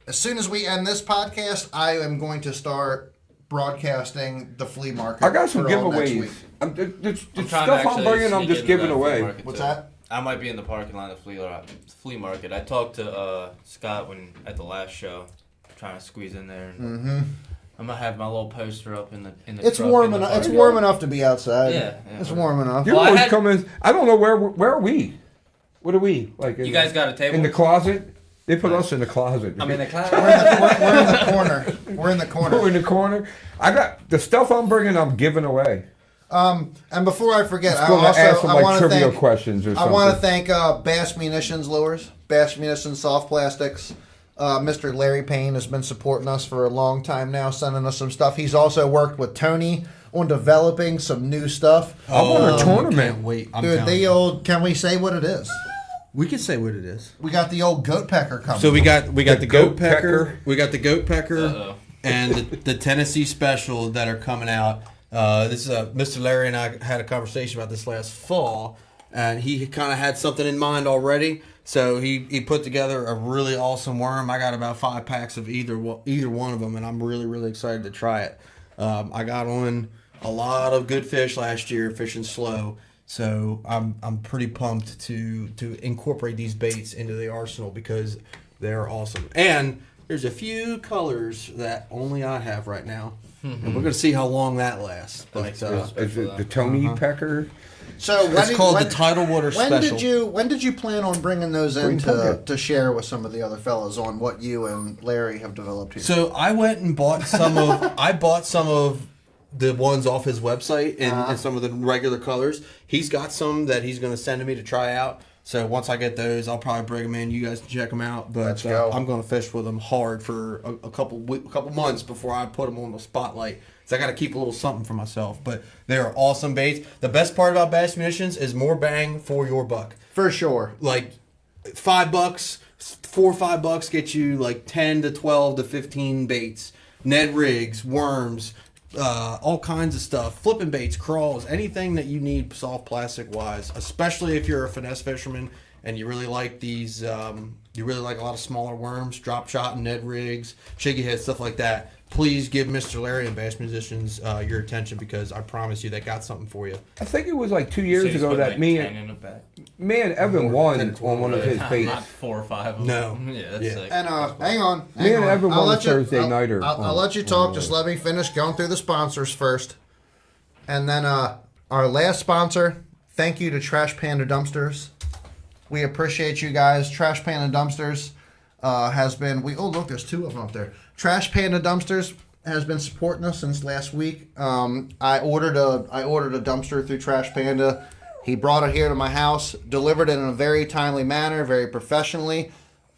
as soon as we end this podcast, I am going to start broadcasting the flea market. I got some for all next giveaways. week. The I'm trying to stuff I'm actually bringing, I'm sneak just into giving that flea away. market, What's too. that? I might be in the parking lot of the flea market. I talked to Scott at the last show, trying to squeeze in there. And I'm gonna have my little poster up in the. It's truck warm in the enough. It's parking warm lot. enough to be outside. Yeah, It's warm enough. You're Well, I always had- coming. I don't know where are we? What are we like? You guys got a table? in the closet? They put us in the closet. I'm in the class. We're in the corner. We're in the We're corner. in the corner. I got the stuff I'm bringing. I'm giving away. And before I forget, Let's go ask some I like want to trivia thank questions or I something. want to thank Bass Munitions Lures, Bass Munitions Soft Plastics. Mr. Larry Payne has been supporting us for a long time now, sending us some stuff. He's also worked with Tony on developing some new stuff. I want a tournament. Can't wait. I'm Dude, telling the you. old, can we say what it is? We can say what it is. We got the old goat pecker coming. So we got the goat goat pecker. pecker. We got the goat pecker Uh-oh. and the Tennessee special that are coming out. This is Mr. Larry and I had a conversation about this last fall, and he kind of had something in mind already. So he put together a really awesome worm. I got about 5 packs of either one of them, and I'm really excited to try it. I got on a lot of good fish last year fishing slow. So I'm pretty pumped to incorporate these baits into the arsenal because they're awesome. And there's a few colors that only I have right now, and we're gonna see how long that lasts. But Is it the Tony Pecker? So It's called the Tidal Water when Special. When did you plan on bringing those in Spring to, Tiger. to share with some of the other fellas on what you and Larry have developed here? So I went and bought some of. I bought some of the ones off his website in some of the regular colors. He's got some that he's going to send to me to try out. So once I get those, I'll probably bring them in. You guys can check them out. But Let's go. I'm going to fish with them hard for a couple months before I put them on the spotlight. So I got to keep a little something for myself. But they are awesome baits. The best part about Bass Munitions is more bang for your buck. For sure. Like $5, $4 or $5 get you like 10 to 12 to 15 baits, Ned rigs, worms, all kinds of stuff, flipping baits, crawls, anything that you need soft plastic wise. Especially if you're a finesse fisherman and you really like these, you really like a lot of smaller worms, drop shot and Ned rigs, shaky head, stuff like that. Please give Mr. Larry and Bass Musicians your attention because I promise you they got something for you. I think it was like 2 years ago that me and Evan won on one of his baits. Not 4 or 5 of No. them. Yeah, that's Yeah. sick. And hang on. Me and Evan I'll won a let you- Thursday nighter. I'll let you talk. Just let me finish going through the sponsors first. And then our last sponsor, thank you to Trash Panda Dumpsters. We appreciate you guys. Trash Panda Dumpsters has been... oh, look, there's 2 of them up there. Trash Panda Dumpsters has been supporting us since last week. I ordered a dumpster through Trash Panda. He brought it here to my house, delivered it in a very timely manner, very professionally.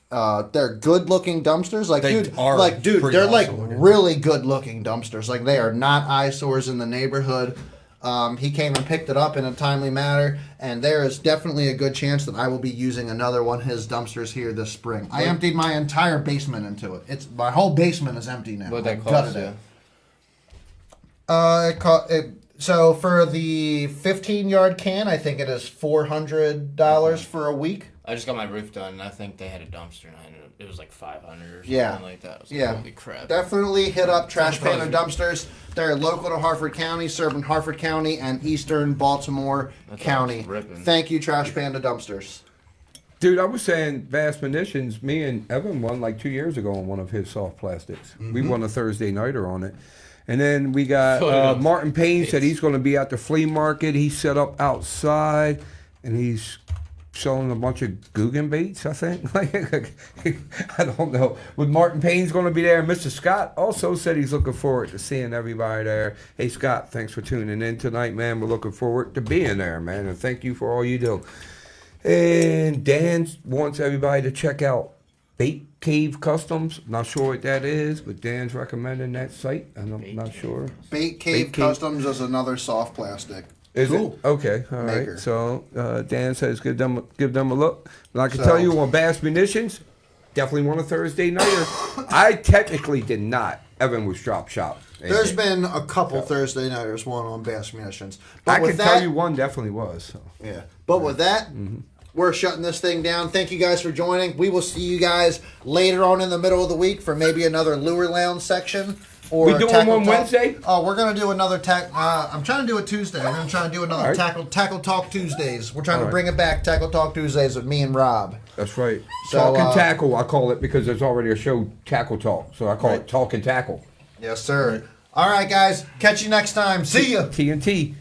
They're good-looking dumpsters. They are Dude, pretty they're like awesome looking. really good-looking dumpsters. Like they are not eyesores in the neighborhood. He came and picked it up in a timely manner, and there is definitely a good chance that I will be using another one of his dumpsters here this spring. I emptied my entire basement into it. My whole basement is empty now. What'd I that gutted cost you? it. So for the 15-yard can, I think it is $400 for a week. I just got my roof done, and I think they had a dumpster, and it was like 500 or something Yeah. like that. I was like, Yeah. holy crap. Definitely hit up Trash Panda Dumpsters. They're local to Harford County, serving Harford County and eastern Baltimore County. ripping. Thank you, Trash Panda Dumpsters. Dude, I was saying Bass Munitions, me and Evan won like 2 years ago on one of his soft plastics. We won a Thursday nighter on it. And then we got Martin Payne said he's going to be at the flea market. He's set up outside, and he's selling a bunch of Guggen baits, I think. I don't know. But Martin Payne's going to be there. And Mr. Scott also said he's looking forward to seeing everybody there. Hey, Scott, thanks for tuning in tonight, man. We're looking forward to being there, man. And thank you for all you do. And Dan wants everybody to check out Bait Cave Customs. Not sure what that is, but Dan's recommending that site. I'm not sure. Bait Cave Cave. Customs is another soft plastic. Is Cool. it? Okay, all right. Maker. So Dan says give them a look. And I can So- tell you on Bass Munitions, definitely won a Thursday nighter. I technically did not. Evan was drop shop. There's been a couple Thursday nighters, one on Bass Munitions. But I with can that, tell you one definitely was. So. Yeah. But with that, we're shutting this thing down. Thank you guys for joining. We will see you guys later on in the middle of the week for maybe another Lure Lounge section. Or We a doing Tackle one Talk. Wednesday? Oh, we're gonna do another I'm trying to do it Tuesday. We're gonna try to do another All right. Tackle Talk Tuesdays. We're trying All to right. bring it back. Tackle Talk Tuesdays with me and Rob. That's right. So, Talk and Tackle, I call it because there's already a show, Tackle Talk. So I call it Talk and Tackle. Yes, sir. All right, guys. Catch you next time. See ya. TNT.